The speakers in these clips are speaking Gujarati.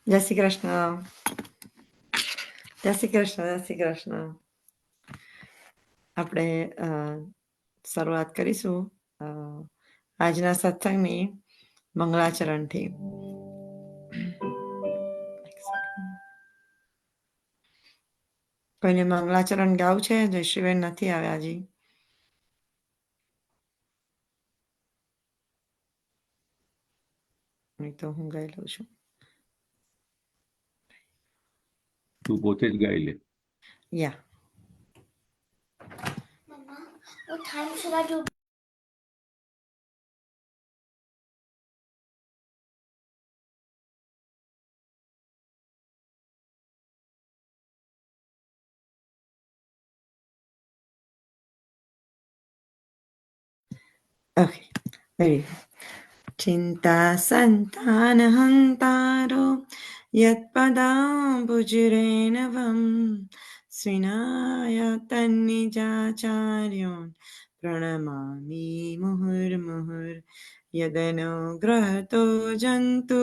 જય શ્રી કૃષ્ણ. જય શ્રી કૃષ્ણ. જય શ્રી કૃષ્ણ. આપણે શરૂઆત કરીશું આજના સત્સંગની મંગળાચરણથી. કોઈને મંગળાચરણ ગાવું છે? જયશ્રીબેન નથી આવ્યા હજી. નહીં તો હું ગાઈ લઉં છું. તું પોતે જ ગાઈ લે. યા What time should I do? Okay, very ચિંતા સંતાન હંતારો યત્પદાંબુજરેણવં સ્વિનાયતન્નિજાચાર્યો પ્રણમામિ મુહુર્મુહુર યદનુગ્રહતો જંતુ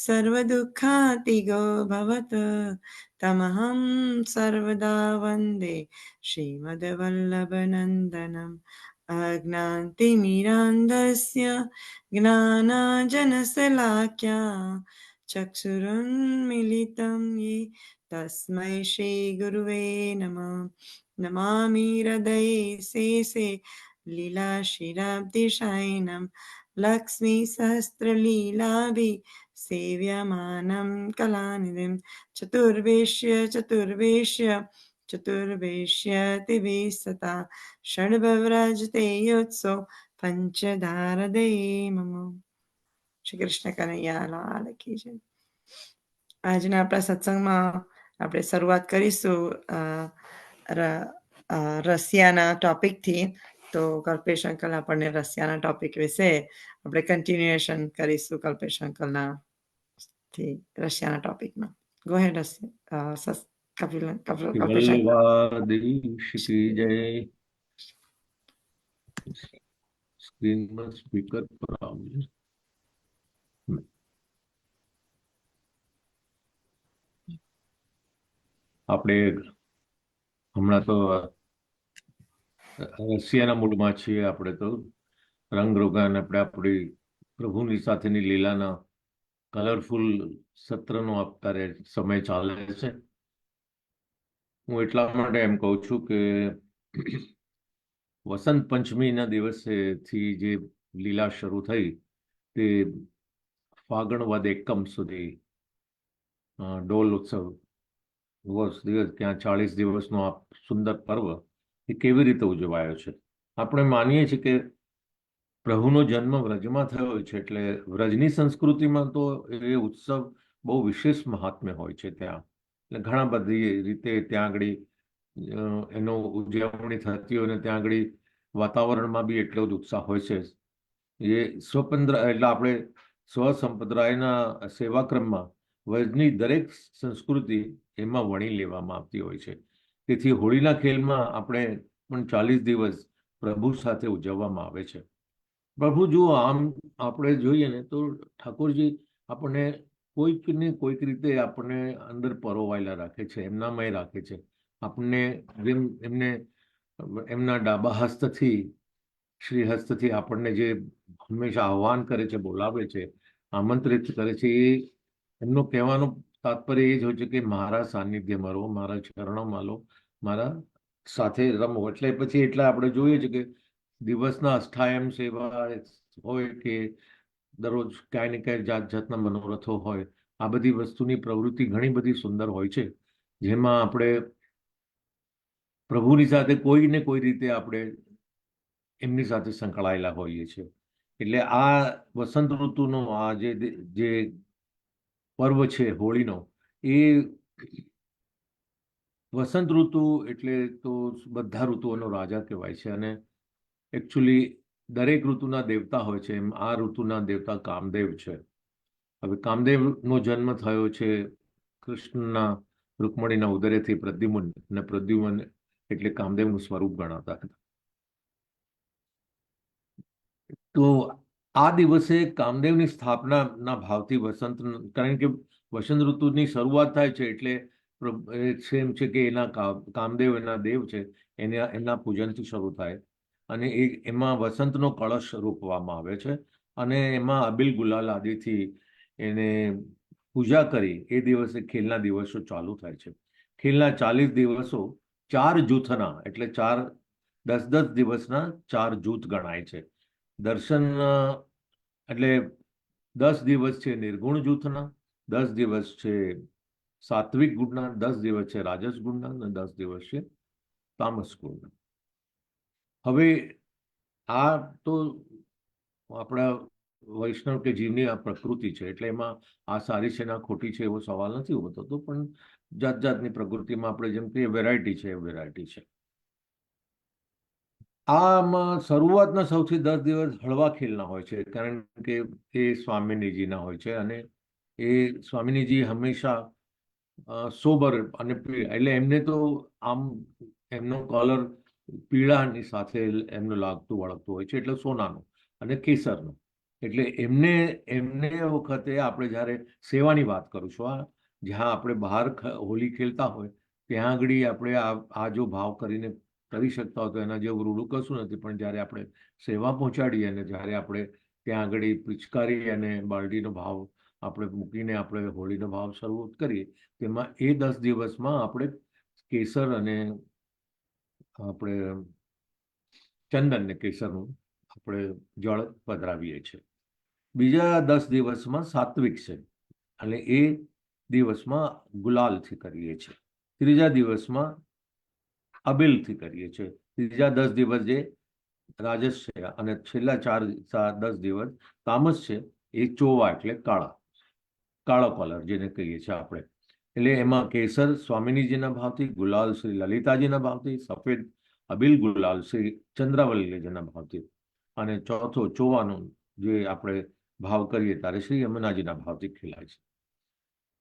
સર્વદુઃખાતિગો ભવત તમહં સર્વદા વંદે શ્રીમદ્વલ્લભનંદનમ અજ્ઞાનતિમિરાન્ધસ્ય જ્ઞાનાંજનશલાકયા ચક્ષુરુન્મિલિतं યે તસ્मै શ્રીગુરુવે નમઃ. નમામિ હૃદયે શેષે લીલાશિરાબ્ધિશયનં લક્ષ્મીસહસ્રલીલાભિ સેવ્યમાनं કલાનિધિં ચતુર્વેશ્યતિભિः સતા ષડ્ભવ્રજતે યોત્સવ પંચધારદે મમ. શ્રી કૃષ્ણ કનૈયા લાલ કી જય. આજના આપણા સત્સંગમાં આપણે શરૂઆત કરીશું રશિયાના ટોપિકથી. તો કલ્પેશ અંકલ આપણને રશિયાના ટોપિક વિશે આપણે કન્ટિન્યુએશન કરીશું. કલ્પેશ અંકલના થી રશિયાના ટોપિકમાં ગો હેડ. કલ્પેશ અંકલ. વલ્લભાધીશ કી જય. સ્ક્રીનમાં સ્પીકર પર આવજો. આપણે હમણાં તો રશિયાના મૂળમાં છીએ. આપણે તો રંગરોગાન આપણે આપણી પ્રભુની સાથેની લીલાના કલરફુલ સત્રનો અત્યારે સમય ચાલે છે. હું એટલા માટે એમ કહું છું કે વસંત પંચમીના દિવસેથી જે લીલા શરૂ થઈ તે ફાગણ વદ એકમ સુધી ડોલ ઉત્સવ દિવસ ત્યાં 40 દિવસનો આ સુંદર પર્વ એ કેવી રીતે ઉજવાયો છે. આપણે માનીએ છીએ કે પ્રભુનો જન્મ વ્રજમાં થયો છે, એટલે વ્રજની સંસ્કૃતિમાં તો એ ઉત્સવ બહુ વિશેષ મહાત્મ્ય હોય છે. ત્યાં એટલે ઘણા બધી રીતે ત્યાં આગળ એનો ઉજવણી થતી હોય ને ત્યાં આગળ વાતાવરણમાં બી એટલો જ ઉત્સાહ હોય છે. એ સ્વતંત્ર એટલે આપણે સ્વસંપ્રદાયના સેવાક્રમમાં વ્રજની દરેક સંસ્કૃતિ એમાં વણી લેવામાં આવતી હોય છે. તેથી હોળીના ખેલમાં આપણે પણ 40 દિવસ પ્રભુ સાથે ઉજવવામાં આવે છે. પ્રભુ જુઓ, આમ આપણે જોઈએ ને તો ઠાકોરજી આપણને કોઈક ને કોઈક રીતે આપણને અંદર પરોવાયેલા રાખે છે, એમનામય રાખે છે. આપણને જેમ એમને એમના ડાબા હસ્તથી શ્રી હસ્તથી આપણને જે હંમેશા આહ્વાન કરે છે, બોલાવે છે, આમંત્રિત કરે છે, એ એમનો કહેવાનો તાત્પર્ય એ જ હોય છે કે મારા સાનિધ્યમાં રહો, મારા ચરણોમાં લો, મારા સાથે રમો. એટલે પછી એટલે આપણે જોઈએ છે કે દિવસના અષ્ટાયમ સેવા હોય કે દરરોજ ક્યાંય ને ક્યાંય જાત જાતના મનોરથો હોય, આ બધી વસ્તુની પ્રવૃત્તિ ઘણી બધી સુંદર હોય છે, જેમાં આપણે પ્રભુની સાથે કોઈ ને કોઈ રીતે આપણે એમની સાથે સંકળાયેલા હોઈએ છીએ. એટલે આ વસંત ઋતુનો આ જે પર્વ છે હોળીનો, એ વસંત ઋતુ એટલે તો બધા ઋતુઓનો રાજા કહેવાય છે. અને એકચ્યુઅલી દરેક ઋતુના દેવતા હોય છે, એમ આ ઋતુના દેવતા કામદેવ છે. હવે કામદેવનો જન્મ થયો છે કૃષ્ણના રૂકમણીના ઉદરેથી પ્રદ્યુમન, અને પ્રદ્યુમન એટલે કામદેવનું સ્વરૂપ ગણાતા હતા. તો આ દિવસે કામદેવની સ્થાપનાના ભાવથી વસંત, કારણ કે વસંત ઋતુની શરૂઆત થાય છે એટલે એમ છે કે એના કામદેવ એના દેવ છે એના પૂજનથી શરૂ થાય અને એમાં વસંતનો કળશ રોપવામાં આવે છે અને એમાં અબિલ ગુલાલ આદિથી એને પૂજા કરી એ દિવસે ખેલના દિવસો ચાલુ થાય છે. ખેલના 40 દિવસો 4 જૂથના એટલે 10 દિવસના 4 જૂથ ગણાય છે. દર્શન એટલે 10 દિવસ છે નિર્ગુણ જૂથના, 10 દિવસ છે સાત્વિક ગુણના, 10 દિવસ છે રાજસ ગુણના અને 10 દિવસ છે તામસ ગુણના. હવે આ તો આપણા વૈષ્ણવ કે જીવની આ પ્રકૃતિ છે એટલે એમાં આ સારી છે ના ખોટી છે એવો સવાલ નથી ઉભો થતો, પણ જાત જાતની પ્રકૃતિમાં આપણે જેમ કહીએ વેરાયટી છે એ વેરાયટી છે. આમાં શરૂઆતના સૌથી 10 દિવસ હળવા ખેલના હોય છે કારણ કે એ સ્વામિનીજીના હોય છે અને એ સ્વામિનીજી હંમેશા સોબર અને એટલે એમને તો આમ એમનો કલર પીળાની સાથે એમનું લાગતું વળગતું હોય છે એટલે સોનાનું અને કેસરનું. એટલે એમને વખતે આપણે જ્યારે સેવાની વાત કરું છું, જ્યાં આપણે બહાર હોલી ખેલતા હોય ત્યાં આગળ આપણે આ જો ભાવ કરીને કરી શકતા હોય તો એના જેવું રૂડું કશું નથી, પણ જ્યારે આપણે સેવા પહોંચાડીએ અને જ્યારે આપણે ત્યાં આગળ પિચકારી અને બાલડીનો ભાવ આપણે મૂકીને આપણે હોળીનો ભાવ શરૂ કરીએ તેમાં એ 10 દિવસમાં આપણે કેસર અને આપણે ચંદન ને કેસરનું આપણે જળ પધરાવીએ છીએ. બીજા 10 દિવસમાં સાત્વિક છે અને એ દિવસમાં ગુલાલથી કરીએ છીએ. ત્રીજા દિવસમાં અબિલથી કરીએ છીએ. ત્રીજા 10 દિવસ જે રાજસ છે અને છેલ્લા 10 દિવસ તામસ છે એ ચોવા એટલે કાળો કલર જેને કહીએ છીએ આપણે. એટલે એમાં કેસર સ્વામિનીજીના ભાવથી, ગુલાલ શ્રી લલિતાજીના ભાવથી, સફેદ અબિલ ગુલાલ શ્રી ચંદ્રાવલ્લીજીના ભાવથી અને ચોથો ચોવાનો જે આપણે ભાવ કરીએ ત્યારે શ્રી યમુનાજીના ભાવથી ખેલાય છે.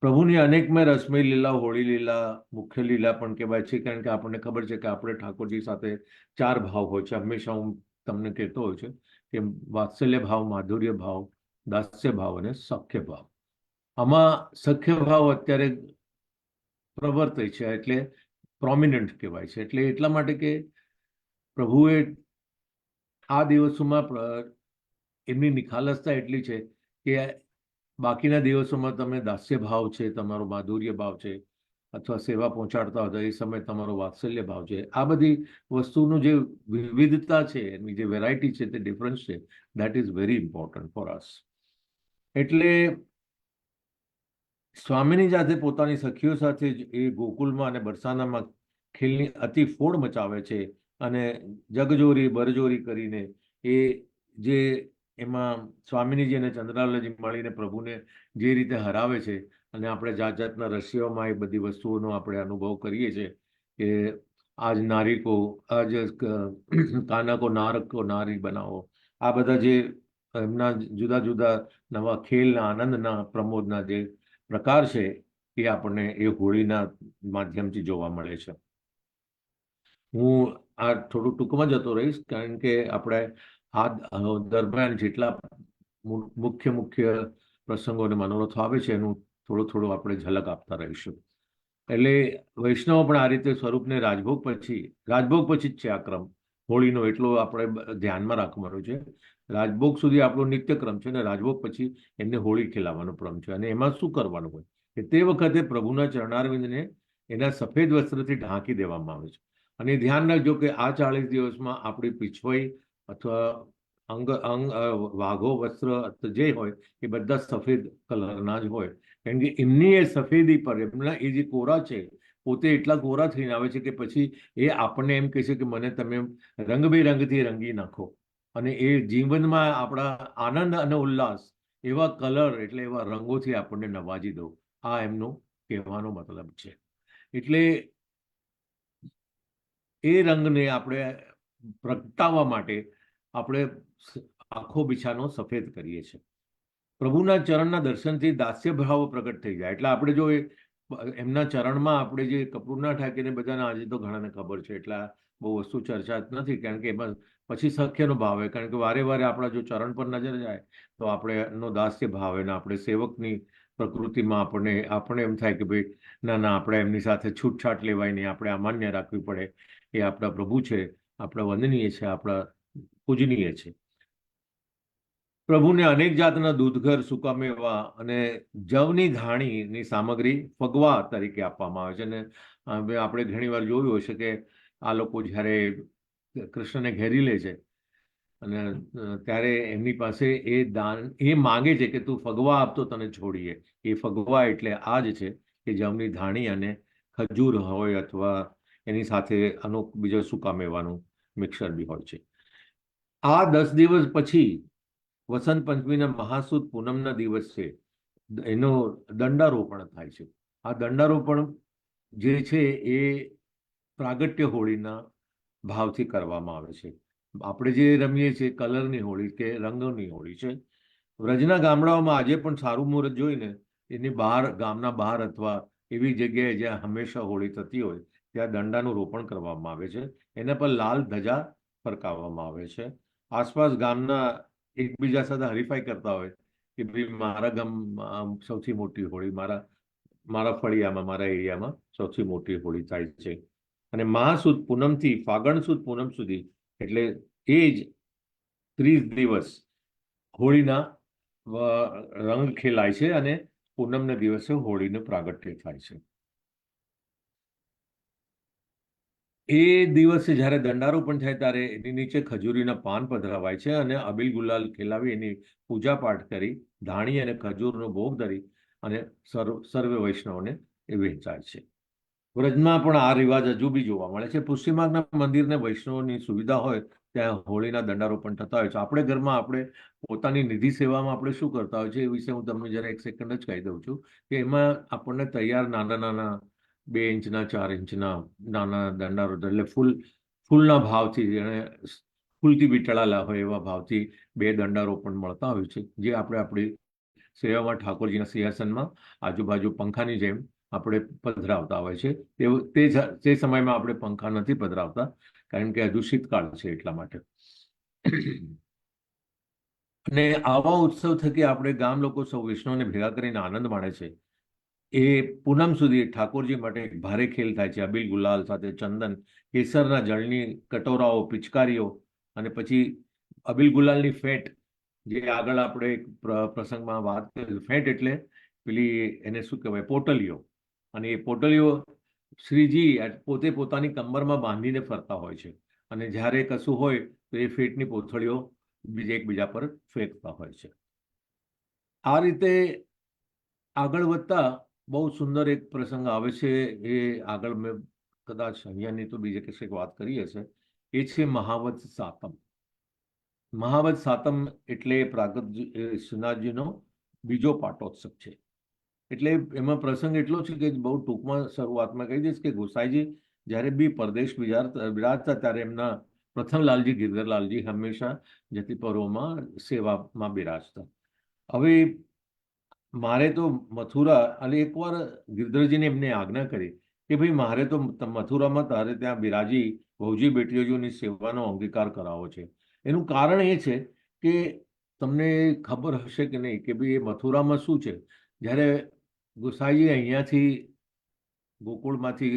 પ્રભુની અનેકમય રસમય લીલા, હોળી લીલા મુખ્ય લીલા પણ કહેવાય છે કારણ કે આપણને ખબર છે કે આપણે ઠાકોરજી સાથે 4 ભાવ હોય છે. હંમેશા હું તમને કહેતો હોય છે કે વાત્સલ્ય ભાવ, માધુર્ય ભાવ, દાસ્ય ભાવ અને સખ્ય ભાવ. આમાં સખ્ય ભાવ અત્યારે પ્રવર્તે છે એટલે પ્રોમિનન્ટ કહેવાય છે. એટલે એટલા માટે કે પ્રભુએ આ દિવસોમાં એમની નિખાલસતા એટલી છે કે બાકીના દિવસોમાં તમે દાસ્ય ભાવ છે, તમારો માધુર્ય ભાવ છે અથવા સેવા પહોંચાડતા હોય તો એ સમય તમારો વાત્સલ્ય ભાવ છે. આ બધી વસ્તુનું જે વિવિધતા છે, એની જે વેરાયટી છે, તે ડિફરન્સ છે, that is very important for us. એટલે સ્વામીની જાતે પોતાની સખીઓ સાથે જ એ ગોકુલમાં અને બરસાનામાં ખેલની અતિ ફોડ મચાવે છે અને જગજોરી બરજોરી કરીને એ જે એમાં સ્વામિનીજી અને ચંદ્રાવલ્લીજી મળીને પ્રભુને જે રીતે હરાવે છે અને આપણે જાત જાતના રશિયામાં એ બધી વસ્તુઓનો આપણે અનુભવ કરીએ છીએ કે આજ નારી કો આજ કાના કો નારક કો નારી બનાવો. આ બધા જે એમના જુદા જુદા નવા ખેલના આનંદના પ્રમોદના જે પ્રકાર છે એ આપણને એ હોળીના માધ્યમથી જોવા મળે છે. હું આ થોડું ટૂંકમાં જતો રહીશ કારણ કે આપણે આ દરમિયાન જેટલા મુખ્ય પ્રસંગો અને મનોરથો આવે છે એનું થોડું આપણે ઝલક આપતા રહીશું. એટલે વૈષ્ણવ પણ આ રીતે સ્વરૂપને રાજભોગ પછી જ છે આ ક્રમ હોળીનો, એટલો આપણે ધ્યાનમાં રાખવાનું છે. રાજભોગ સુધી આપણો નિત્યક્રમ છે અને રાજભોગ પછી એમને હોળી ખેલાવાનો ક્રમ છે. અને એમાં શું કરવાનું હોય કે તે વખતે પ્રભુના ચરણારવિંદને એના સફેદ વસ્ત્રથી ઢાંકી દેવામાં આવે છે. અને ધ્યાન રાખજો કે આ 40 દિવસમાં આપણી પીછવાઈ અથવા વાઘો વસ્ત્ર જે હોય એ બધા સફેદ કલરના જ હોય કારણ કે એમની એ સફેદી પર એમના એ જે કોરા છે પોતે એટલા કોરા થઈને આવે છે કે પછી એ આપણને એમ કહે છે કે મને તમે રંગબેરંગથી રંગી નાખો અને એ જીવનમાં આપણા આનંદ અને ઉલ્લાસ એવા કલર એટલે એવા રંગોથી આપણને નવાજી દો. આ એમનો કહેવાનો મતલબ છે. એટલે એ રંગને આપણે પ્રગટાવવા માટે આપણે આખો બિછાનો સફેદ કરીએ છીએ. પ્રભુના ચરણના દર્શનથી દાસ્ય ભાવ પ્રગટ થઈ જાય એટલે આપણે જો એમના ચરણમાં આપણે જે કપૂર ના ઠાકીને બધાને આજે તો ઘણાને ખબર છે એટલે બહુ વસ્તુ ચર્ચા નથી કારણ કે એમાં પછી સખ્યનો ભાવ હોય કારણ કે વારે વારે આપણા જો ચરણ પર નજર જાય તો આપણે એનો દાસ્ય ભાવ હોય ને આપણે સેવકની પ્રકૃતિમાં આપણે એમ થાય કે ભાઈ ના આપણે એમની સાથે છૂટછાટ લેવાય નહીં, આપણે આ માન્ય રાખવી પડે. એ આપણા પ્રભુ છે, આપણા વંદનીય છે, આપણા પૂજનીય છે. પ્રભુને અનેક જાતના દૂધઘર, સૂકા મેવા અને જવની ધાણીની સામગ્રી ફગવા તરીકે આપવામાં આવે છે. અને આપણે ઘણી વાર જોયું હશે કે આ લોકો જ્યારે કૃષ્ણને ઘેરી લે છે અને ત્યારે એમની પાસે એ માંગે છે કે તું ફગવા આપતો તને છોડીએ. એ ફગવા એટલે આ જ છે કે જવની ધાણી અને ખજૂર હોય અથવા એની સાથે અમુક બીજો સૂકા મેવાનું મિક્સર બી હોય છે. આ 10 દિવસ પછી વસંત પંચમીના મહાસુદ પૂનમના દિવસે એનો દંડારોપણ થાય છે. આ દંડારોપણ જે છે એ પ્રાગટ્ય હોળીના ભાવથી કરવામાં આવે છે. આપણે જે રમીએ છીએ કલરની હોળી કે રંગોની હોળી છે. વ્રજના ગામડાઓમાં આજે પણ સારું મુહૂર્ત જોઈને એની બહાર, ગામના બહાર અથવા એવી જગ્યાએ જ્યાં હંમેશા હોળી થતી હોય ત્યાં દંડાનું રોપણ કરવામાં આવે છે. એના પર લાલ ધજા ફરકાવવામાં આવે છે. આસપાસ ગામના એકબીજા સાથે હરીફાઈ કરતા હોય કે ભાઈ મારા ગામમાં સૌથી મોટી હોળી, મારા ફળિયામાં, મારા એરિયામાં સૌથી મોટી હોળી થાય છે. અને મહાસુદ પૂનમથી ફાગણ સુદ પૂનમ સુધી એટલે એ જ 30 દિવસ હોળીના રંગ ખેલાય છે અને પૂનમના દિવસે હોળીનું પ્રાગટ્ય થાય છે. એ દિવસે જ્યારે દંડારોપણ થાય ત્યારે એની નીચે ખજૂરીના પાન પધરાવાય છે અને અબીલ ગુલાલ ખેલાવી એની પૂજા પાઠ કરી ધાણી અને ખજૂરનો ભોગ ધરી અને સર્વે વૈષ્ણવને એ વહેંચાય છે. વ્રજમાં પણ આ રિવાજ હજુ બી જોવા મળે છે. પુષ્ટિમાર્ગના મંદિરને વૈષ્ણવની સુવિધા હોય ત્યાં હોળીના દંડારોપણ થતા હોય છે. આપણે ઘરમાં આપણે પોતાની નિધિ સેવામાં આપણે શું કરતા હોય છે એ વિશે હું તમને જરા એક સેકન્ડ જ કહી દઉં છું કે એમાં આપણને તૈયાર નાના 2 ઇંચના 4 ઇંચના નાના દંડારો એટલે ફૂલના ભાવથી અને ફૂલથી વીંટળાયેલા હોય એવા ભાવથી 2 દંડારોપણ મળતા હોય છે, જે આપણે આપણી સેવામાં ઠાકોરજીના સિંહાસનમાં આજુબાજુ પંખાની જેમ આપણે પધરાવતા હોય છે. તે સમયમાં આપણે પંખા નથી પધરાવતા કારણ કે હજુ શીતકાળ છે એટલા માટે. અને આવા ઉત્સવ થકી આપણે ગામ લોકો સૌ વૈષ્ણવને ભેગા કરીને આનંદ માણે છે. એ પૂનમ સુધી ઠાકોરજી માટે એક ભારે ખેલ થાય છે. અબીલ ગુલાલ સાથે ચંદન, કેસરના જળની કટોરાઓ, પિચકારીઓ અને પછી અબીલ ગુલાલની ફેટ, જે આગળ આપણે એક પ્રસંગમાં વાત કરી. ફેટ એટલે પેલી એને શું કહેવાય, પોટલીઓ. અને એ પોટલીઓ શ્રીજી પોતે પોતાની કમરમાં બાંધીને ફરતા હોય છે અને જ્યારે કશું હોય તો એ ફેટની પોથળીઓ એકબીજા પર ફેંકતા હોય છે. આ રીતે આગળ વધતા બહુ સુંદર એક પ્રસંગ આવે છે. એ આગળ મેં કદાચ અહીંયાની તો બીજે કશેક વાત કરી હશે. એ છે મહાવત સાતમ. મહાવત સાતમ એટલે પ્રાગટ્ય શ્રીનાથજીનો બીજો પાટોત્સવ છે. એટલે એમાં પ્રસંગ એટલો છે કે બહુ ટૂંકમાં શરૂઆતમાં કહી દઈશ કે ગોસાઈજી જ્યારે બી પરદેશ બિરાજતા ત્યારે એમના પ્રથમ લાલજી ગિરધરલાલજી હંમેશા જતી પર્વમાં સેવામાં બિરાજતા. હવે મારે તો મથુરા, અને એકવાર ગિરધરજીને એમને આજ્ઞા કરી કે ભાઈ મારે તો મથુરામાં તારે ત્યાં બિરાજી વહુજી બેટીઓની સેવાનો અંગીકાર કરાવો છે. એનું કારણ એ છે કે તમને ખબર હશે કે નહીં કે ભાઈ એ મથુરામાં શું છે. જ્યારે ગોસાઈજી અહીંયાથી ગોકુળમાંથી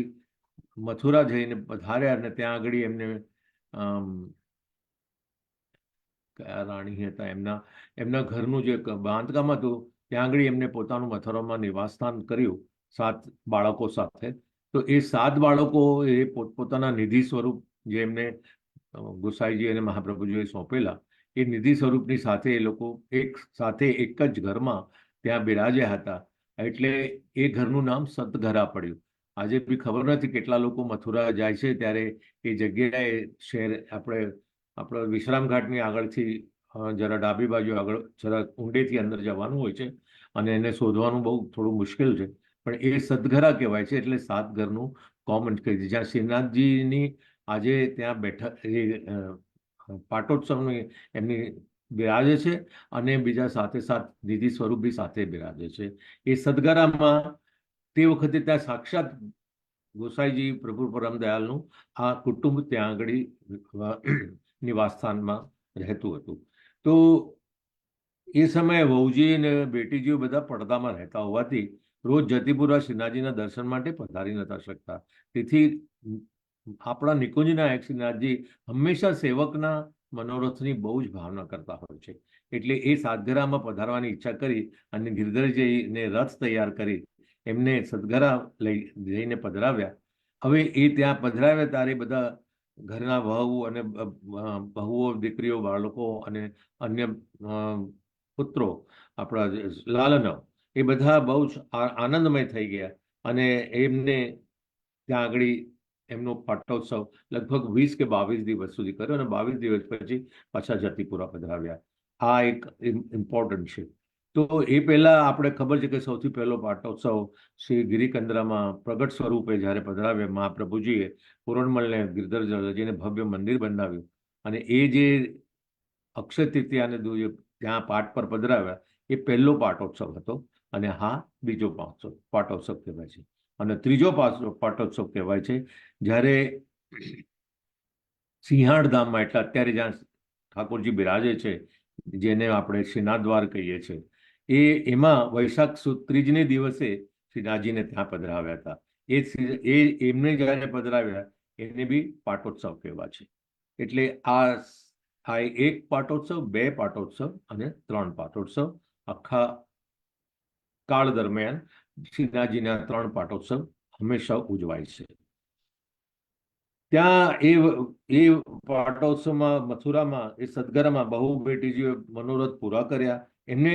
મથુરા જઈને પધાર્યા અને ત્યાં આગળ એમને કયા રાણી હતા એમના ઘરનું જે બાંધકામ હતું ત્યાં આગળ એમને પોતાનું મથુરામાં નિવાસસ્થાન કર્યું 7 બાળકો સાથે. તો એ 7 બાળકો એ પોતપોતાના નિધિ સ્વરૂપ જે એમને ગોસાઈજી અને મહાપ્રભુજીએ સોંપેલા એ નિધિ સ્વરૂપની સાથે એ લોકો એક સાથે એક જ ઘરમાં ત્યાં બિરાજ્યા હતા. એટલે એ ઘરનું નામ સતઘરા પડ્યું. આજે બી ખબર નથી કેટલા લોકો મથુરા જાય છે ત્યારે એ જગ્યાએ શહેર આપણે વિશ્રામ ઘાટની આગળથી જરા ડાબી બાજુ આગળ જરા ઊંડેથી અંદર જવાનું હોય છે અને એને શોધવાનું બહુ થોડું મુશ્કેલ છે. પણ એ સદઘરા કહેવાય છે. એટલે 7 ઘરનું કોમન કહી છે જ્યાં શ્રીનાથજીની આજે ત્યાં બેઠક પાટોત્સવની એમની બિરાજે છે અને બીજા સાથે નિધિ સ્વરૂપ બી સાથે બિરાજે છે. એ સદગરામાં તે વખતે ત્યાં સાક્ષાત ગોસાઈજી પ્રભુ પરમ દયાલનું આ કુટુંબ ત્યાં આગળ નિવાસસ્થાનમાં રહેતું હતું. તો એ સમયે વહુજી અને બેટીજીઓ બધા પડદામાં રહેતા હોવાથી રોજ જતીપુરા શ્રીનાથજીના દર્શન માટે પધારી નતા શકતા. તેથી આપણા નિકુંજ નાયક શ્રીનાથજી હંમેશા સેવકના મનોરથની બહુ જ ભાવના કરતા હોય છે. એટલે એ સાતઘરામાં પધારવાની ઈચ્છા કરી અને ગિરધરજીને રથ તૈયાર કરી એમને સદઘરા જઈને પધરાવ્યા. હવે એ ત્યાં પધરાવ્યા ત્યારે બધા ઘરના વહુ અને બહુઓ, દીકરીઓ, બાળકો અને અન્ય પુત્રો, આપણા લાલનો, એ બધા બહુ જ આનંદમય થઈ ગયા અને એમને ત્યાં આગળ એમનો પાટોત્સવ લગભગ 20 કે 22 દિવસ સુધી કર્યો અને 22 દિવસ પછી પાછા જતીપુરા પધરાવ્યા. આ એક ઇમ્પોર્ટન્ટ છે. તો એ પહેલા આપણે ખબર છે કે સૌથી પહેલો પાટોત્સવ શ્રી ગિરિકંદરામાં પ્રગટ સ્વરૂપે જ્યારે પધરાવ્યા મહાપ્રભુજીએ પૂરણમલને ગિરધરજીને ભવ્ય મંદિર બંધાવ્યું અને એ જે અક્ષય તૃતીયાને ત્યાં પાટ પર પધરાવ્યા એ પહેલો પાટોત્સવ હતો અને હા બીજો પાટોત્સવ કહેવાય છે. અને ત્રીજો પાટોત્સવ કહેવાય છે જ્યારે સિંહાળ ધામમાં, એટલે અત્યારે જ્યાં ઠાકોરજી બિરાજે છે, જેને આપણે શ્રીનાથ દ્વાર કહીએ છીએ, એમાં વૈશાખ સુદ ત્રીજને દિવસે શ્રીનાથજીને ત્યાં પધરાવ્યા હતા. એ એમને જ્યારે પધરાવ્યા એને બી પાટોત્સવ કહેવાય છે. એટલે આ એક પાટોત્સવ, 2 પાટોત્સવ અને 3 પાટોત્સવ આખા કાળ દરમિયાન શ્રીનાથજીના 3 પાટોત્સવ હંમેશા ઉજવાય છે. ત્યાં એ પાટોત્સવમાં મથુરામાં એ સદગરામાં બહુ બેટીજીઓ મનોરથ પૂરા કર્યા. એમને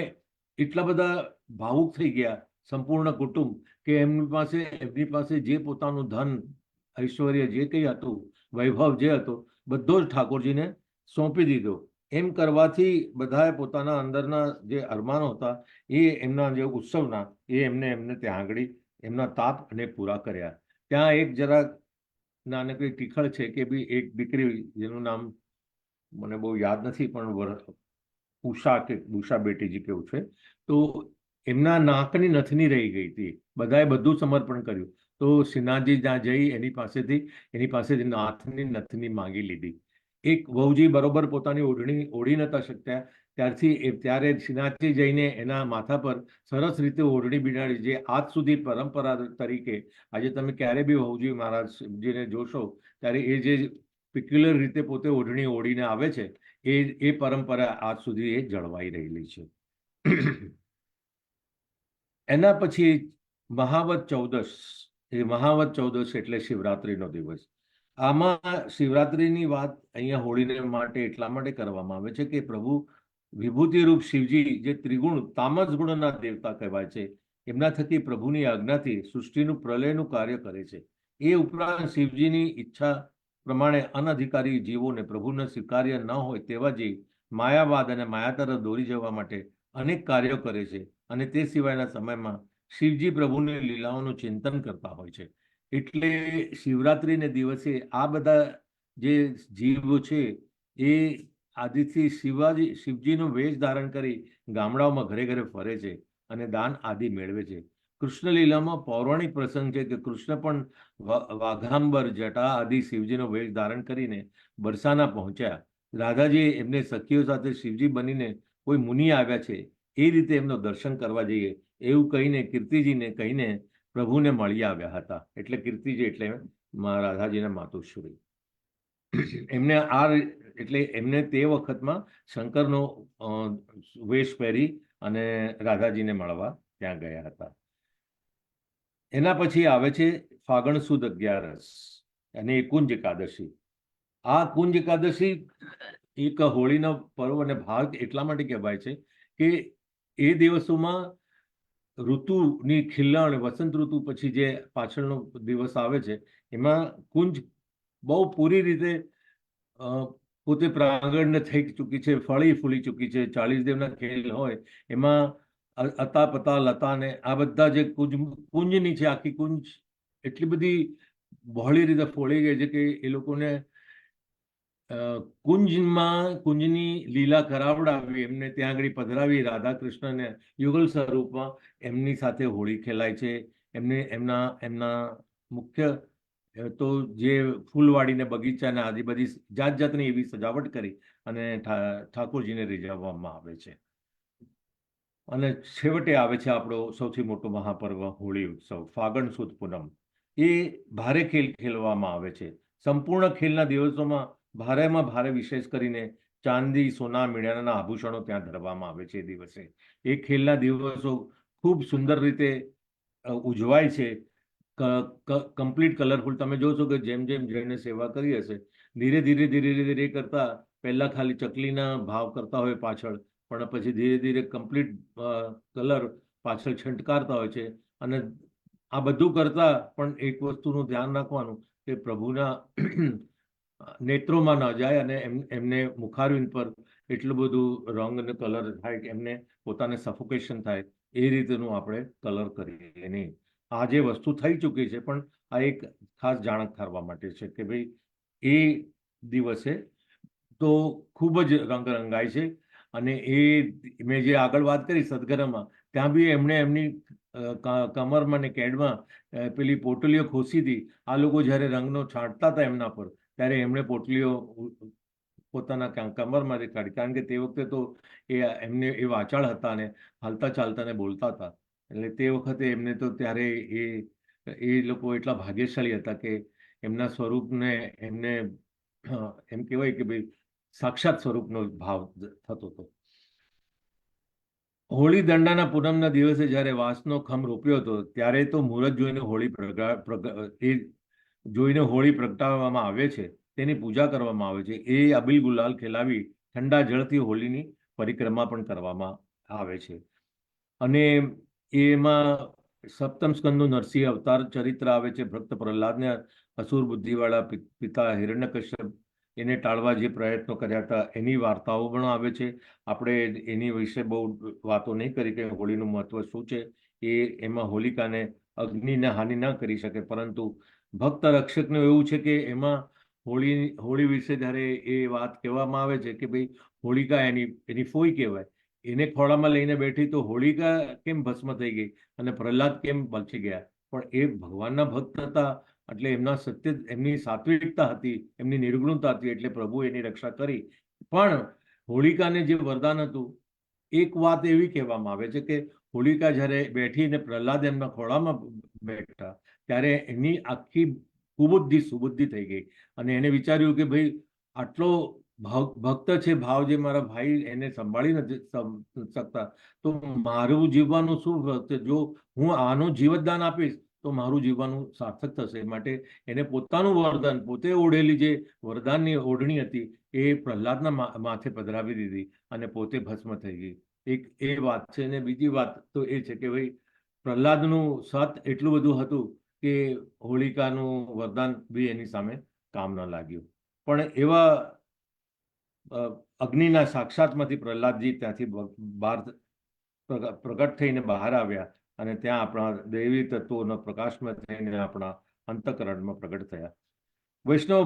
એટલા બધા ભાવુક થઈ ગયા સંપૂર્ણ કુટુંબ કે એમની પાસે જે પોતાનું ધન, ઐશ્વર્ય, જે કંઈ હતું, વૈભવ જે હતો, બધો જ ઠાકોરજીને સોંપી દીધો. એમ કરવાથી બધાએ પોતાના અંદરના જે અરમાનો હતા એ એમના જે ઉત્સવના એમને ત્યાં આગળ એમના તાપ અને પૂરા કર્યા. ત્યાં એક જરા નાનકડી ટીખળ છે કે ભાઈ એક દીકરી જેનું નામ મને બહુ યાદ નથી પણ ઉષા બેટીજી કેવું છે, તો એમના નાકની નથની રહી ગઈ હતી. બધાએ બધું સમર્પણ કર્યું તો શ્રીનાથજી ત્યાં જઈ એની પાસેથી નાથની નથની માંગી લીધી. એક વહુજી બરોબર પોતાની ઓઢણી ઓઢી નતા શકતા, ત્યારે શ્રીનાથજી જઈને એના માથા પર સરસ રીતે ઓઢણી બિડાડી, જે આજ સુધી પરંપરા તરીકે આજે તમે ક્યારે બી વહુજી મહારાજજીને જોશો ત્યારે એ જે પિક્યુલર રીતે પોતે ઓઢણી ઓઢીને આવે છે એ પરંપરા આજ સુધી એ જળવાઈ રહેલી છે. એના પછી મહાવત ચૌદશ એટલે શિવરાત્રીનો દિવસ. આમાં શિવરાત્રીની વાત અહીંયા હોળીને માટે એટલા માટે કરવામાં આવે છે કે પ્રભુ વિભૂતિ રૂપ શિવજી, જે ત્રિગુણ તામસ ગુણના દેવતા કહેવાય છે, એમના થકી પ્રભુની આજ્ઞાથી સૃષ્ટિનું પ્રલયનું કાર્ય કરે છે. એ ઉપરાંત શિવજીની ઈચ્છા પ્રમાણે અનધિકારી જીવોને પ્રભુને સ્વીકાર્ય ન હોય તેવા જીવ માયાવાદ અને માયા તરફ દોરી જવા માટે અનેક કાર્યો કરે છે અને તે સિવાયના સમયમાં શિવજી પ્રભુની લીલાઓનું ચિંતન કરતા હોય છે. એટલે શિવરાત્રીને દિવસે આ બધા જે જીવો છે એ આદિથી શિવજીનો વેશ ધારણ કરી ગામડાઓમાં ઘરે ઘરે ફરે છે અને દાન આદિ મેળવે છે. કૃષ્ણ લીલામાં પૌરાણિક પ્રસંગ છે કે કૃષ્ણ પણ વાઘાંબર, જટા આદિ શિવજીનો વેશ ધારણ કરીને બરસાના પહોંચ્યા. રાધાજી એમને સખીઓ સાથે શિવજી બનીને કોઈ મુનિ આવ્યા છે એ રીતે એમનો દર્શન કરવા જઈએ એવું કહીને કીર્તિજીને કહીને પ્રભુને મળી આવ્યા હતા. એટલે કીર્તિજી એટલે રાધાજીના માતુશ્રી. એમને તે વખતમાં શંકરનો વેશ પહેરી અને રાધાજીને મળવા ત્યાં ગયા હતા. એના પછી આવે છે ફાગણ સુદ 11 અને કુંજ એકાદશી. આ કુંજ એકાદશી એક હોળીનો પર્વ અને ભાગ એટલા માટે કહેવાય છે કે એ દિવસોમાં ઋતુની ખીલણ, વસંત ઋતુ પછી જે પાછળનો દિવસ આવે છે એમાં કુંજ બહુ પૂરી રીતે પોતે પ્રાંગણને થઈ ચૂકી છે, ફળી ફૂલી ચૂકી છે. 40 દેવના ખેલ હોય એમાં અતા પતા લતા ને આ બધા જે કુંજની છે, આખી કુંજ એટલી બધી બહોળી રીતે ફોળી ગઈ છે કે એ લોકોને કુંજની લીલા કરાવડાવી, એમને ત્યાં આગળ પધરાવી રાધા કૃષ્ણને યુગલ સ્વરૂપમાં એમની સાથે હોળી ખેલાય છે. એમના મુખ્ય તો જે ફૂલવાડીને બગીચાને આદિ બધી જાત જાતની એવી સજાવટ કરી અને ઠાકોરજીને રીઝવવામાં આવે છે. અને છેવટે આવે છે આપણો સૌથી મોટો મહાપર્વ હોળી ઉત્સવ, ફાગણ સુદ પૂનમ. એ ભારે ખેલ ખેલવામાં આવે છે. સંપૂર્ણ ખેલના દિવસોમાં ભારેમાં ભારે વિશેષ કરીને ચાંદી, સોના, મીણાના આભૂષણો ત્યાં ધરવામાં આવે છે. એ દિવસે એ ખેલના દિવસો ખૂબ સુંદર રીતે ઉજવાય છે. Complete colourful. તમે જોશો કે જેમ જેમ જઈને સેવા કરી હશે, ધીરે ધીરે ધીરે ધીરે કરતા પહેલા ખાલી ચકલીના ભાવ કરતા હોય પાછળ, પણ પછી ધીરે ધીરે કમ્પ્લીટ કલર પાછળ છંટકારતા હોય છે. અને આ બધું કરતા પણ એક વસ્તુનું ધ્યાન રાખવાનું કે પ્રભુના નેત્રોમાં ન જાય અને એમને મુખારવિંદ પર એટલું બધું રંગ અને કલર થાય કે એમને પોતાને સફોકેશન થાય એ રીતેનું આપણે કલર કરીએ નહીં. આ જે વસ્તુ થઈ ચૂકી છે, પણ આ એક ખાસ જાણ કરવા માટે છે કે ભાઈ એ દિવસે તો ખૂબ જ રંગ રંગાય છે. અને એ મેં જે આગળ વાત કરી સદગરમાં, ત્યાં બી એમણે એમની કમરમાં ને કેડમાં પેલી પોટલીઓ ખોસી હતી. આ લોકો જ્યારે રંગનો છાંટતા હતા એમના પર, ત્યારે એમણે પોટલીઓ પોતાના કમરમાંથી કાઢી, કારણ કે તે વખતે તો એમને એ વાચાળ હતા અને હાલતા ચાલતા ને બોલતા હતા. એટલે તે વખતે એમને તો ત્યારે એ લોકો એટલા ભાગ્યશાળી હતા કે એમના સ્વરૂપને એમને એમ કહેવાય કે ભાઈ સાક્ષાત સ્વરૂપનો ભાવ થતો હતો. હોળી દંડાના પૂનમના દિવસે જ્યારે વાંસનો ખમ રોપ્યો હતો, ત્યારે તો મુહૂર્ત જોઈને હોળી પ્રગટાવવામાં આવે છે, તેની પૂજા કરવામાં આવે છે. એ અબીલ ગુલાલ ખેલાવી ઠંડા જળથી હોળીની પરિક્રમા પણ કરવામાં આવે છે. અને એમાં સપ્તમ સ્કંદનું નરસિંહ અવતાર ચરિત્ર આવે છે. ભક્ત પ્રહલાદને અસુર બુદ્ધિવાળા પિતા હિરણ્યકશ્યપ એને ટાળવા જે પ્રયત્નો કર્યા હતા એની વાર્તાઓ પણ આવે છે. આપણે એની વિશે બહુ વાતો નહીં કરી કે હોળીનું મહત્વ શું છે. એમાં હોલિકાને અગ્નિને હાનિ ન કરી શકે, પરંતુ ભક્ત રક્ષકનું એવું છે કે એમાં હોળી વિશે જ્યારે એ વાત કહેવામાં આવે છે કે ભાઈ હોલિકા એની ફોઈ કહેવાય, એને ખોળામાં લઈને બેઠી તો હોલિકા કેમ ભસ્મ થઈ ગઈ અને પ્રહલાદ કેમ બચી ગયા? પણ એ ભગવાનના ભક્ત હતા, એટલે એમની સાત્વિકતા હતી, એમની નિર્ગુણતા હતી, એટલે પ્રભુ એની રક્ષા કરી. પણ હોલિકાને જે વરદાન હતું, એક વાત એવી કહેવામાં આવે છે કે હોલિકા જ્યારે બેઠી ને પ્રહલાદ એમના ખોળામાં બેઠા, ત્યારે એની આખી કુબુદ્ધિ સુબુદ્ધિ થઈ ગઈ. અને એને વિચાર્યું કે ભાઈ આટલો ભક્ત છે, ભાવ જે મારા ભાઈ એને સંભાળી નથી શકતા, તો મારું જીવવાનું શું? જો હું આનું જીવતદાન આપીશ તો મારું જીવવાનું સાર્થક થશે. માટે એને પોતાનું વરદાન, પોતે ઓઢેલી જે વરદાનની ઓઢણી હતી એ પ્રહલાદના માથે પધરાવી દીધી અને પોતે ભસ્મ થઈ ગઈ. એક એ વાત છે. અને બીજી વાત તો એ છે કે ભાઈ પ્રહલાદનું સત એટલું બધું હતું કે હોલિકાનું વરદાન બી એની સામે કામ ન લાગ્યું. પણ એવા અગ્નિના સાક્ષાતમાંથી પ્રહલાદજી ત્યાંથી બહાર પ્રગટ થઈને બહાર આવ્યા અને ત્યાં આપણા દૈવી તત્વોના પ્રકાશમાં થઈને આપણા અંતઃકરણમાં પ્રગટ થયા. વૈષ્ણવ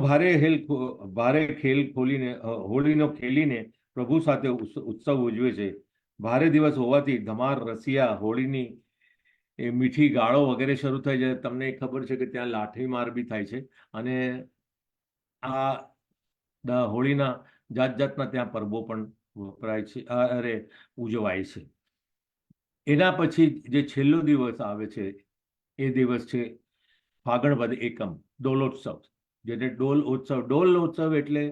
ભારે ખેલ ખોલીને હોળીનો ખેલીને પ્રભુ સાથે ઉત્સવ ઉજવે છે. ભારે દિવસ હોવાથી ધમાર, રસિયા, હોળીની એ મીઠી ગાળો વગેરે શરૂ થઈ જાય. તમને ખબર છે કે ત્યાં લાઠી માર બી થાય છે. અને આ હોળીના જાત જાતના ત્યાં પર્વો પણ વપરાય છે, ઉજવાય છે. એના પછી જે છેલ્લો દિવસ આવે છે એ દિવસ છે ફાગણ વદ એકમ, ડોલોત્સવ. જેને ડોલોત્સવ એટલે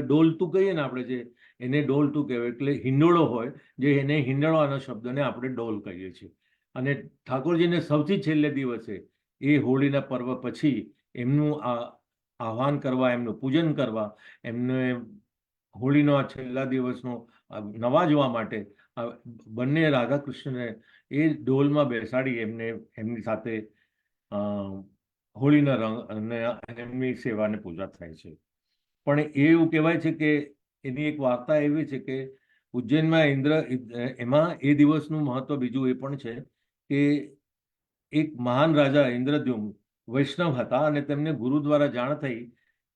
ડોલતું કહીએ ને આપણે, જે એને ડોલતું કહેવાય. એટલે હિંડોળો હોય, જે એને હિંડોળાના શબ્દને આપણે ડોલ કહીએ છીએ. અને ઠાકોરજીને સૌથી છેલ્લે દિવસે એ હોળીના પર્વ પછી એમનું આહ્વાન કરવા, એમનું પૂજન કરવા, એમને હોળીનો આ છેલ્લા દિવસનો નવાજવા માટે બંને રાધા કૃષ્ણને એ ડોલમાં બેસાડી એમની સાથે હોળીના રંગ અને એમની સેવાને પૂજા થાય છે. પણ એવું કહેવાય છે કે એની એક વાર્તા એવી છે કે ઉજ્જૈનમાં એમાં એ દિવસનું મહત્વ બીજું એ પણ છે કે એક મહાન રાજા ઇન્દ્રદ્યુમ્ન વૈષ્ણવ હતા અને તેમને ગુરુ દ્વારા જાણ થઈ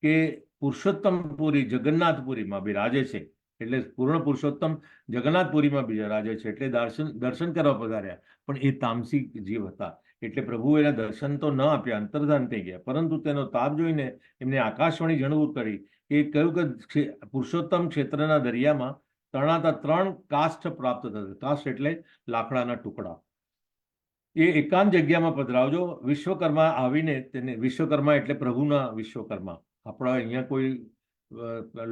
કે પુરુષોત્તમપુરી જગન્નાથપુરીમાં બિરાજે છે. એટલે પૂર્ણ પુરુષોત્તમ જગન્નાથપુરીમાં બિરાજે છે. એટલે દર્શન કરવા પધાર્યા. પણ એ તામસી જીવ હતા, એટલે પ્રભુ એના દર્શન તો ન આપ્યા, અંતર્ધાન થઈ ગયા. પરંતુ તેનો તાપ જોઈને એમને આકાશવાણી જણાવું કરી કે કહ્યું કે પુરુષોત્તમ ક્ષેત્રના દરિયામાં તણાતા 3 કાષ્ઠ પ્રાપ્ત થશે. કાષ્ઠ એટલે લાકડાના ટુકડા. એ એકાંત જગ્યામાં પધરાવજો. વિશ્વકર્મા આવીને તેને, વિશ્વકર્મા એટલે પ્રભુના વિશ્વકર્મા, આપણા અહીંયા કોઈ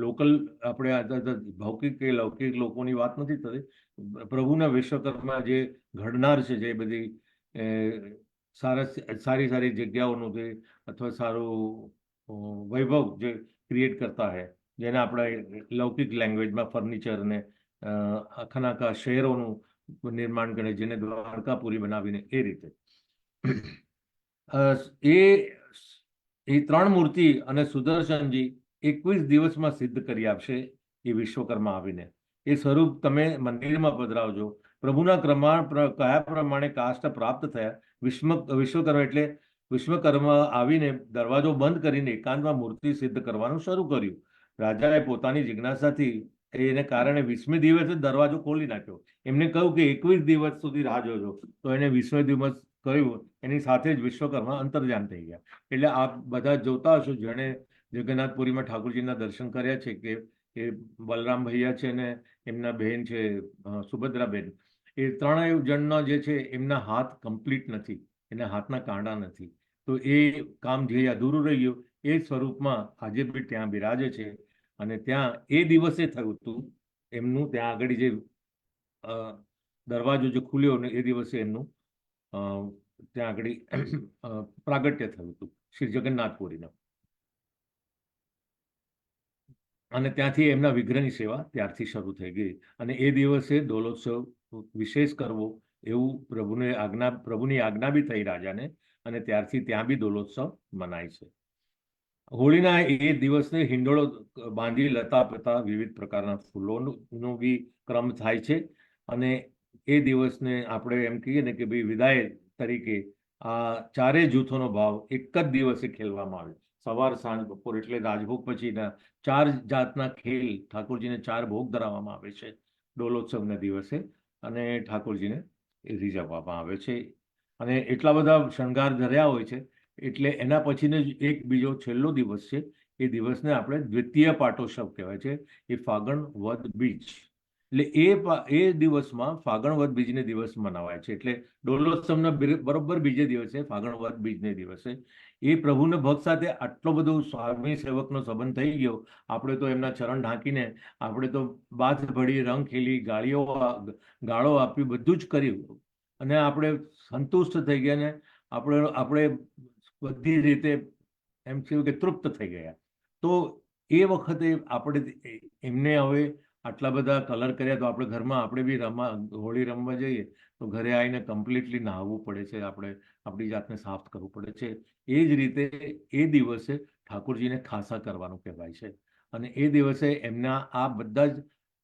લોકલ આપણે ભૌતિક કે લૌકિક લોકોની વાત નથી થતી. પ્રભુના વિશ્વકર્મા જે ઘડનાર છે, જે બધી સારી સારી જગ્યાઓનું જે અથવા સારું વૈભવ જે ક્રિએટ કરતા હે, જેને આપણે લૌકિક લેંગ્વેજમાં ફર્નિચર ને આખા શહેરોનું નિર્માણ કરે, જેને દ્વારકાપુરી બનાવીને એ રીતે એ 3 મૂર્તિ અને સુદર્શનજી 21 દિવસમાં સિદ્ધ કરી આપશે એ વિશ્વકર્મા આવીને. એ સ્વરૂપ તમે મંદિરમાં પધરાવજો. પ્રભુના કયા પ્રમાણે કાષ્ઠ પ્રાપ્ત થયા. વિશ્વકર્મા એટલે વિશ્વકર્મા આવીને દરવાજો બંધ કરીને એકાંતમાં મૂર્તિ સિદ્ધ કરવાનું શરૂ કર્યું. રાજાએ પોતાની જિજ્ઞાસાથી એને કારણે 20મે દિવસે દરવાજો ખોલી નાખ્યો. એમને કહ્યું કે 21 દિવસ સુધી રાહ જોજો. તો એને 20મે દિવસ કર્યું. એની સાથે જ વિશ્વકર્મા અંતર્ધ્યાન થઈ ગયા. એટલે આપ બધા જોતા હશો, જેણે જગન્નાથપુરીમાં ઠાકોરજીના દર્શન કર્યા છે, કે એ બલરામ ભૈયા છે ને એમના બહેન છે સુભદ્રાબેન, એ 3 જણના જે છે એમના હાથ કમ્પ્લીટ નથી, એના હાથના કાંડા નથી. તો એ કામ જે અધૂરું રહી ગયું એ સ્વરૂપમાં આજે બી ત્યાં બિરાજે છે. અને ત્યાં એ દિવસે થયું હતું એમનું, ત્યાં આગળ જે દરવાજો જે ખુલ્યો ને એ દિવસે એમનું ત્યાં આગળ પ્રાગટ્ય થયું હતું શ્રી જગન્નાથપુરીનું. અને ત્યાંથી એમના વિગ્રહની સેવા ત્યારથી શરૂ થઈ ગઈ. અને એ દિવસે દોલોત્સવ વિશેષ કરવો એવું પ્રભુની આજ્ઞા બી થઈ રાજાને. અને ત્યારથી ત્યાં બી દોલોત્સવ મનાય છે. હોળીના એ દિવસને હિંડોળો બાંધી લતા પતા વિવિધ પ્રકારના ફૂલોનો બી ક્રમ થાય છે. અને એ દિવસને આપણે એમ કહીએ ને કે ભાઈ વિદાય તરીકે આ 4 જૂથોનો ભાવ એક જ દિવસે ખેલવામાં આવે. સવાર સાંજ બપોર, એટલે રાજભોગ પછીના 4 જાતના ખેલ ઠાકોરજીને 4 ભોગ ધરાવવામાં આવે છે ડોલોત્સવના દિવસે. અને ઠાકોરજીને રીઝવવામાં આવે છે. અને એટલા બધા શણગાર ધર્યા હોય છે. એટલે એના પછીનો જ એક બીજો છેલ્લો દિવસ છે. એ દિવસને આપણે દ્વિતીય પાટોત્સવ કહેવાય છે. એ ફાગણ વદ બીજ. એટલે એ દિવસમાં ફાગણ વદ બીજને દિવસ મનાવાય છે. એટલે ડોલોત્સવના બરોબર બીજે દિવસે ફાગણ વદ બીજને દિવસે એ પ્રભુને ભક્ત સાથે આટલો બધો સ્વામી સેવકનો સંબંધ થઈ ગયો. આપણે તો એમના ચરણ ઢાંકીને આપણે તો બાથ ભળી, રંગ ખેલી, ગાળો આપી, બધું જ કર્યું. અને આપણે સંતુષ્ટ થઈ ગયા ને આપણે બધી રીતે એમ થયું કે તૃપ્ત થઈ ગયા. તો એ વખતે આપણે એમને હવે આટલા બધા કલર કર્યા, તો આપણે ઘરમાં આપણે બી હોળી રમવા જઈએ તો ઘરે આવીને કમ્પ્લીટલી નહાવવું પડે છે. આપણે આપણી જાતને સાફ કરવું પડે છે. એ જ રીતે એ દિવસે ઠાકોરજીને ખાસા કરવાનું કહેવાય છે. અને એ દિવસે એમના આ બધા જ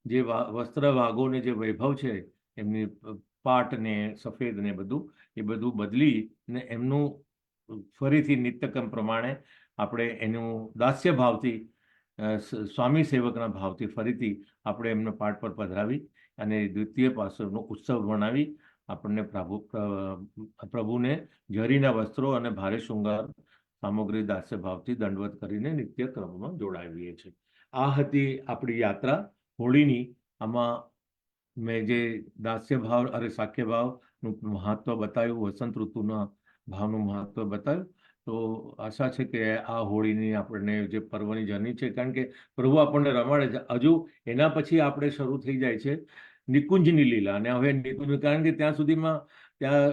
જે વસ્ત્ર વાઘોને જે વૈભવ છે, એમની પાટ ને સફેદ ને બધું, એ બધું બદલી ને એમનું ફરીથી નિત્યક્રમ પ્રમાણે આપણે એનું દાસ્ય ભાવથી, સ્વામી સેવકના ભાવથી ફરીથી આપણે એમનો પાઠ પર પધરાવી અને દ્વિતીય પાસોનો ઉત્સવ મનાવી આપણને પ્રભુને જરીના વસ્ત્રો અને ભારે શૃંગાર સામગ્રી દાસ્ય ભાવથી દંડવત કરીને નિત્ય ક્રમમાં જોડાવીએ છીએ. આ હતી આપણી યાત્રા હોળીની. આમાં મેં જે દાસ્ય ભાવ અને સાખ્ય ભાવનું મહત્વ બતાવ્યું, વસંત ઋતુના ભાવનું મહત્વ બતાવ્યું. તો આશા છે કે આ હોળીની આપણને જે પર્વની જર્ની છે, કારણ કે પ્રભુ આપણને રમાડે છે. હજુ એના પછી આપણે શરૂ થઈ જાય છે નિકુંજની લીલા. અને હવે નિકુંજ, કારણ કે ત્યાં સુધીમાં ત્યાં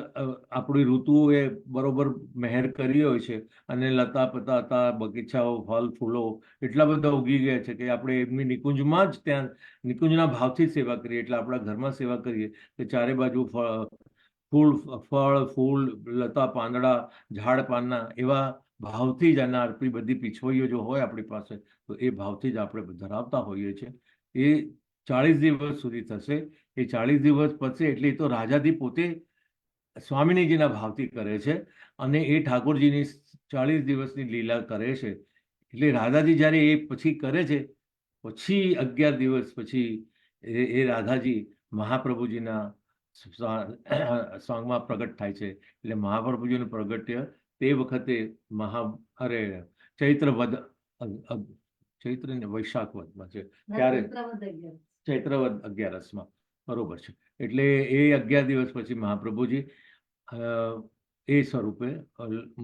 આપણી ઋતુએ બરોબર મહેર કરી હોય છે અને લતા પતા, બગીચાઓ, ફળ ફૂલો એટલા બધા ઉગી ગયા છે કે આપણે એમની નિકુંજમાં જ ત્યાં નિકુંજના ભાવથી સેવા કરીએ. એટલે આપણા ઘરમાં સેવા કરીએ કે ચારે બાજુ ફળ ફૂલ, લતા પાંદડા, ઝાડ પાનના એવા ભાવથી જ આના આપણી બધી પીછવાઈઓ જો હોય આપણી પાસે, તો એ ભાવથી જ આપણે ધરાવતા હોઈએ છીએ. એ 40 દિવસ સુધી થશે. એ 40 દિવસ પતશે એટલે એ તો રાજાજી પોતે સ્વામિનીજીના ભાવથી કરે છે. અને એ ઠાકોરજીની 40 દિવસની લીલા કરે છે. એટલે રાધાજી જ્યારે એ પછી કરે છે, પછી 11 દિવસ પછી એ રાધાજી મહાપ્રભુજીના સોંગમાં પ્રગટ થાય છે. એટલે મહાપ્રભુજીનું પ્રગટ્ય તે વખતે ચૈત્ર ને વૈશાખ વધમાં છે. ત્યારે ચૈત્રવદ 11 બરોબર છે. એટલે એ 11 દિવસ પછી મહાપ્રભુજી એ સ્વરૂપે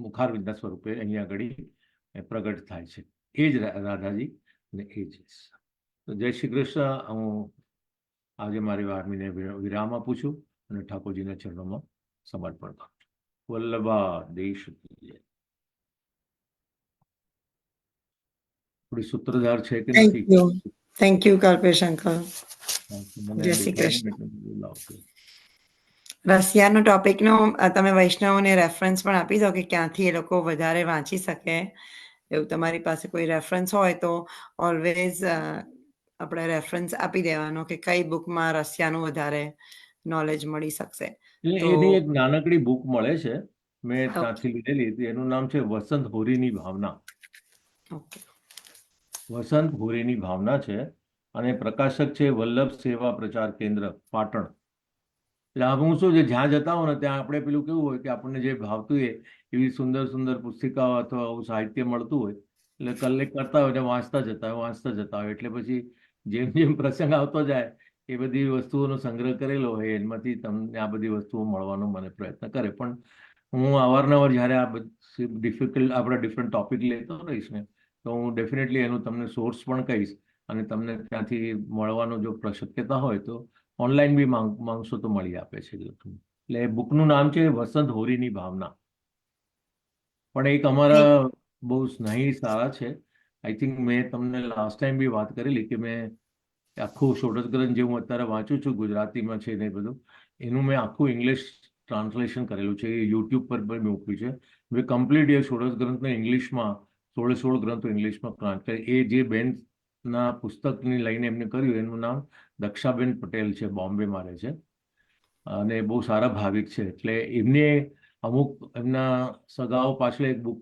મુખારવિંદના સ્વરૂપે અહીંયા આગળ પ્રગટ થાય છે. એ જ રાધાજી ને એ જ. તો જય શ્રી કૃષ્ણ. હું આજે મારી વાર્મીને વિરામ આપું છું અને ઠાકોરજીના ચરણોમાં સમર્પણ કરું છું. વલ્લભા દેશ થોડી સૂત્રધાર છે કે નથી? Thank you Kalpesh uncle. મને જય શ્રી દેખાય કૃષ્ણ. નહીં એટલે લાવજો. રશિયાનો ટોપિકનો તમે વૈષ્ણવોને રેફરન્સ પણ આપી દો કે ક્યાંથી એ લોકો વધારે વાંચી શકે. એવું તમારી પાસે કોઈ રેફરન્સ હોય તો ઓલવેઝ આપણે રેફરન્સ આપી દેવાનો કે કઈ બુકમાં રશિયાનું વધારે નોલેજ મળી શકશે. તો એની એક નાનકડી બુક મળે છે, મેં Okay. ત્યાંથી લીધેલી હતી. એનું નામ છે વસંત હોરીની ભાવના. ઓકે, વસંત હોરીની ભાવના છે અને પ્રકાશક છે વલ્લભ સેવા પ્રચાર કેન્દ્ર, પાટણ. એટલે આ હું શું છે, જ્યાં જતા હો ને ત્યાં આપણે પેલું કેવું હોય કે આપણને જે ભાવતું હોય એવી સુંદર સુંદર પુસ્તિકાઓ અથવા આવું સાહિત્ય મળતું હોય એટલે કલેક્ટ કરતા હોય ને વાંચતા જતા હોય. એટલે પછી જેમ જેમ પ્રસંગ આવતો જાય એ બધી વસ્તુઓનો સંગ્રહ કરેલો હોય એમાંથી તમને આ બધી વસ્તુઓ મળવાનો મને પ્રયત્ન કરે. પણ હું અવારનવાર જ્યારે આ આપણા ડિફરન્ટ ટોપિક લેતો રહીશ ને તો હું ડેફિનેટલી એનું તમને સોર્સ પણ કહીશ અને તમને ત્યાંથી મળવાનો જો શક્યતા હોય તો ઓનલાઈન બી માંગશો તો મળી આપે છે. એટલે બુકનું નામ છે વસંત હોરીની ભાવના. પણ એક અમારા બહુ સ્નેહી સારા છે, આઈ થિંક મેં તમને લાસ્ટ ટાઈમ બી વાત કરેલી કે મેં આખું ષોડશ ગ્રંથ જે હું અત્યારે વાંચું છું ગુજરાતીમાં છે ને બધું, એનું મેં આખું ઇંગ્લિશ ટ્રાન્સલેશન કરેલું છે. એ યુટ્યુબ પર પણ મૂક્યું છે. મેં કમ્પ્લીટ એ ષોડશ ગ્રંથને ઇંગ્લિશમાં 16 ગ્રંથો ઇંગ્લિશમાં ટ્રાન્સલેટ. એ જે બેનના પુસ્તકની લઈને એમને કર્યું એનું નામ દક્ષાબેન પટેલ છે, બોમ્બેમાં રહે છે અને બહુ સારા ભાવિક છે. એટલે એમને અમુક એમના સગાઓ પાછળ એક બુક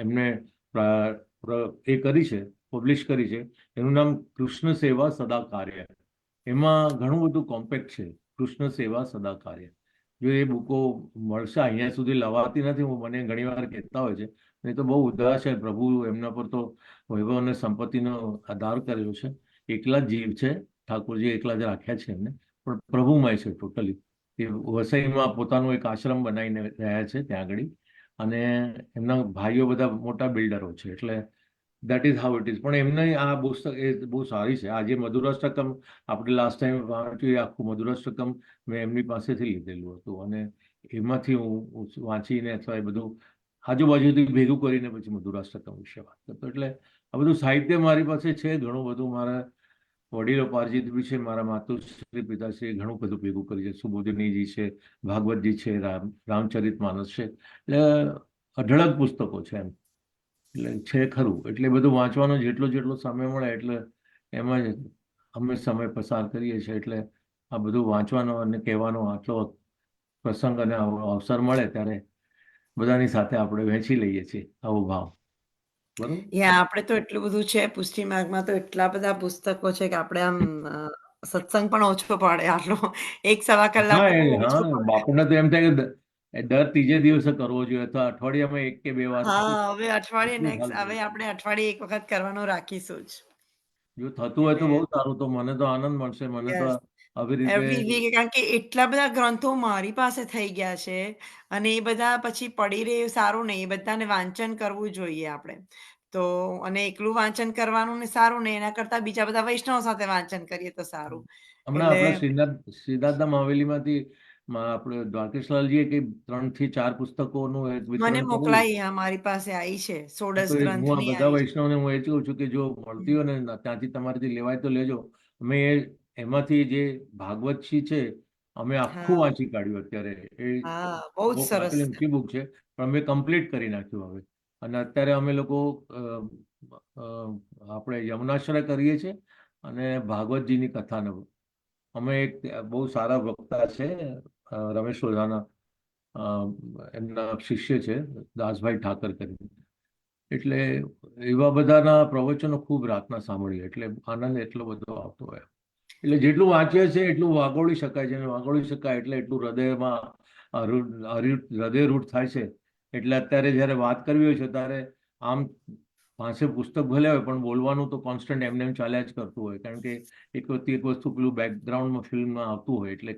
એમને એ કરી છે, પબ્લિશ કરી છે. એનું નામ કૃષ્ણ સેવા સદા કાર્ય. એમાં ઘણું બધું કોમ્પેક્ટ છે, કૃષ્ણ સેવા સદા કાર્ય. જો એ બુકો મળશે, અહીંયા સુધી લવાતી નથી, મને ઘણી વાર કહેતા હોય છે. એ તો બહુ ઉદાસ છે, પ્રભુ એમના પર તો વૈભવ અને સંપત્તિનો આધાર કરેલો છે. એકલા જ જીવ છે, ઠાકોરજી એકલા જ રાખ્યા છે એમને, પણ પ્રભુમય છે ટોટલી. એ વસઈમાં પોતાનું એક આશ્રમ બનાવીને રહ્યા છે ત્યાં આગળ અને એમના ભાઈઓ બધા મોટા બિલ્ડરો છે. એટલે that is how it is. પણ એમને આ પુસ્તક એ બહુ સારી છે. આજે મધુરાષ્ટકમ આપણે લાસ્ટ ટાઈમ વાંચ્યું, એ આખું મધુરાષ્ટકમ મેં એમની પાસેથી લીધેલું હતું અને એમાંથી હું વાંચીને અથવા એ બધું આજુબાજુથી ભેગું કરીને પછી મધુરાષ્ટકમ વિશે વાત કરતો. એટલે આ બધું સાહિત્ય મારી પાસે છે ઘણું બધું. મારા વડીલો પાર્જિત બી છે, મારા માતુશ્રી પિતાશ્રી ઘણું બધું ભેગું કરી છે. સુબોધિનીજી છે, ભાગવતજી છે, રામચરિત માનસ છે. એટલે અઢળક પુસ્તકો છે એમ. એટલે છે ખરું. એટલે બધું વાંચવાનો જેટલો સમય મળે એટલે એમાં જ અમે સમય પસાર કરીએ છીએ. એટલે આ બધું વાંચવાનો અને કહેવાનો આટલો પ્રસંગ અને અવસર મળે ત્યારે બધાની સાથે આપણે વહેંચી લઈએ છીએ આવો ભાવ. બરોબર. આપણે તો એટલું બધું છે, પુષ્ટિ માર્ગમાં તો એટલા બધા પુસ્તકો છે કે આપણે આમ સત્સંગ પણ ઓછો પડે. આટલો 1-1.25 કલાક બાપુને તો એમ થાય કે દર ત્રીજે દિવસે કરવો જોઈએ, તો અઠવાડિયામાં 1 કે 2 વાર. હવે આપણે અઠવાડિયે એક વખત કરવાનું રાખીશું જ. જો થતું હોય તો બહુ સારું, તો મને તો આનંદ મળશે. મને તો આવી એવરી રીતે વીક, કારણ કે એટલા બધા ગ્રંથો મારી પાસે થઈ ગયા છે અને એ બધા પછી પડી રહે સારું નહીં. એ બધાને વાંચન કરવું જોઈએ આપણે તો. અને એકલું વાંચન કરવાનું ને સારું નહીં, એના કરતા બીજા બધા વૈષ્ણવ સાથે વાંચન કરીએ તો સારું. હમણાં આપણે શ્રીનાથધામ હવેલીમાંથી આપણે દ્વારકેશલાલજીએ કે 3 થી 4 પુસ્તકોનું મને મોકલાઈ, મારી પાસે આવી છે ષોડશ ગ્રંથ. હું આ બધા વૈષ્ણવને હું એ જ કહું છું કે જો મળતી હોય ને ત્યાંથી તમારાથી લેવાય તો લેજો. અમે એમાંથી જે ભાગવતજી છે અમે આખું વાંચી કાઢ્યું અત્યારે. એ બહુ જ સરસ બુક છે પણ અમે કમ્પ્લીટ કરી નાખ્યું હવે. અને અત્યારે અમે લોકો આપણે યમુનાશ્રય કરીએ છીએ અને ભાગવતજીની કથાને અમે એક બહુ સારા વક્તા છે રમેશ ઓઝાના એમના શિષ્ય છે દાસભાઈ ઠાકર કરીને. એટલે એવા બધાના પ્રવચનો ખૂબ રાતના સાંભળીએ એટલે આનંદ એટલો બધો આવતો હોય. એટલે જેટલું વાંચીએ છીએ એટલું વાગોળી શકાય છે, અને વાગોળી શકાય એટલે એટલું હૃદયમાં હૃદયરૂઢ થાય છે. એટલે અત્યારે જ્યારે વાત કરવી હોય છે ત્યારે આમ પાસે પુસ્તક ભલે હોય પણ બોલવાનું તો કોન્સ્ટન્ટ એમને એમ ચાલ્યા જ કરતું હોય, કારણ કે એક વસ્તુ પેલું બેકગ્રાઉન્ડમાં ફિલ્મમાં આવતું હોય એટલે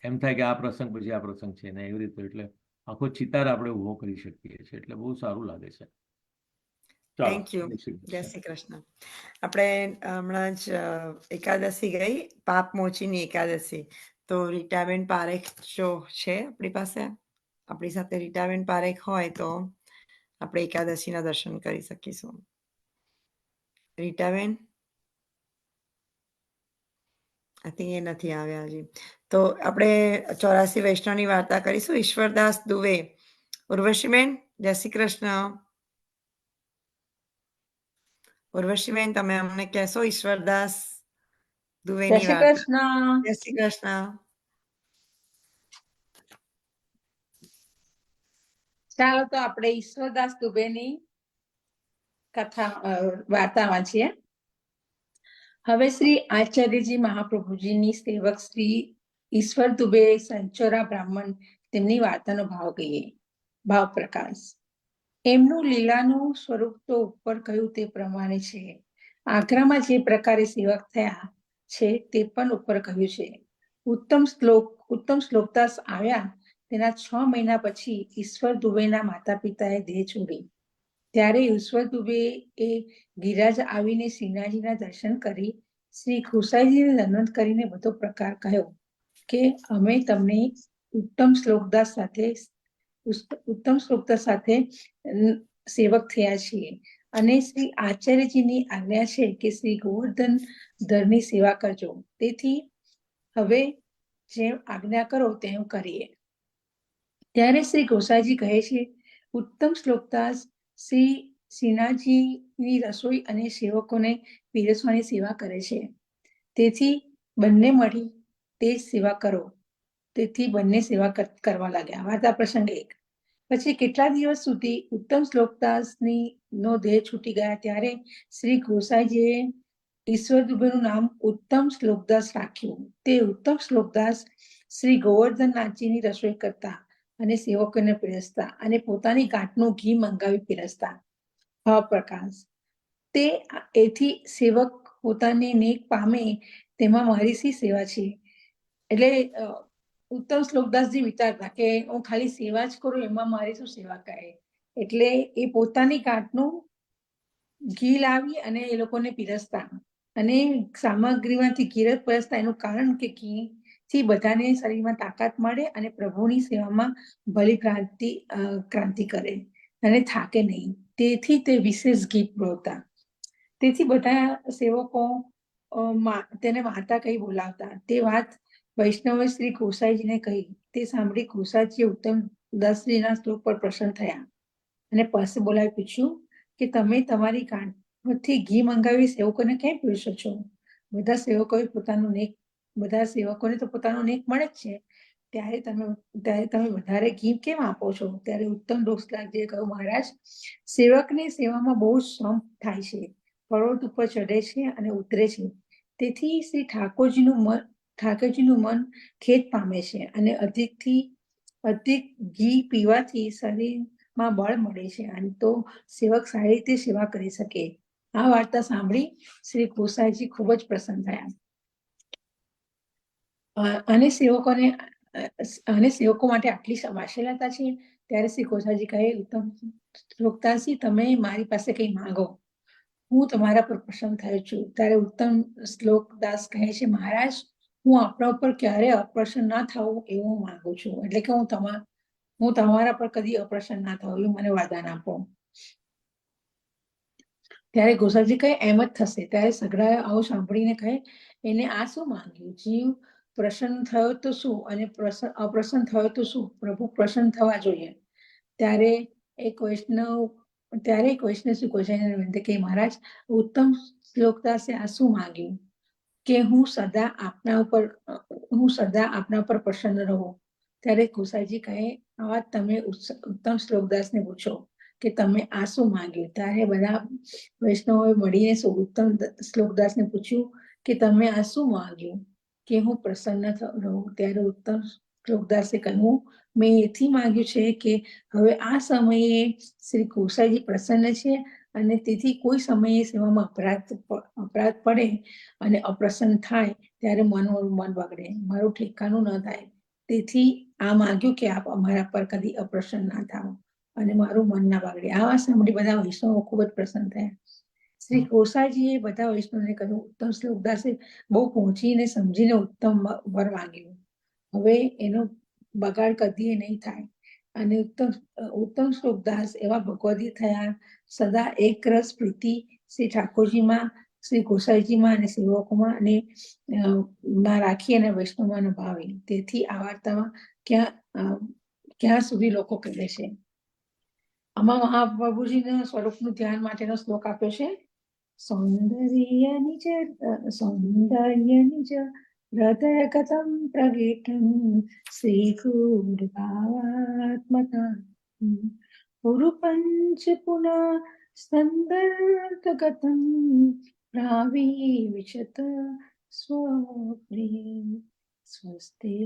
એમ થાય કે આ પ્રસંગ પછી આ પ્રસંગ છે ને એવી રીતે, એટલે આખો ચિતાર આપણે ઊભો કરી શકીએ છીએ, એટલે બહુ સારું લાગે છે. ચાલો, થેન્ક યુ. જય શ્રી જય કૃષ્ણ. શ્રી કૃષ્ણ. આપણે હમણાં જ એકાદશી ગઈ, પાપ મોચીની એકાદશી. તો રીટાબેન પારેખ જો છે આપણી પાસે, આપણી સાથે રીટાબેન પારેખ હોય તો આપણે એકાદશીના દર્શન કરી શકીશું. રીટાબેન આઈ થિંક એ નથી આવ્યા હજી. તો આપણે 84 વૈષ્ણવની વાર્તા કરીશું. ઈશ્વરદાસ દુવે. ઉર્વશીબેન, જય શ્રી કૃષ્ણ. ઉર્વશીબેન, તમે અમને કહેશો ઈશ્વરદાસ જય દુવેની શ્રી વાર્તા? કૃષ્ણ. જય શ્રી કૃષ્ણ. ચાલો તો આપણે ઈશ્વરદાસ દુબેની કથા વાર્તા વાંચીએ. હવે શ્રી આચાર્યજી મહાપ્રભુજીની સેવક શ્રી ઈશ્વર દુબે સંચોરા બ્રાહ્મણ તેમની વાર્તાનો ભાવ કહીએ. ભાવ પ્રકાશ. એમનું લીલાનું સ્વરૂપ તો ઉપર કહ્યું તે પ્રમાણે છે. આગ્રામાં જે પ્રકારે સેવક થયા છે તે પણ ઉપર કહ્યું છે. ઉત્તમ શ્લોકદાસ આવ્યા તેના 6 મહિના પછી ઈશ્વર દુબેના માતા પિતાએ દેહ છોડી. ત્યારે ઈશ્વર દુબે એ ગિરાજ આવીને શ્રીનાથજીના દર્શન કરી શ્રી ખુશાઈજીને દંડવત કરીને બધો પ્રકાર કહ્યો કે અમે તમને ઉત્તમ શ્લોકદાસ સાથે સેવક થયા છીએ અને શ્રી આચાર્યજીની આજ્ઞા છે કે શ્રી ગોવર્ધન ધરની સેવા કરજો. તેથી હવે જેમ આજ્ઞા કરો તેમ કરીએ. ત્યારે શ્રી ગોસાઈજી કહે છે, ઉત્તમ શ્લોકદાસ શ્રી શ્રીનાથજીની રસોઈ અને સેવકોને પીરસવાની સેવા કરે છે. તેથી બંને મળી તે સેવા કરો. તેથી બંને સેવા કરવા લાગ્યા. વાર્તા પ્રસંગ 1. પછી કેટલા દિવસ સુધી ઉત્તમ શ્લોકદાસની નો દેહ છૂટી ગયા ત્યારે શ્રી ગોસાઈજીએ ઈશ્વર દુબેનું નામ ઉત્તમ શ્લોકદાસ રાખ્યું. તે ઉત્તમ શ્લોકદાસ શ્રી ગોવર્ધનનાથજીની રસોઈ કરતા અને સેવકોને પીરસતા અને પોતાની ગાંઠનું ઘી મંગાવી પીરસતા. ભાવ પ્રકાશ. તે એથી સેવક પોતાની નેક પામે તેમાં મારી શી સેવા છે. એટલે ઉત્તમ શ્લોકદાસજી વિચારતા કે હું ખાલી સેવા જ કરું, એમાં મારી શું સેવા કહે. એટલે એ પોતાની ગાંઠનું ઘી લાવી અને એ લોકોને પીરસતા અને સામગ્રીમાંથી ઘી પીરસતા. એનું કારણ કે ઘી થી બધાને શરીરમાં તાકાત મળે અને પ્રભુની સેવામાં ભલી ક્રાંતિ કરે અને થાકે નહીં. તેથી તે વિશેષ ઘી પીરસતા. તેથી બધા સેવકો તેને માતા કહી બોલાવતા. તે વાત વૈષ્ણવે શ્રી ગોસાઈજીને કહી. તે સાંભળી ગોસાઈજી ઉત્તમ દાસજીના શ્લોક પર પ્રસન્ન થયા અને પાસે બોલાવી પૂછ્યું કે તમે તમારી ગાંઠથી ઘી મંગાવી સેવકોને કેમ પીરસો છો? બધા સેવકોને તો પોતાનું નેક મળે જ છે, ત્યારે તમે વધારે ઘી કેમ આપો છો? ત્યારે ઉત્તમ દોષલાજીએ કહ્યું, મહારાજ, સેવકની સેવામાં બહુ શ્રમ થાય છે, પર્વત ઉપર ચડે છે અને ઉતરે છે. તેથી શ્રી ઠાકોરજીનું મન ખેદ પામે છે અને અધિક ઘી પીવાથી શરીરમાં બળ મળે છે અને તો સેવક સારી રીતે સેવા કરી શકે. આ વાર્તા સાંભળી શ્રી ગોસાઈજી ખૂબ જ પ્રસન્ન થયા અને સેવકો માટે આટલી વાત્સલ્યતા છે. ત્યારે શ્રી ગોસાઈજી કહે, ઉત્તમ શ્લોકદાસજી, તમે મારી પાસે કંઈ માંગો, હું તમારા પર પ્રસન્ન થયો છું. ત્યારે ઉત્તમ શ્લોકદાસ કહે છે, મહારાજ, હું આપણા ઉપર ક્યારે અપ્રસન્ન ના થવું એવું માંગુ છું. એટલે કે હું તમારા પર કદી અપ્રસન્ન ના થવું એવું મને વરદાન આપો. ત્યારે ગોસાઈજી કહે, એમ જ થશે. ત્યારે સગડાએ આવું સાંભળીને કહે, એને આ શું માંગ્યું? જીવ પ્રસન્ન થયો તો શું અને અપ્રસન્ન થયો તો શું? પ્રભુ પ્રસન્ન થવા જોઈએ. ત્યારે એક વૈષ્ણવ શ્રી ગોસાઈને વિનંતી કે, મહારાજ, ઉત્તમ શ્લોકદાસે આ શું માંગ્યું કે હું સદા આપના ઉપર પ્રસન્ન રહું? ત્યારે ગોસાઈજી કહે, આ વાત તમે ઉત્તમ શ્લોકદાસને પૂછો કે તમે આ શું માંગ્યું. ત્યારે બધા વૈષ્ણવોએ મળીને ઉત્તમ શ્લોકદાસને પૂછ્યું કે તમે આ શું માંગ્યું કે હું પ્રસન્ન રહું. ત્યારે ઉત્તમ લોકદાસે કહ્યું, મેં એથી માંગ્યું છે કે હવે આ સમયે શ્રી ગોસાઈજી પ્રસન્ન છે અને તેથી કોઈ સમયે સેવામાં અપરાધ પડે અને અપ્રસન્ન થાય ત્યારે મારું મન બગડે, મારું ઠેકાણું ન થાય. તેથી આ માંગ્યું કે આપ અમારા પર કદી અપ્રસન્ન ના થાઓ અને મારું મન ના બગડે. આ વાત સાંભળી બધા વૈષ્ણવો ખૂબ જ પ્રસન્ન થયા. શ્રી ગોસાઈજીએ બધા વૈષ્ણવને કહ્યું, ઉત્તમ શ્લોકદાસે બહુ પહોંચીને સમજીને ઉત્તમ વર માંગ્યું. હવે એનો બગાડ કદી નહીં થાય અને ઉત્તમ શ્લોકદાસ એવા ભગવદી થયા. સદા એક રસ પ્રીતિ શ્રી ઠાકોરજીમાં, શ્રી ગોસાઈજીમાં અને સેવકોમાં અને માં રાખી અને વૈષ્ણવમાં ભાવી. તેથી આ વાર્તામાં ક્યાં સુધી લોકો કહે છે. આમાં મહાપ્રભુજીના સ્વરૂપનું ધ્યાન માટેનો શ્લોક આપ્યો છે. સૌંદર્ય નિજ હૃદય ગતમ પ્રગીતમ શ્રી ગુરુભાવાત્મકા પુરુપંચ પુનઃ સંદર્ભ ગતમ વિચત સ્વપ્રિય સ્વસ્તે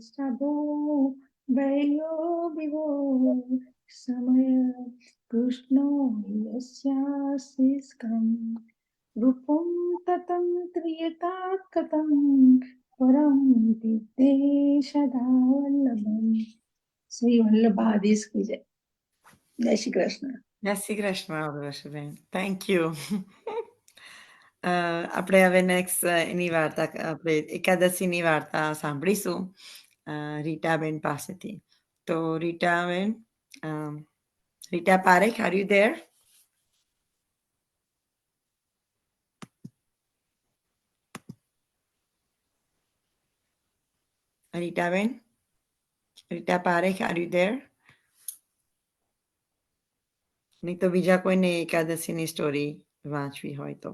સભો ભયો વિભો સમય કૃષ્ણો યસ્યાસ્તિસ્કમ રૂપમ તતમ ત્રિયતાત કતમ પરમ વિદ્યેશદા વલ્લભમ. શ્રી વલ્લભાધીશ કી જય. જય શ્રી કૃષ્ણ. જય શ્રી કૃષ્ણ વર્ષબેન, થેન્ક યુ. આપણે હવે નેક્સ્ટ એની વાર્તા આપણે એકાદશીની વાર્તા સાંભળીશું રીટાબેન પાસેથી. તો Ritaben, Rita Parekh, R you there? Ritaben, Rita Parekh, R you there? નહીં તો બીજા કોઈને એકાદશીની સ્ટોરી વાંચવી હોય તો.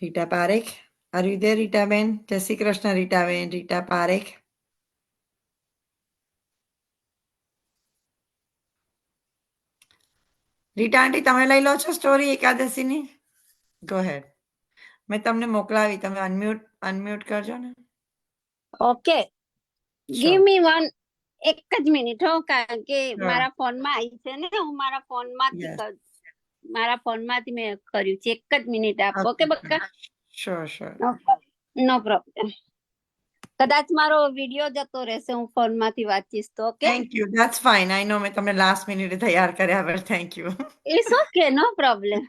Rita Parekh, R you there Ritaben? જય શ્રી કૃષ્ણ રીટાબેન, રીટા પારેખ. રીટા આંટી, તમે લઈ લો છો સ્ટોરી એકાદશીની? ગો હેડ. મેં તમને મોકલાવી, તમે અનમ્યુટ કરજો ને. ઓકે, ગીવ મી વન, એક જ મિનિટ હો, કારણ કે Sure. મારા ફોનમાં આવી છે ને, હું મારા ફોનમાંથી Yes. મારા ફોનમાંથી મેં કર્યું છે. એક જ મિનિટ આપો. ઓકે બક્કા, શ્યોર. No problem. કદાચ મારો વિડિયો જતો રહેશે, હું ફોનમાંથી વાંચીશ તો. Okay, thank you, that's fine. I know મેં તમને લાસ્ટ મિનિટે તૈયાર કર્યા, but thank you. It's okay, no problem.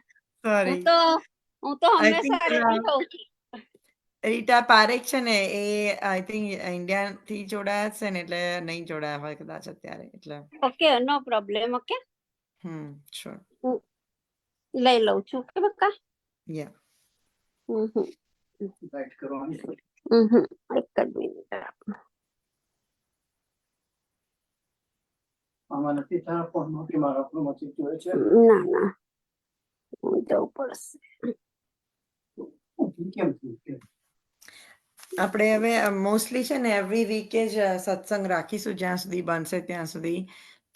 Sorry. હું તો I think, હંમેશા રેડી હોઉં છું. રીટા પારેખ છે ને, એ આઈ થિંક ઇન્ડિયાથી જોડાયા છે ને, એટલે નહીં જોડાયા હોય કદાચ અત્યારે, એટલે. Okay, no problem. Okay, sure. લઈ લઉં છું. ઓકે બક્કા. યા. એક જ મિનિટ આપો. આમાં નથી તારા ફોનમાંથી મારા ફોનમાંથી જોયે છે. ના, હું જવું પડશે. કેમ થયું? આપણે હવે મોસ્ટલી છે ને એવરી વીકે જ સત્સંગ રાખીશું, જ્યાં સુધી બનશે ત્યાં સુધી.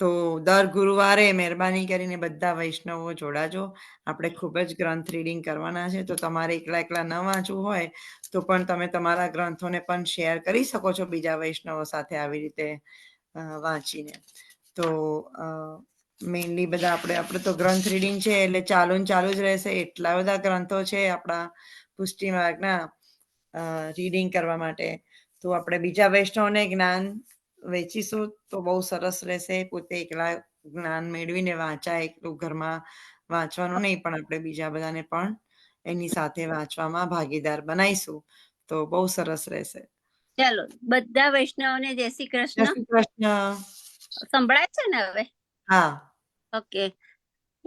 તો દર ગુરુવારે મહેરબાની કરીને બધા વૈષ્ણવો જોડાજો. આપણે ખૂબ જ ગ્રંથ રીડિંગ કરવાના છે, તો તમારે એકલા ન વાંચવું હોય તો પણ તમે તમારા ગ્રંથોને પણ શેર કરી શકો છો બીજા વૈષ્ણવો સાથે આવી રીતે વાંચીને. તો મેઇનલી બધા આપણે તો ગ્રંથ રીડિંગ છે એટલે ચાલુ જ રહેશે. એટલા બધા ગ્રંથો છે આપણા પુષ્ટિ માર્ગના રીડિંગ કરવા માટે. તો આપણે બીજા વૈષ્ણવને જ્ઞાન વેચીશું તો બહુ સરસ રહેશે. પોતે એકલા જ્ઞાન મેળવીને વાંચાય, એકલું ઘરમાં વાંચવાનું નહીં, પણ આપણે બીજા બધાને પણ એની સાથે વાંચવામાં ભાગીદાર બનાવીશું તો બહુ સરસ રહેશે. ચાલો, બધા વૈષ્ણવોને જય શ્રી જય કૃષ્ણ. શ્રી કૃષ્ણ. સંભળાય છે ને હવે? હા. ઓકે,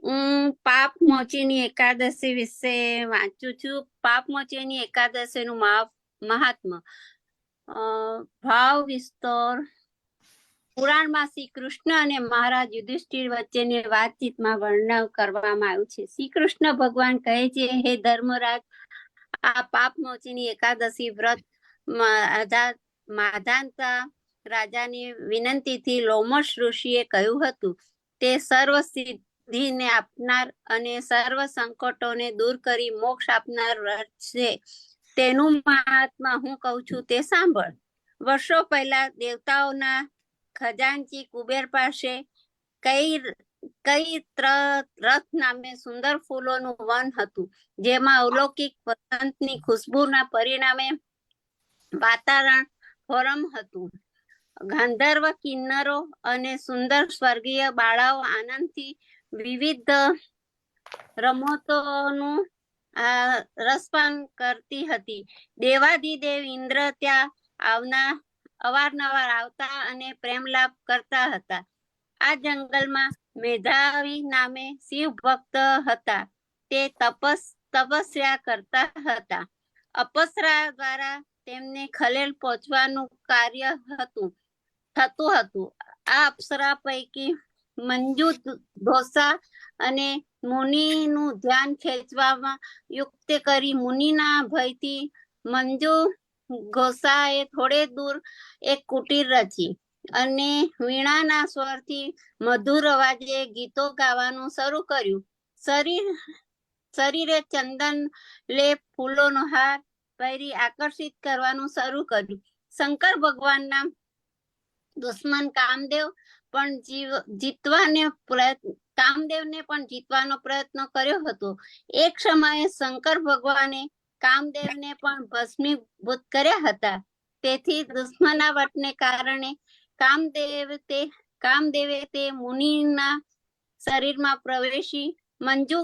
હું પાપ મોચીની એકાદશી વિશે વાંચું છું. પાપ મોચીની એકાદશીનું મહાત્મ્ય. ભાવ વિસ્તર. પુરાણમાં શ્રી કૃષ્ણ અને મહારાજ યુધિષ્ઠિર વચ્ચેની વાતચીતમાં વર્ણન કરવામાં આવ્યું છે. શ્રી કૃષ્ણ ભગવાન કહે છે, હે ધર્મરાજ, આ પાપ મોચીની એકાદશી વ્રત માધાંતા રાજાની વિનંતીથી લોમશ ઋષિએ કહ્યું હતું, તે સર્વ સિદ્ધિને આપનાર અને સર્વ સંકટોને દૂર કરી મોક્ષ આપનાર વ્રત છે. તેનું મહાત્મા હું કહું છું તે સાંભળ. વર્ષો પહેલા દેવતાઓના ખજાનચી કુબેર પાસે કઈ રથ નામે સુંદર ફૂલોનું વન હતું, જેમાં અલૌકિક વસંતની ખુશ્બુના પરિણામે વાતાવરણ ગરમ હતું. ગાંધર્વ કિન્નરો અને સુંદર સ્વર્ગીય બાળાઓ આનંદથી વિવિધ રમતોનું રસપાન કરતી હતી. દેવાધિદેવ ઇન્દ્ર ત્યાં અવારનવાર આવતા અને પ્રેમલાપ કરતા હતા. આ જંગલમાં મેધાવી નામે શિવ ભક્ત હતા. તે તપસ્યા કરતા હતા. અપસરા દ્વારા તેમને ખલેલ પહોંચવાનું કાર્ય થતું હતું. આ અપ્સરા પૈકી મંજુ ઘોષા અને મુનિનું ધ્યાન ખેંચવામાં યુક્ત કરી મુનિના ભયથી મંજુ ઘોષાએ થોડે દૂર એક કુટીર રચી અને વીણાના સ્વરથી મધુર અવાજે ગીતો ગાવાનું શરૂ કર્યું. શરીરે ચંદન લેપ ફૂલોનો હાર પહેરી આકર્ષિત કરવાનું શરૂ કર્યું. શંકર ભગવાનના દુશ્મન કામદેવને પણ જીતવાનો પ્રયત્ન કર્યો હતો. એક સમયે શંકર ભગવાને કામદેવને પણ ભસ્મીભૂત કર્યા હતા. તેથી દુશ્મનાવટને કારણે કામદેવે તે મુનિના શરીરમાં પ્રવેશી મંજુ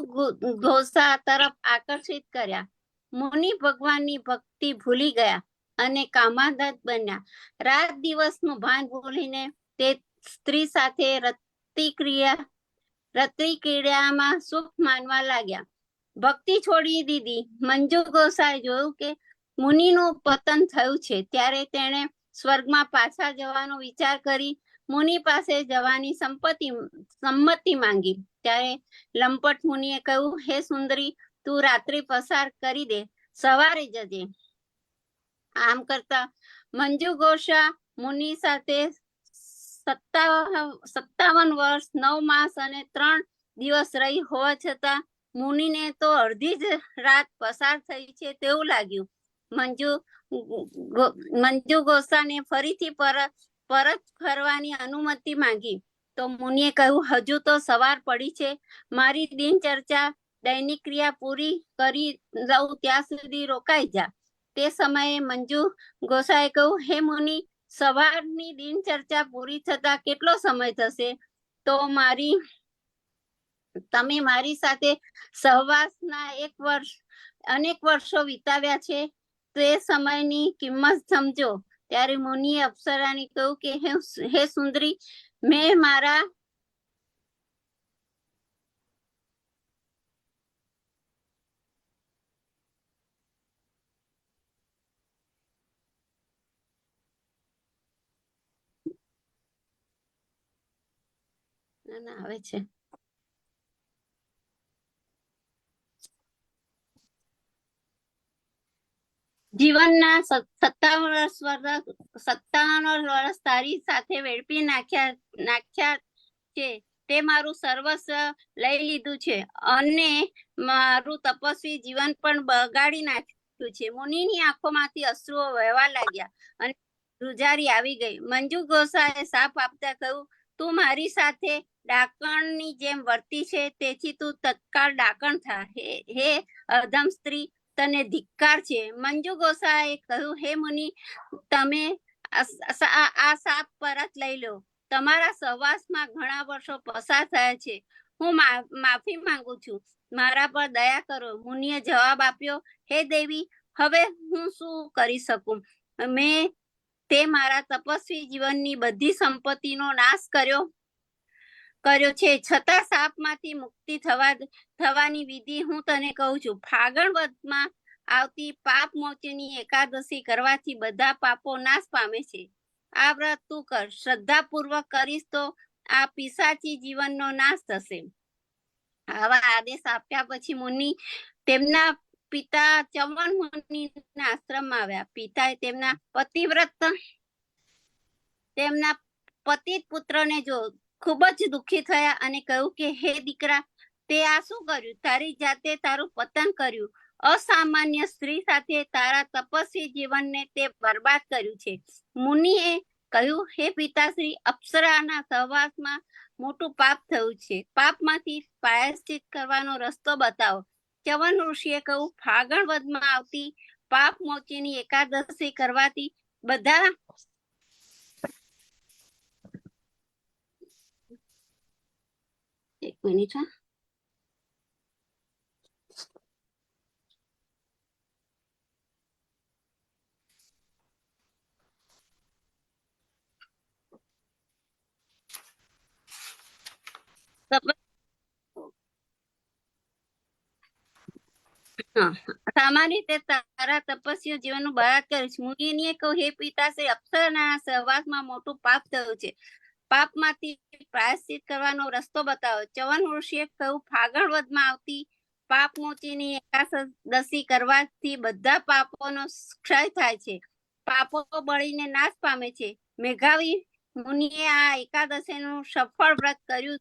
ઘોષા તરફ આકર્ષિત કર્યા. મુનિ ભગવાનની ભક્તિ ભૂલી ગયા અને કામાધત બન્યા. રાત દિવસનું ભાન ભૂલીને તે સ્ત્રી સાથે રતિક્રિયામાં સુખ માનવા લાગ્યા. ભક્તિ છોડી દીધી. મંજુ ઘોષાએ જોયું કે મુનિનું પતન થયું છે. ત્યારે તેણે સ્વર્ગમાં પાછા જવાનો વિચાર કરી મુનિ પાસે જવાની સંમતિ માંગી. ત્યારે લંપટ મુનિએ કહ્યું, હે સુંદરી, તું રાત્રિ પસાર કરી દે, સવારે જજે. આમ કરતા મંજુ ઘોષા મુનિ સાથે 57 વર્ષ 9 માસ અને 3 દિવસ રહી હોવા છતાં મુનિને તો અડધી જ રાત પસાર થઈ છે તેવું લાગ્યું. મંજુ ઘોષાને ફરીથી પરત ફરવાની અનુમતિ માંગી તો મુનિએ કહ્યું, હજુ તો સવાર પડી છે. મારી દિનચર્યા દૈનિક ક્રિયા પૂરી કરી લઉં ત્યાં સુધી રોકાઈ જા. તે સમયે મંજુ ઘોષાએ કહ્યું, હે મુનિ, સવારની દિનચર્યા પૂરી થતા કેટલો સમય થશે? તો તમે મારી સાથે સહવાસના અનેક વર્ષો વિતાવ્યા છે, તે સમયની કિંમત સમજો. ત્યારે મુનિએ અપ્સરાને કહ્યું કે હે સુંદરી, મેં મારા આવે છે જીવનના 57 વર્ષ તારી સાથે વેડફી નાખ્યા છે. તે મારું સર્વસ્વ લઈ લીધું છે અને મારું તપસ્વી જીવન પણ બગાડી નાખ્યું છે. મુનિની આંખોમાંથી અશ્રુઓ વહેવા લાગ્યા અને ધ્રુજારી આવી ગઈ. મંજુ ઘોષાએ સાપ આપતા કહ્યું, તું મારી સાથે ડાકણની જેમ વર્તી છે, તેથી તું તત્કાળ ડાકણ થા. હે અધમ સ્ત્રી, તને ધિક્કાર છે. મંજુ ઘોષાએ કહ્યું, હે મુનિ, તમે આ સાપ પરત લઈ લો. તમારા સહવાસમાં ઘણા વર્ષો પસાર થયા છે. હું માફી માંગુ છું. મારા પર દયા કરો. મુનિએ જવાબ આપ્યો, હે દેવી, હવે હું શું કરી શકું? તે મારા તપસ્વી જીવનની બધી સંપત્તિનો નાશ કર્યો છે, છતાં સાપમાંથી મુક્તિ થવાની વિધિ હું તને કહું છું. ફાગણ વદમાં આવતી પાપ મોચની એકાદશી કરવાથી બધા પાપો નાશ પામે છે. આ વ્રત તું કર. શ્રદ્ધાપૂર્વક કરીશ તો આ પિશાચી જીવનનો નાશ થશે. આવા આદેશ આપ્યા પછી મુનિ તેમના પિતા ચ્યવન મુનિના આશ્રમમાં આવ્યા. પિતાએ તેમના પતિત પુત્રને જો ખૂબ જ દુઃખી થયા અને કહ્યું કે હે દીકરા, તે આ શું કર્યું? તારી જાતે તારું પતન કર્યું. અસામાન્ય સ્ત્રી સાથે તારા તપસ્વી જીવનને તે બરબાદ કર્યું છે. મુનિએ કહ્યું, હે પિતાશ્રી, અપ્સરાના સહવાસમાં મોટું પાપ થયું છે. પાપમાંથી પ્રાયશ્ચિત કરવાનો રસ્તો બતાવો. ચ્યવન ઋષિએ કહ્યું, ફાગણ વદમાં આવતી પાપ મોચીની એકાદશી કરવાથી બધા એક મિનિટ હા સામાન્ય રીતે તારા તપસ્વી જીવનનું બળાત્કાર કર્યું છે. મુનિએ કહ્યું, હે પિતાશ્રી, અપ્સરાના સહવાસમાં મોટું પાપ થયું છે. પાપમાંથી પ્રાયશ્ચિત કરવાનો રસ્તો બતાવો. ચ્યવન ઋષિએ કહ્યું, ફાગણ વદમાં આવતી પાપ મોચીની એકાદશી કરવાથી બધા પાપોનો ક્ષય થાય છે. પાપો બળીને નાશ પામે છે. મેઘાવી મુનિએ આ એકાદશીનું સફળ વ્રત કર્યું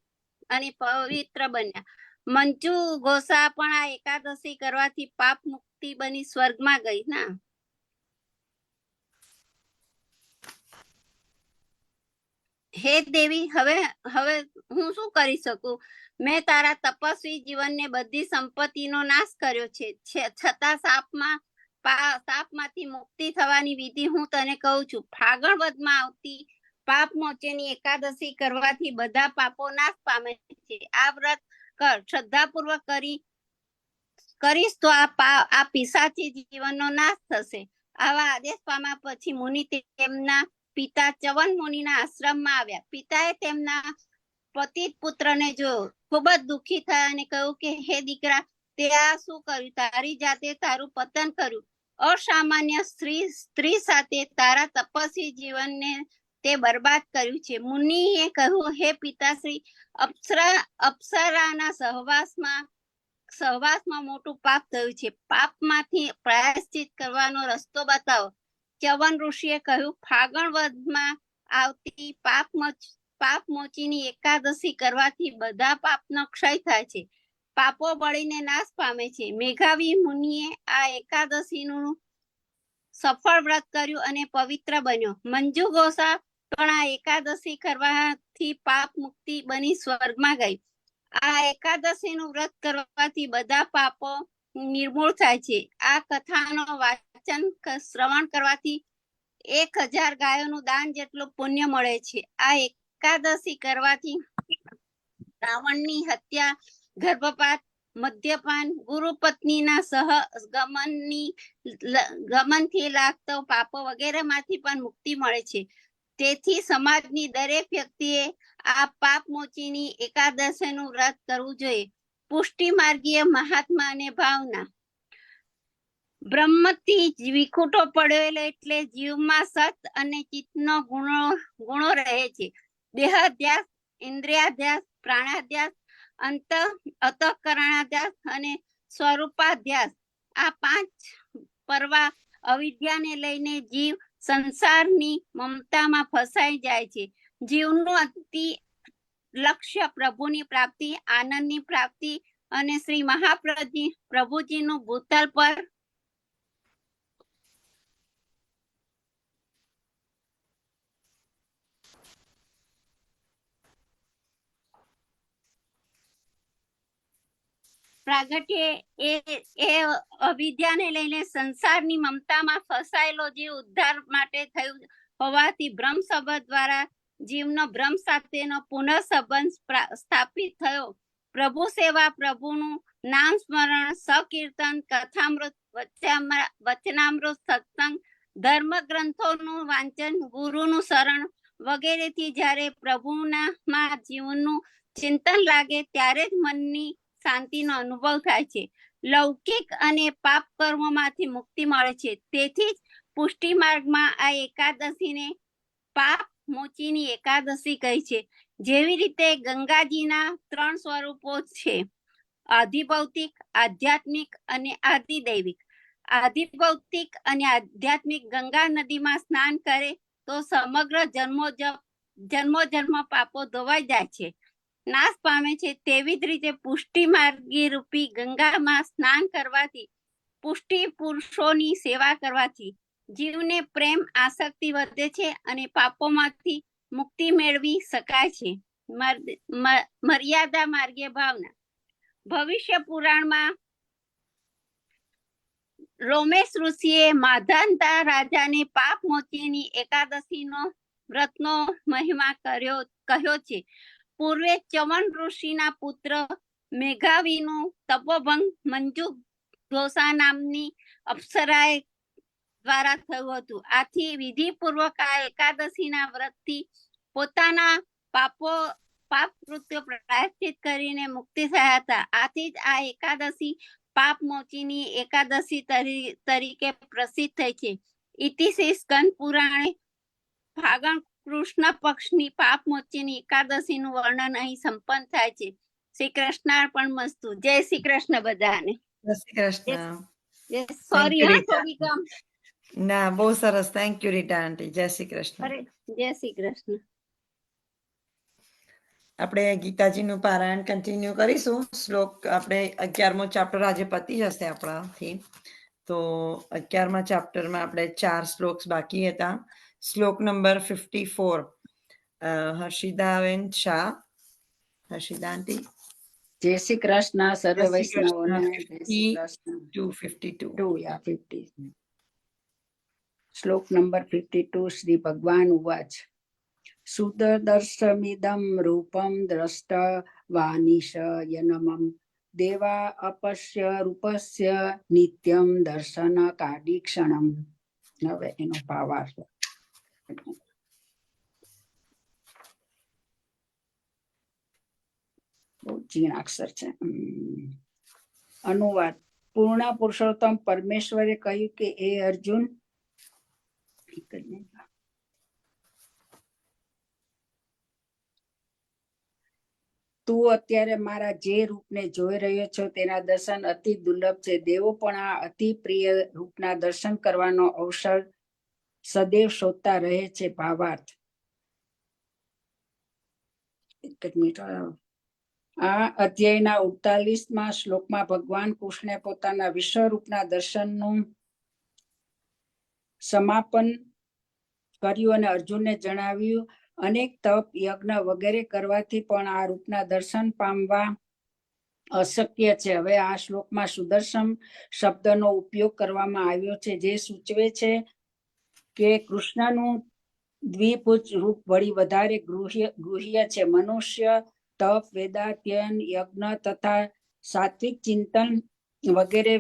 અને પવિત્ર બન્યા. મંજુ ઘોષા પણ આ એકાદશી કરવાથી પાપ મુક્તિ બની સ્વર્ગમાં ગઈ ના. હે દેવી, હવે હું શું કરી શકું? મેં તારા તપસ્વી જીવનને બધી સંપત્તિનો નાશ કર્યો છે. છતાં સાપમાંથી મુક્તિ થવાની વિધિ હું તને કહું છું. ફાગણ વદમાં આવતી પાપ મોચેની એકાદશી કરવાથી બધા પાપો નાશ પામે છે. આ વ્રત કર, શ્રદ્ધાપૂર્વક કરીશ તો આ પિશાચી જીવનનો નાશ થશે. આવા આદેશ પામ્યા પછી મુનિ તેમના પિતા ચ્યવન મુનિના આશ્રમમાં આવ્યા. પિતાએ તેમના પતિત પુત્રને જોયો, ખૂબ જ દુઃખી થયા અને કહ્યું કે હે દીકરા, તે આ શું કર્યું? તારી જાતે તારું પતન કર્યું. અસામાન્ય સ્ત્રી સાથે તારા તપસ્વી જીવનને તે બરબાદ કર્યું છે. મુનિએ કહ્યું, હે પિતાશ્રી, અપ્સરાના સહવાસમાં મોટું પાપ થયું છે. પાપમાંથી પ્રાયશ્ચિત કરવાનો રસ્તો બતાવો. ચ્યવન ઋષિએ કહ્યું, ફાગણ વદમાં આવતી પાપ મોચીની એકાદશી કરવાથી બધા પાપનો ક્ષય થાય છે. પાપો બળીને નાશ પામે છે. મેઘાવી મુનિએ આ એકાદશીનું સફળ વ્રત કર્યું અને પવિત્ર બન્યો. મંજુ ઘોષા પણ આ એકાદશી કરવાથી પાપ મુક્તિ બની સ્વર્ગમાં ગઈ. આ એકાદશીનું વ્રત કરવાથી બધા પાપો નિર્મૂળ થાય છે. આ કથાનો વાચન શ્રવણ કરવાથી 1000 ગાયોનું દાન જેટલું પુણ્ય મળે છે. આ એકાદશી કરવાથી રાવણની હત્યા, ગર્ભપાત, મદ્યપાન, ગુરુ પત્નીના ગમનથી લાગતો પાપો વગેરેમાંથી પણ મુક્તિ મળે છે. તેથી સમાજની દરેક વ્યક્તિએ આ પાપ મોચીની એકાદશીનું વ્રત કરવું જોઈએ. પુષ્ટિ માર્ગીય મહાત્મા અને ભાવના. બ્રહ્મથી વિખૂટો પડેલો એટલે જીવમાં સત અને ચિત્તનો ગુણો રહે છે. દેહાધ્યાસ, ઇન્દ્રિયાધ્યાસ, પ્રાણાધ્યાસ, અંતઃકરણાધ્યાસ અને સ્વરૂપાધ્યાસ, આ 5 પરવા અવિદ્યાને લઈને જીવ સંસારની મમતામાં ફસાઈ જાય છે. જીવનું અંતિ લક્ષ્ય પ્રભુની પ્રાપ્તિ, આનંદની પ્રાપ્તિ અને શ્રી પ્રભુજીનું ભૂતલ પર પ્રાગટ્ય એ અવિદ્યાને લઈને સંસારની મમતામાં ફસાયેલો જીવ ઉદ્ધાર માટે થયું હોવાથી બ્રહ્મ સંબંધ દ્વારા જીવનો બ્રહ્મ સાથેનો પુનઃ સંબંધ સ્થાપિત થયો. પ્રભુ સેવા, પ્રભુનું નામ સ્મરણ, સકીર્તન, કથામૃત, વચનામૃત, સત્સંગ, ધર્મ ગ્રંથોનું વાંચન, ગુરુનું શરણ વગેરેથી જ્યારે પ્રભુના જીવનનું ચિંતન લાગે ત્યારે જ મનની શાંતિનો અનુભવ થાય છે. લૌકિક અને પાપ કર્મોમાંથી મુક્તિ મળે છે. તેથી જ પુષ્ટિ માર્ગમાં આ એકાદશીને પાપ મોચીની એકાદશી કહી છે. જેવી રીતે ગંગાજીના 3 સ્વરૂપો છે, આધિભૌતિક, આધ્યાત્મિક અને આધિદૈવિક. આધિભૌતિક અને આધ્યાત્મિક ગંગા નદીમાં સ્નાન કરે તો સમગ્ર જન્મોજન્મ પાપો ધોવાઈ જાય છે, નાશ પામે છે. તેવી જ રીતે પુષ્ટિ માર્ગી રૂપી ગંગામાં સ્નાન કરવાથી, પુષ્ટિ પુરુષોની સેવા કરવાથી જીવને પ્રેમ આસક્તિ વધે છે અને પાપોમાંથી મુક્તિ મેળવી શકાય છે. મર્યાદા માર્ગીય ભાવના. ભવિષ્ય પુરાણમાં રોમેશ ઋષિએ માધાંતા રાજાને પાપ મોચીની એકાદશીનો વ્રતનો મહિમા કહ્યો છે. પૂર્વે ચવન ઋષિના પુત્ર મેઘાવીનું તપોભંગ મંજુ ઘોષા નામની અપ્સરાએ દ્વારા થયું હતું. આથી વિધિપૂર્વક આ એકાદશીના વ્રતથી પોતાના પાપ કૃત્યો પ્રાયશ્ચિત કરીને મુક્તિ થયા હતા. આથી જ આ એકાદશી પાપ મોચીની એકાદશી તરીકે પ્રસિદ્ધ થઈ છે. ઇતિશ્રી સ્કંદ પુરાણે ફાગણ કૃષ્ણ પક્ષની પાપ મોચીની એકાદશીનું વર્ણન અહીં સંપન્ન થાય છે. શ્રી કૃષ્ણાર્પણ મસ્તુ. જય શ્રી કૃષ્ણ બધાને. જય શ્રી કૃષ્ણ. સોરી you, હા, Rita. થોડી કમ. ના, બહુ સરસ. થેન્ક યુ રીટા આંટી. જય શ્રી કૃષ્ણ. અરે જય શ્રી કૃષ્ણ. આપણે ગીતાજીનું પારાયણ કન્ટિન્યુ કરીશું. શ્લોક આપણે 11મો ચેપ્ટર આજે પતી જશે આપણાથી. તો 11મા ચેપ્ટરમાં આપણે 4 શ્લોક્સ બાકી હતા. શ્લોક નંબર 54. હર્ષિદાબેન શાહ. હર્ષિદા આંટી. જય શ્રી કૃષ્ણ સર્વ જય શ્રી કૃષ્ણ. વૈષ્ણવોને. જય શ્રી કૃષ્ણ. 52. શ્લોક નંબર 52. શ્રી ભગવાન ઉવાચ. સુદર્શમિદમ રૂપમ દ્રષ્ટવાનિશયનમં દેવા અપશ્ય રૂપસ્ય નિત્યમ દર્શન કાદીક્ષણમ. હવે એનો ભાવાર્થ. બહુ ઝીણાક્ષર છે. અનુવાદ. પૂર્ણ પુરુષોત્તમ પરમેશ્વરે કહ્યું કે એ અર્જુન, તું અત્યારે મારા જે રૂપને જોઈ રહ્યો છો તેના દર્શન અતિ દુર્લભ છે. દેવો પણ આ અતિ પ્રિય રૂપના દર્શન કરવાનો અવસર સદૈવ શોધતા રહે છે. ભાવાર્થ. એક જ મિનિટ. આ અધ્યાયના 48મા શ્લોકમાં ભગવાન કૃષ્ણે પોતાના વિશ્વરૂપના દર્શનનું સમાપન કર્યું અને અર્જુનને જણાવ્યું, અનેક તપ યજ્ઞ વગેરે કરવાથી પણ આ રૂપના દર્શન પામવા અશક્ય છે. હવે આ શ્લોકમાં સુદર્શન શબ્દનો ઉપયોગ કરવામાં આવ્યો છે, જે સૂચવે છે કે કૃષ્ણનું દ્વિભુજ રૂપ વળી વધારે ગુહ્ય છે. મનુષ્ય તપ, વેદાધ્યયન, યજ્ઞ તથા સાત્વિક ચિંતન વગેરે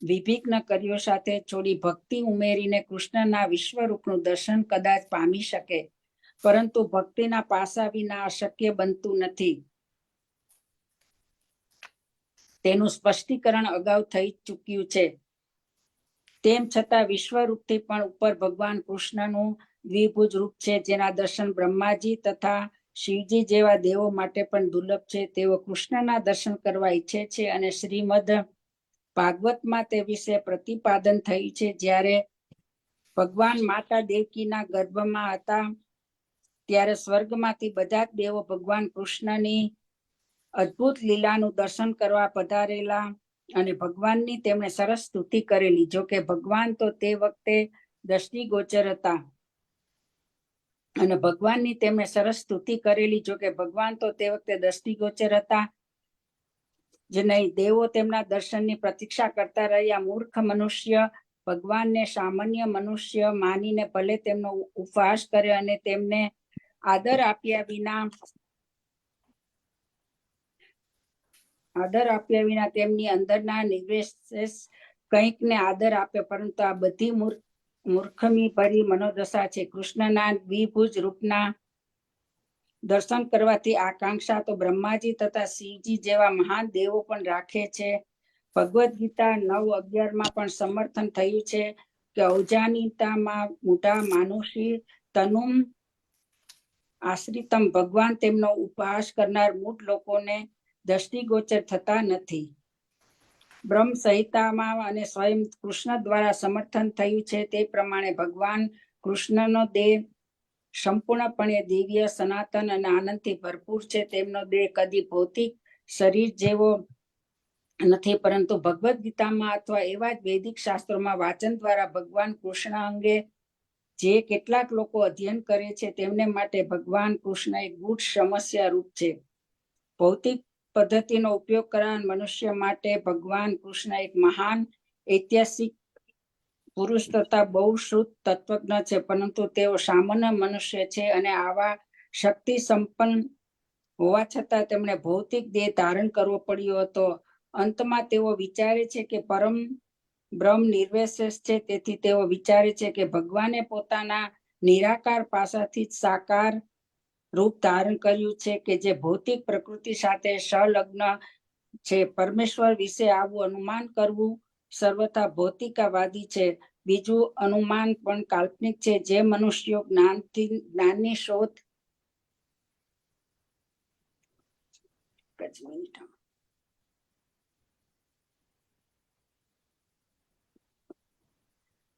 વિભિન્ન કાર્યો સાથે થોડી ભક્તિ ઉમેરીને કૃષ્ણના વિશ્વરૂપનું દર્શન કદાચ પામી શકે, પરંતુ ભક્તિના પાસા વિના અશક્ય બનતું નથી. તેનું સ્પષ્ટીકરણ અગાઉ થઈ ચૂક્યું છે. તેમ છતાં વિશ્વરૂપથી પણ ઉપર ભગવાન કૃષ્ણનું દ્વિભુજ રૂપ છે, જેના દર્શન બ્રહ્માજી તથા શિવજી જેવા દેવો માટે પણ દુર્લભ છે. તેઓ કૃષ્ણના દર્શન કરવા ઈચ્છે છે અને શ્રીમદ ભાગવતમાં તે વિશે પ્રતિપાદન થયું છે. જ્યારે ભગવાન માતા દેવકીના ગર્ભમાં હતા ત્યારે સ્વર્ગમાંથી બધા જ દેવો ભગવાન કૃષ્ણની અદ્ભુત લીલાનું દર્શન કરવા પધારેલા અને ભગવાનની તેમણે સરસ સ્તુતિ કરેલી. જોકે ભગવાન તો તે વખતે દ્રષ્ટિગોચર હતા અને ભગવાનની તેમણે સરસ સ્તુતિ કરેલી. જોકે ભગવાન તો તે વખતે દ્રષ્ટિગોચર હતા જ નહીં. દેવો તેમના દર્શનની પ્રતીક્ષા કરતા રહ્યા. મૂર્ખ મનુષ્ય ભગવાનને સામાન્ય મનુષ્ય માનીને ભલે તેમનો ઉપહાસ કરે અને તેમને આદર આપ્યા વિના તેમની અંદરના નિર્વિશેષ કંઈકને આદર આપે, પરંતુ આ બધી મૂર્ખમી ભરી મનોદશા છે. કૃષ્ણના દ્વિભુજ રૂપના દર્શન કરવાથી આકાંક્ષા તો બ્રહ્માજી તથા શિવજી જેવા મહાન દેવો પણ રાખે છે. ભગવદ્ ગીતા 9:11 પણ સમર્થન થયું છે કે ઔજાનીતામાં મૂઢા માનુષી તનુમ આશ્રિતમ. ભગવાન તેમનો ઉપહાસ કરનાર મૂઢ લોકોને દ્રષ્ટિગોચર થતા નથી. બ્રહ્મ સંહિતામાં અને સ્વયં કૃષ્ણ દ્વારા સમર્થન થયું છે તે પ્રમાણે ભગવાન કૃષ્ણનો દેહ સંપૂર્ણપણે દિવ્ય, સનાતન અને આનંદથી ભરપૂર છે. તેમનો દેહ કદી ભૌતિક શરીર જેવો નથી, પરંતુ ભગવદ્ ગીતામાં અથવા એવા જ વૈદિક શાસ્ત્રોમાં વાંચન દ્વારા ભગવાન કૃષ્ણ અંગે જે કેટલાક લોકો અધ્યયન કરે છે તેમને માટે ભગવાન કૃષ્ણ એક ગૂઢ સમસ્યા રૂપ છે. ભૌતિક પદ્ધતિનો ઉપયોગ કરનાર મનુષ્ય માટે ભગવાન કૃષ્ણ એક મહાન ઐતિહાસિક પુરુષ તથા બહુ શુદ્ધ તત્વજ્ઞ છે, પરંતુ તેઓ સામાન્ય મનુષ્ય છે અને આવા શક્તિ સંપન્ન હોવા છતાં તેમણે ભૌતિક દેહ ધારણ કરવો પડ્યો હતો. અંતમાં તેઓ વિચારે છે કે પરમ બ્રહ્મ નિર્વિશેષ છે, તેથી તેઓ વિચારે છે કે ભગવાને પોતાના નિરાકાર પાસાથી જ સાકાર રૂપ ધારણ કર્યું છે કે જે ભૌતિક પ્રકૃતિ સાથે સંલગ્ન છે. પરમેશ્વર વિશે આવું અનુમાન કરવું સર્વથા ભૌતિકવાદી છે. બીજું અનુમાન પણ કાલ્પનિક છે. જે મનુષ્યો જ્ઞાનની શોધ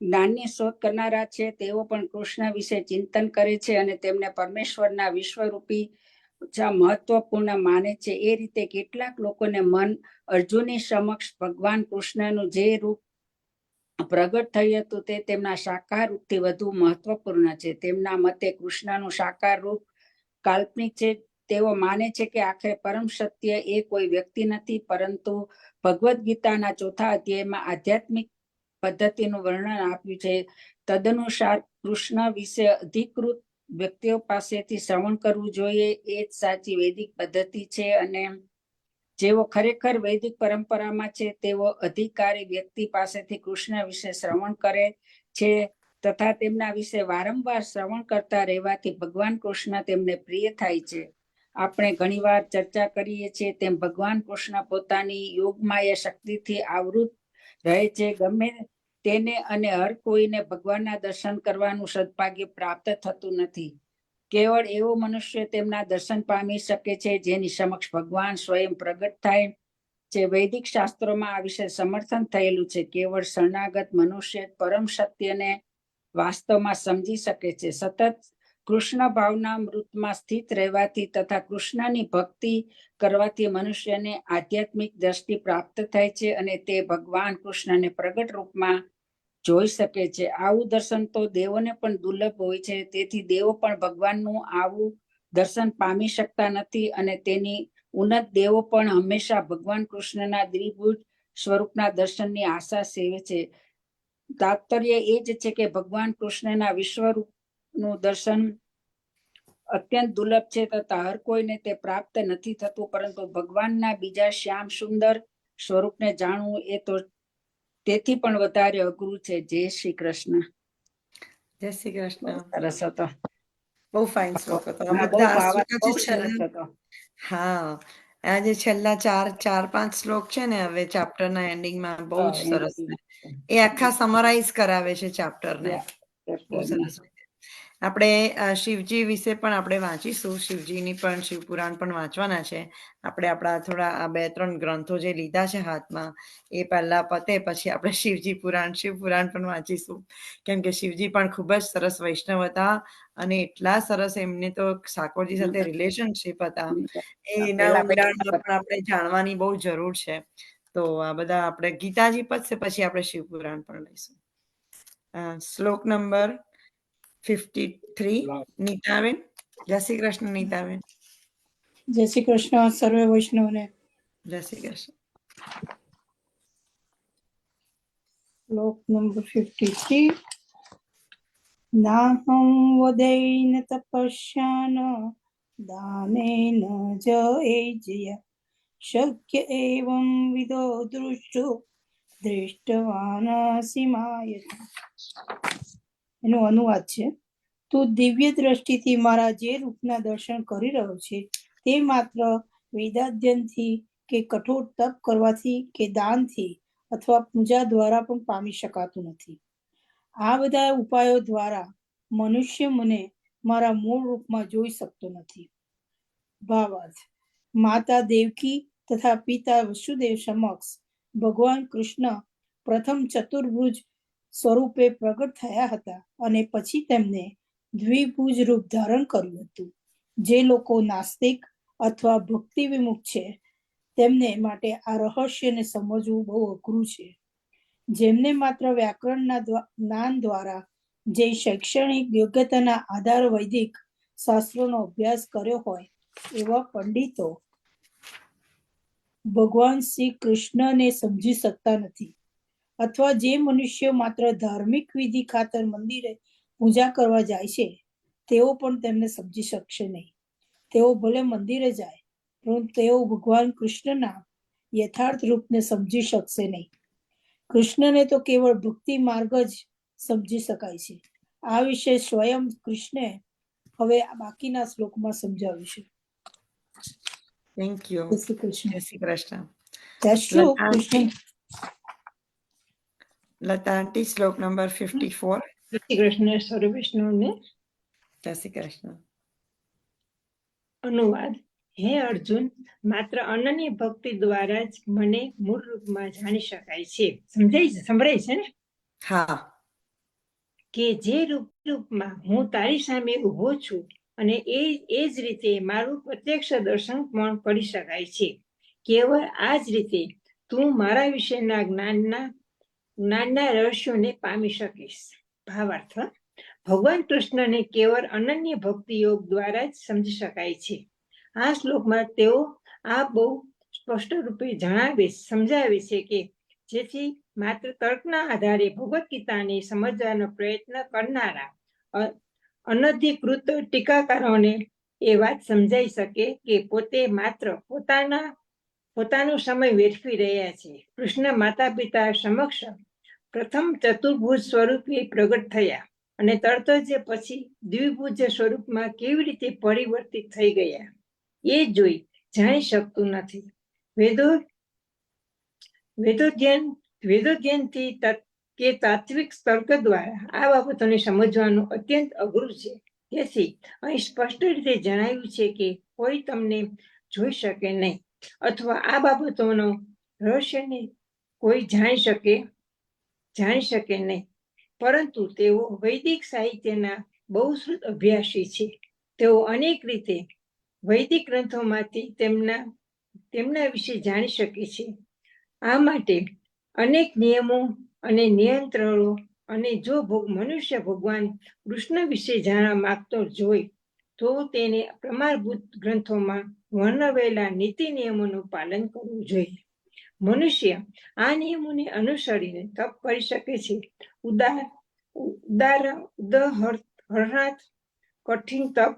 જ્ઞાનની શોધ કરનારા છે તેઓ પણ કૃષ્ણ વિશે ચિંતન કરે છે અને તેમને પરમેશ્વરના વિશ્વરૂપી મહત્વપૂર્ણ માને છે. એ રીતે કેટલાક લોકોને મન અર્જુનની સમક્ષ ભગવાન કૃષ્ણનું જે રૂપ પ્રગટ થયું હતું તે તેમના સાકાર રૂપથી વધુ મહત્વપૂર્ણ છે. તેમના મતે કૃષ્ણનું સાકાર રૂપ કાલ્પનિક છે. તેઓ માને છે કે આખરે પરમ સત્ય એ કોઈ વ્યક્તિ નથી, પરંતુ ભગવદ્ ગીતાના 4થા અધ્યાયમાં આધ્યાત્મિક પદ્ધતિનું વર્ણન આપ્યું છે. તદનુસાર કૃષ્ણ વિશે અધિકૃત વ્યક્તિઓ પાસેથી શ્રવણ કરવું જોઈએ. એ જ સાચી વૈદિક પદ્ધતિ છે અને જેઓ ખરેખર વૈદિક પરંપરામાં છે તેઓ અધિકારી વ્યક્તિ પાસેથી કૃષ્ણ વિશે શ્રવણ કરે છે તથા તેમના વિશે વારંવાર શ્રવણ કરતા રહેવાથી ભગવાન કૃષ્ણ તેમને પ્રિય થાય છે. આપણે ઘણીવાર ચર્ચા કરીએ છીએ તેમ ભગવાન કૃષ્ણ પોતાની યોગમાયા શક્તિથી આવૃત રહે છે. ગમે તેને અને હર કોઈને ભગવાનના દર્શન કરવાનું સદભાગ્ય પ્રાપ્ત થતું નથી. કેવળ એવો મનુષ્ય તેમના દર્શન પામી શકે છે જેની સમક્ષ ભગવાન સ્વયં પ્રગટ થાય છે. વૈદિક શાસ્ત્રોમાં આ વિશે સમર્થન થયેલું છે. કેવળ શરણાગત મનુષ્ય પરમ સત્યને વાસ્તવમાં સમજી શકે છે. સતત કૃષ્ણ ભાવના મૃતમાં સ્થિત રહેવાથી તથા કૃષ્ણની ભક્તિ કરવાથી મનુષ્યને આધ્યાત્મિક દ્રષ્ટિ પ્રાપ્ત થાય છે અને તે ભગવાન કૃષ્ણને પ્રગટ રૂપમાં જોઈ શકે છે. આવું દર્શન તો દેવોને પણ દુર્લભ હોય છે, તેથી દેવો પણ ભગવાનનું આવું દર્શન પામી શકતા નથી અને તેની ઉન્નત દેવો પણ હંમેશા ભગવાન કૃષ્ણના દ્વિભુજ સ્વરૂપના દર્શનની આશા સેવે છે. તાત્પર્ય એ જ છે કે ભગવાન કૃષ્ણના વિશ્વરૂપનું દર્શન અત્યંત દુર્લભ છે તથા હર કોઈને તે પ્રાપ્ત નથી થતું, પરંતુ ભગવાનના બીજા શ્યામ સુંદર સ્વરૂપને જાણવું એ તો તેથી પણ વધારે અઘરું છે. જય શ્રી કૃષ્ણ. જય શ્રી કૃષ્ણ. સરસ હતો. બહુ ફાઇન શ્લોક હતો. આ હા, બહુ બધા આ ભાવાર્થ, શ્લોક બહુ જે સરસ છેલ્લા હતો. હા આ જે છેલ્લા 4-5 શ્લોક છે ને હવે ચેપ્ટરના એન્ડિંગમાં બહુ જ સરસ છે. એ આખા સમરાઈઝ કરાવે છે ચેપ્ટરને બહુ સરસ રીતે. આપણે શિવજી વિશે પણ આપણે વાંચીશું. શિવજીની પણ શિવપુરાણ પણ વાંચવાના છે. આપણે આપણા થોડા આ 2-3 ગ્રંથો જે લીધા છે હાથમાં એ પહેલા પતે પછી આપણે શિવપુરાણ પણ વાંચીશું. કેમ કે શિવજી પણ ખૂબ જ સરસ વૈષ્ણવ હતા અને એટલા સરસ એમને તો ઠાકોરજી સાથે રિલેશનશિપ હતા. એના ઊંડાણમાં પણ આપણે જાણવાની બહુ જરૂર છે. તો આ બધા આપણે ગીતાજી પતશે પછી આપણે શિવપુરાણ પણ લઈશું. શ્લોક નંબર 53 નીતાબેન. જય શ્રી કૃષ્ણ નીતાબેન. જય શ્રી કૃષ્ણ સર્વે વૈષ્ણવને. જય શ્રી કૃષ્ણ. શ્લોક નંબર 53. નાહં વદેન તપસ્યાન દાનેન જય શક્ય એવં વિદો દૃષ્ટવાન સીમાય. એનો અનુવાદ છે, તું દિવ્ય દ્રષ્ટિથી મારા જે રૂપના દર્શન કરી રહ્યો છે તે માત્ર વેદાધ્યનથી કે કઠોર તપ કરવાથી કે દાનથી અથવા પૂજા દ્વારા પણ પામી શકાતું નથી. આ બધા ઉપાયો દ્વારા મનુષ્ય મને મારા મૂળ રૂપમાં જોઈ શકતો નથી. ભાવાર્થ, માતા દેવકી તથા પિતા વસુદેવ સમક્ષ ભગવાન કૃષ્ણ પ્રથમ ચતુર્ભુજ સ્વરૂપે પ્રગટ થયા હતા અને પછી તેમને દ્વિભુજ રૂપ ધારણ કર્યું હતું. જે લોકો નાસ્તિક અથવા ભક્તિ વિમુખ છે તેમને માટે આ રહસ્યને સમજવું બહુ અઘરું છે. જેમને માત્ર વ્યાકરણના જ્ઞાન દ્વારા જે શૈક્ષણિક યોગ્યતાના આધાર વૈદિક શાસ્ત્રોનો અભ્યાસ કર્યો હોય એવા પંડિતો ભગવાન શ્રી કૃષ્ણને સમજી શકતા નથી. અથવા જે મનુષ્યો માત્ર ધાર્મિક વિધિ ખાતર મંદિરે પૂજા કરવા જાય છે તેઓ પણ તેમને સમજી શકશે નહીં. તેઓ ભલે મંદિરે જાય પરંતુ તેઓ ભગવાન કૃષ્ણના યથાર્થ રૂપને સમજી શકશે નહીં. કૃષ્ણને તો કેવળ ભક્તિ માર્ગ જ સમજી શકાય છે. આ વિશે સ્વયં કૃષ્ણે હવે બાકીના શ્લોકમાં સમજાવ્યું છે. Thank you. જય શ્રી કૃષ્ણ. જય શ્રી કૃષ્ણ. જય શ્રી લતા કૃષ્ણ. લતા આંટી શ્લોક નંબર 54. જય શ્રી કૃષ્ણ સર્વ વૈષ્ણવને જય શ્રી કૃષ્ણ. અનુવાદ. હે અર્જુન, માત્ર અનન્ય ભક્તિ દ્વારા જ મને મૂળ રૂપમાં જાણી શકાય છે. સંભળાય છે ને? હા. કે જે રૂપમાં હું તારી સામે ઊભો છું અને એ જ રીતે મારું પ્રત્યક્ષ દર્શન પણ કરી શકાય છે. કેવળ આ જ રીતે તું મારા વિશેના જ્ઞાનના રહસ્યોને પામી શકીશ. ભાવાર્થ. ભગવાન કૃષ્ણને કેવળ અનન્ય ભક્તિ યોગ દ્વારા જ સમજી શકાય છે. આ શ્લોકમાં તેઓ આ બહુ સ્પષ્ટ રૂપે સમજાવે છે કે જેથી માત્ર તર્કના આધારે ભગવદ્ ગીતાને સમજવાનો પ્રયત્ન કરનારા અનધિકૃત ટીકાકારોને એ વાત સમજાઈ શકે કે પોતે માત્ર પોતાનો સમય વેડફી રહ્યા છે. કૃષ્ણ માતા પિતા સમક્ષ પ્રથમ ચતુર્ભુજ સ્વરૂપે પ્રગટ થયા અને તરત જ પછી દ્વિભુજ સ્વરૂપમાં કેવી રીતે પરિવર્તિત થઈ ગયા એ જોઈ જાણી શકતું નથી. વેદોધ્યનથી કે તાત્વિક તર્ક દ્વારા આ બાબતોને સમજવાનું અત્યંત અઘરું છે. તેથી અહીં સ્પષ્ટ રીતે જણાવ્યું છે કે કોઈ તમને જોઈ શકે નહીં અથવા આ બાબતોનો રહસ્યને કોઈ જાણી શકે નહીં, પરંતુ તેઓ વૈદિક સાહિત્યના બહુશ્રુત અભ્યાસી છે. તેઓ અનેક રીતે વૈદિક ગ્રંથોમાંથી તેમના વિશે જાણી શકે છે. આ માટે અનેક નિયમો અને નિયંત્રણો અને જો મનુષ્ય ભગવાન કૃષ્ણ વિશે જાણવા માંગતો હોય તો તેને પ્રમાણભૂત ગ્રંથોમાં વર્ણવેલા નીતિ નિયમોનું પાલન કરવું જોઈએ. મનુષ્ય આ નિયમોને અનુસરીને તપ કરી શકે છે. ઉદાહરણાર્થ કઠિન તપ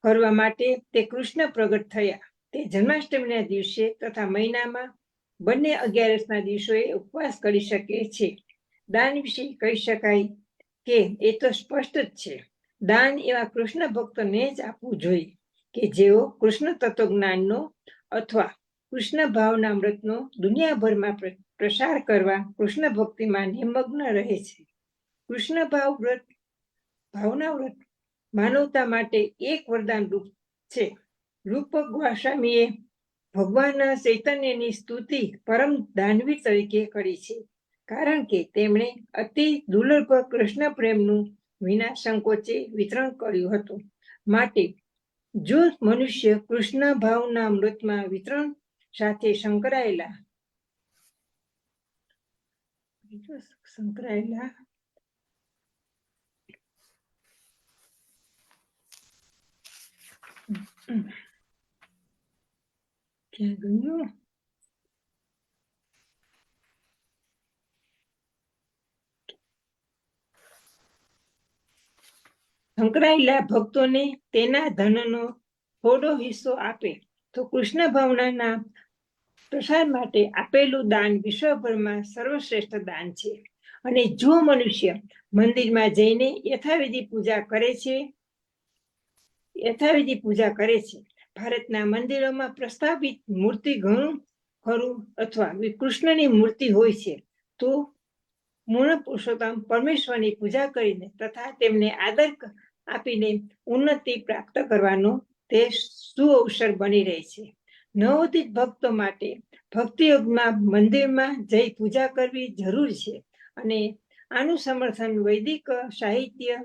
કરવા માટે તે કૃષ્ણ પ્રગટ થયા. તે જન્માષ્ટમીના દિવસે તથા મહિનામાં બંને 11ના દિવસોએ ઉપવાસ કરી શકે છે. દાન વિશે કહી શકાય કે એ તો સ્પષ્ટ જ છે. દાન એવા કૃષ્ણ ભક્તોને જ આપવું જોઈએ કે જેઓ કૃષ્ણ તત્વજ્ઞાનનો અથવા કૃષ્ણ ભાવના અમૃતનો દુનિયાભરમાં પ્રસાર કરવા કૃષ્ણ ભક્તિમાં નિમગ્ન રહે છે. કૃષ્ણ ભાવના વ્રત માનવતા માટે એક વરદાન રૂપ છે. રૂપક ગોસ્વામીએ ભગવાનના ચૈતન્યની સ્તુતિ પરમ દાનવી તરીકે કરી છે, કારણ કે તેમણે અતિ દુર્લભ કૃષ્ણ પ્રેમનું વિના સંકોચે વિતરણ કર્યું હતું. માટે જો મનુષ્ય કૃષ્ણ ભાવના અમૃતમાં વિતરણ સાથે સંકળાયેલા ક્યાં ગયું? સંકળાયેલા ભક્તોને તેના ધનનો થોડો હિસ્સો આપે તો કૃષ્ણ ભાવનાના પ્રસાર માટે આપેલું દાન વિશ્વભરમાં સર્વશ્રેષ્ઠ દાન છે. અને જો મનુષ્ય મંદિરમાં જઈને યથાવિધિ પૂજા કરે છે, ભારતના મંદિરોમાં પ્રસ્થાપિત મૂર્તિ ઘણું ખરું અથવા કૃષ્ણની મૂર્તિ હોય છે, તો મૂળ પુરુષોત્તમ પરમેશ્વરની પૂજા કરીને તથા તેમને આદર આપીને ઉન્નતિ પ્રાપ્ત કરવાનો તે સુઅવસર બની રહે છે. નવોદિત ભક્તો માટે ભક્તિ યોગમાં મંદિરમાં જઈ પૂજા કરવી જરૂરી છે અને આનું સમર્થન વૈદિક સાહિત્ય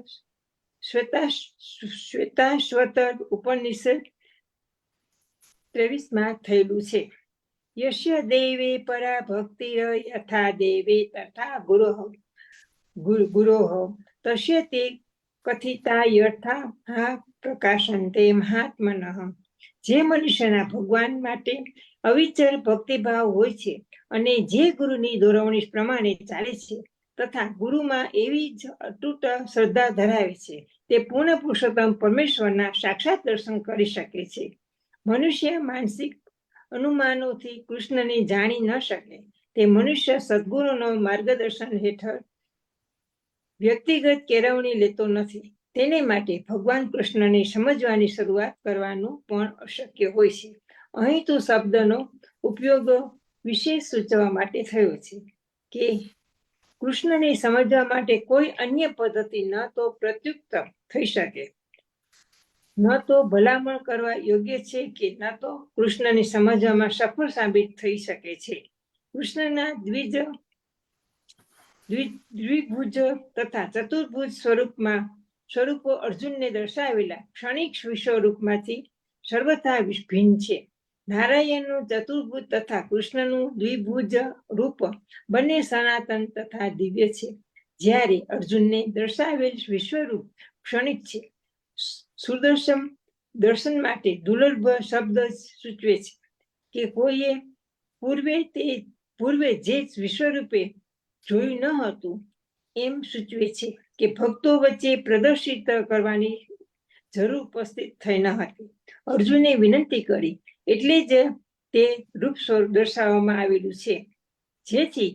શ્વેતાશ્વતર ઉપનિષદ 23 થયેલું છે. યસ્ય દેવે પરા ભક્તિ યથા દેવે તથા ગુરોઃ તસ્ય તે કથિતા યથા પ્રકાશન્તે મહાત્મનઃ. જે મનુષ્યના ભગવાન માટે અવિચલ ભક્તિભાવ હોય છે અને જે ગુરુની દોરવણી પ્રમાણે ચાલે છે તથા ગુરુમાં એવી જ અતૂટ શ્રદ્ધા ધરાવે છે, તે પૂર્ણ પુરુષોત્તમ પરમેશ્વરના સાક્ષાત દર્શન કરી શકે છે. મનુષ્ય માનસિક અનુમાનોથી કૃષ્ણને જાણી ન શકે. તે મનુષ્ય સદગુરુનો માર્ગદર્શન હેઠળ વ્યક્તિગત કેળવણી લેતો નથી. તેને માટે ભગવાન કૃષ્ણને સમજવાની શરૂઆત કરવાનું પણ અશક્ય હોય છે. અહીં તો શબ્દનો ઉપયોગ વિશેષ સૂચવવા માટે થયો છે કે કૃષ્ણને સમજવા માટે કોઈ અન્ય પદ્ધતિ ન તો પ્રત્યુક્ત થઈ શકે, ન તો ભલામણ કરવા યોગ્ય છે કે ન તો કૃષ્ણને સમજવામાં સફળ સાબિત થઈ શકે છે. કૃષ્ણના દ્વિભુજ તથા ચતુર્ભુજ સ્વરૂપો અર્જુનને દર્શાવેલા ક્ષણિક વિશ્વરૂપમાંથી સર્વથા ભિન્ન છે. નારાયણનું ચતુર્ભુજ તથા કૃષ્ણનું દ્વિભુજ રૂપ બંને સનાતન તથા દિવ્ય છે, જ્યારે અર્જુનને દર્શાવેલ વિશ્વરૂપ ક્ષણિક છે. સુદર્શન દર્શન માટે દુર્લભ શબ્દ સૂચવે છે કે કોઈએ પૂર્વે જે વિશ્વરૂપે જોયું ન હતું એમ સૂચવે છે કે ભક્તો વચ્ચે પ્રદર્શિત કરવાની જરૂર ઉપસ્થિત થઈ ન હતી. અર્જુને વિનંતી કરી એટલે જ તે રૂપ સ્વરૂપ દર્શાવવામાં આવેલું છે, જેથી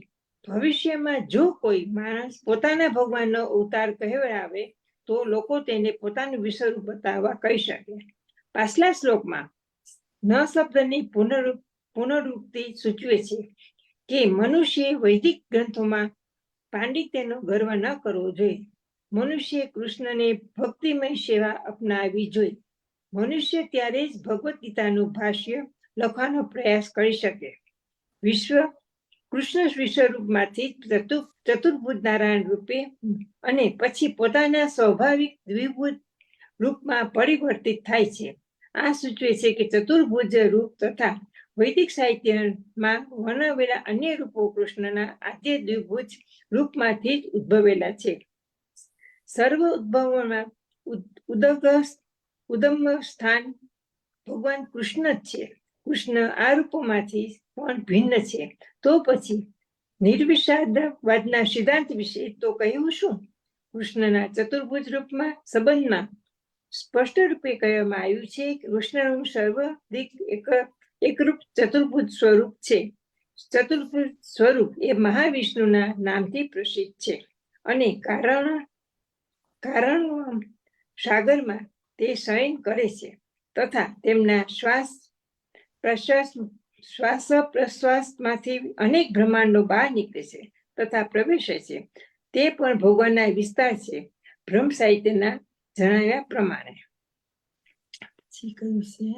ભવિષ્યમાં જો કોઈ માણસ પોતાના ભગવાનનો અવતાર કહેવાય તો લોકો તેને પોતાનું વિશ્વરૂપ બતાવવા કહી શકે. પાછલા શ્લોકમાં ન શબ્દની પુનરુક્તિ સૂચવે છે કે મનુષ્ય વૈદિક ગ્રંથોમાં પાંડિત્યનો ગર્વ ન કરવો જોઈએ. મનુષ્ય કૃષ્ણને ભક્તિમય સેવા અપનાવવી જોઈએ. મનુષ્ય ત્યારે જ ભગવદ્ ગીતાનું ભાષ્ય લખવાનો પ્રયાસ કરી શકે. કૃષ્ણ વિશ્વરૂપમાંથી ચતુર્ભુજ નારાયણ રૂપે અને પછી પોતાના સ્વાભાવિક દ્વિભુજ રૂપમાં પરિવર્તિત થાય છે. આ સૂચવે છે કે ચતુર્ભુજ રૂપ તથા વૈદિક સાહિત્યમાં વર્ણવેલા અન્ય રૂપો કૃષ્ણના આદ્ય દ્વિભુજ રૂપમાંથી જ ઉદ્ભવેલા છે. સર્વ ઉદ્ભવોમાં ઉદમ સ્થાન ભગવાન કૃષ્ણ જ છે. કૃષ્ણ આ રૂપોમાંથી પણ ભિન્ન છે. તો પછી નિર્વિષાદવાદના સિદ્ધાંત વિશે તો કહ્યું શું? કૃષ્ણના ચતુર્ભુજ રૂપમાં સંબંધમાં સ્પષ્ટ રૂપે કહેવામાં આવ્યું છે કે કૃષ્ણનું સર્વાધિક એકરૂપ ચતુર્ભુજ સ્વરૂપ છે. ચતુર્ભુજ સ્વરૂપ એ મહાવિષ્ણુના નામથી પ્રસિદ્ધ છે અને કારણ સાગરમાં તે શયન કરે છે તથા તેમના શ્વાસ પ્રશ્વાસમાંથી અનેક બ્રહ્માંડો બહાર નીકળે છે તથા પ્રવેશે છે. તે પણ ભગવાનના વિસ્તાર છે, બ્રહ્મ સાહિત્યના જણાવ્યા પ્રમાણે. પછી કહ્યું છે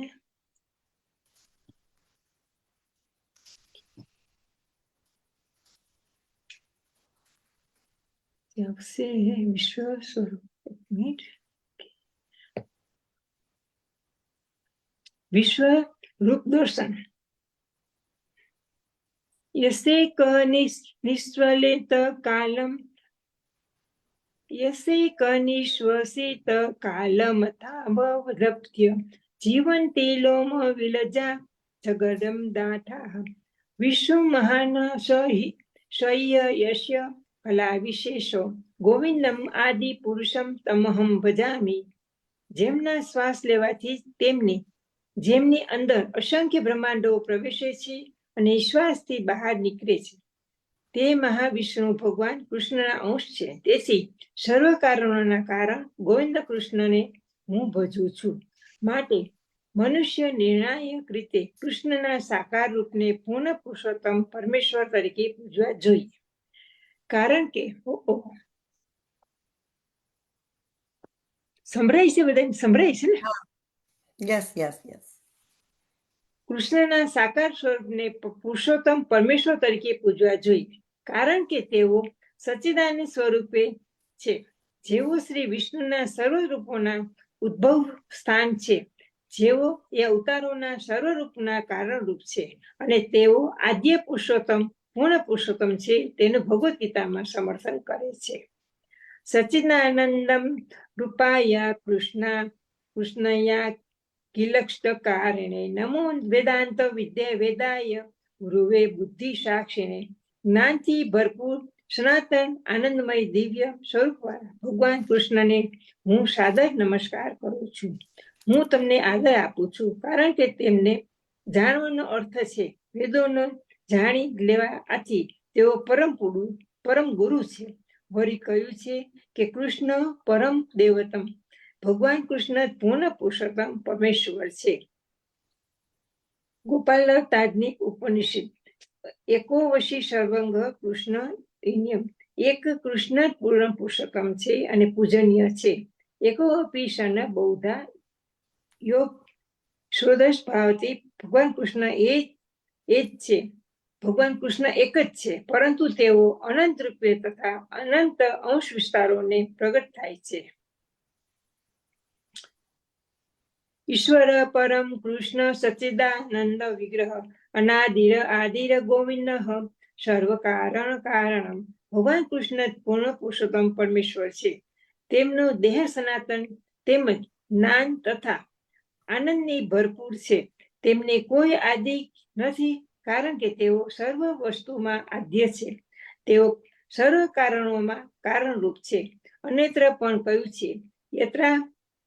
વિશ્વ સ્વરૂપ વિશ્વ રૂપ દર્શન. યસે ક નિશ્વલિત કાલમ નિશ્વસિત કાલમ થાવરપ્ય જીવંતે લોમ વિલજા જગદમ દાઠા વિશ્વ મહાન શય્ય યશ્ય કલા વિશેષો ગોવિંદમ આદિ પુરુષમ તમહમ ભજામી. જેમના શ્વાસ લેવાથી જેમની અંદર અસંખ્ય બ્રહ્માંડો પ્રવેશે છે અને શ્વાસથી બહાર નીકળે છે, તે મહાવિષ્ણુ ભગવાન કૃષ્ણના અંશ છે. તેથી સર્વ કારણોના કારણ ગોવિંદ કૃષ્ણને હું ભજું છું. માટે મનુષ્ય નિર્ણાયક રીતે કૃષ્ણના સાકાર રૂપને પૂર્ણ પુરુષોત્તમ પરમેશ્વર તરીકે પૂજવા જોઈએ. કારણ કે સંભળાય છે, બધા સંભળાય છે ને? Yes yes yes. કૃષ્ણના સાકાર સ્વરૂપને પુરુષોત્તમ પરમેશ્વર તરીકે પૂજવા જોઈએ, કારણ કે તેઓ સચ્ચિદાનંદ સ્વરૂપે છે. જેઓ શ્રી વિષ્ણુના સર્વ રૂપોના ઉદ્ભવ સ્થાન છે, જેઓ એ અવતારોના સર્વરૂપના કારણરૂપ છે, અને તેઓ આદ્ય પુરુષોત્તમ પૂર્ણ પુરુષોત્તમ છે, તેનું ભગવદ્ ગીતામાં સમર્થન કરે છે. સચ્ચિદાનંદમ રૂપાય કૃષ્ણયા કિલક્ષકારિણે નમો વેદાંત વિદ્યા વેદાય ગુરુવે બુદ્ધિ સાક્ષિણે. જ્ઞાનથી ભરપૂર સનાતન આનંદમય દિવ્ય સ્વરૂપવાળા ભગવાન કૃષ્ણને હું સાદર નમસ્કાર કરું છું. હું તમને આદર આપું છું, કારણ કે તેમને જાણવાનો અર્થ છે. વેદોનો જાણી લેવા આથી તેઓ પરમ ગુરુ છે. વળી કહ્યું છે કે કૃષ્ણ પરમ દેવતમ, ભગવાન કૃષ્ણ પૂર્ણ પુરુષોત્તમ પરમેશ્વર છે. ગોપાલ તાજ્ઞિક ઉપનિષદ એકો વશી સર્વંગ કૃષ્ણ ઇન્યમ. એક કૃષ્ણ પૂર્ણ પુરુષોત્તમ છે અને પૂજનીય છે. એકો અપી સન બૌદ્ધા યોગ શ્રોદશ ભાવથી. ભગવાન કૃષ્ણ એ જ છે. ભગવાન કૃષ્ણ એક જ છે, પરંતુ તેઓ અનંત રૂપે તથા અનંત અંશ વિસ્તારોને પ્રગટ થાય છે. ઈશ્વર પરમ કૃષ્ણ સચ્ચિદાનંદ વિગ્રહ અનાદિર આદિર ગોવિંદ સર્વ કારણ કારણમ. ભગવાન કૃષ્ણ પૂર્ણ પુરુષોત્તમ પરમેશ્વર છે. તેમનો દેહ સનાતન તેમજ જ્ઞાન તથા આનંદની ભરપૂર છે. તેમને કોઈ આદિ નથી, કારણ કે તેઓ સર્વ વસ્તુમાં આદ્ય છે. તેઓ સર્વ કારણોમાં કારણરૂપ છે. અન્યત્ર પણ કહ્યું છે, યત્રા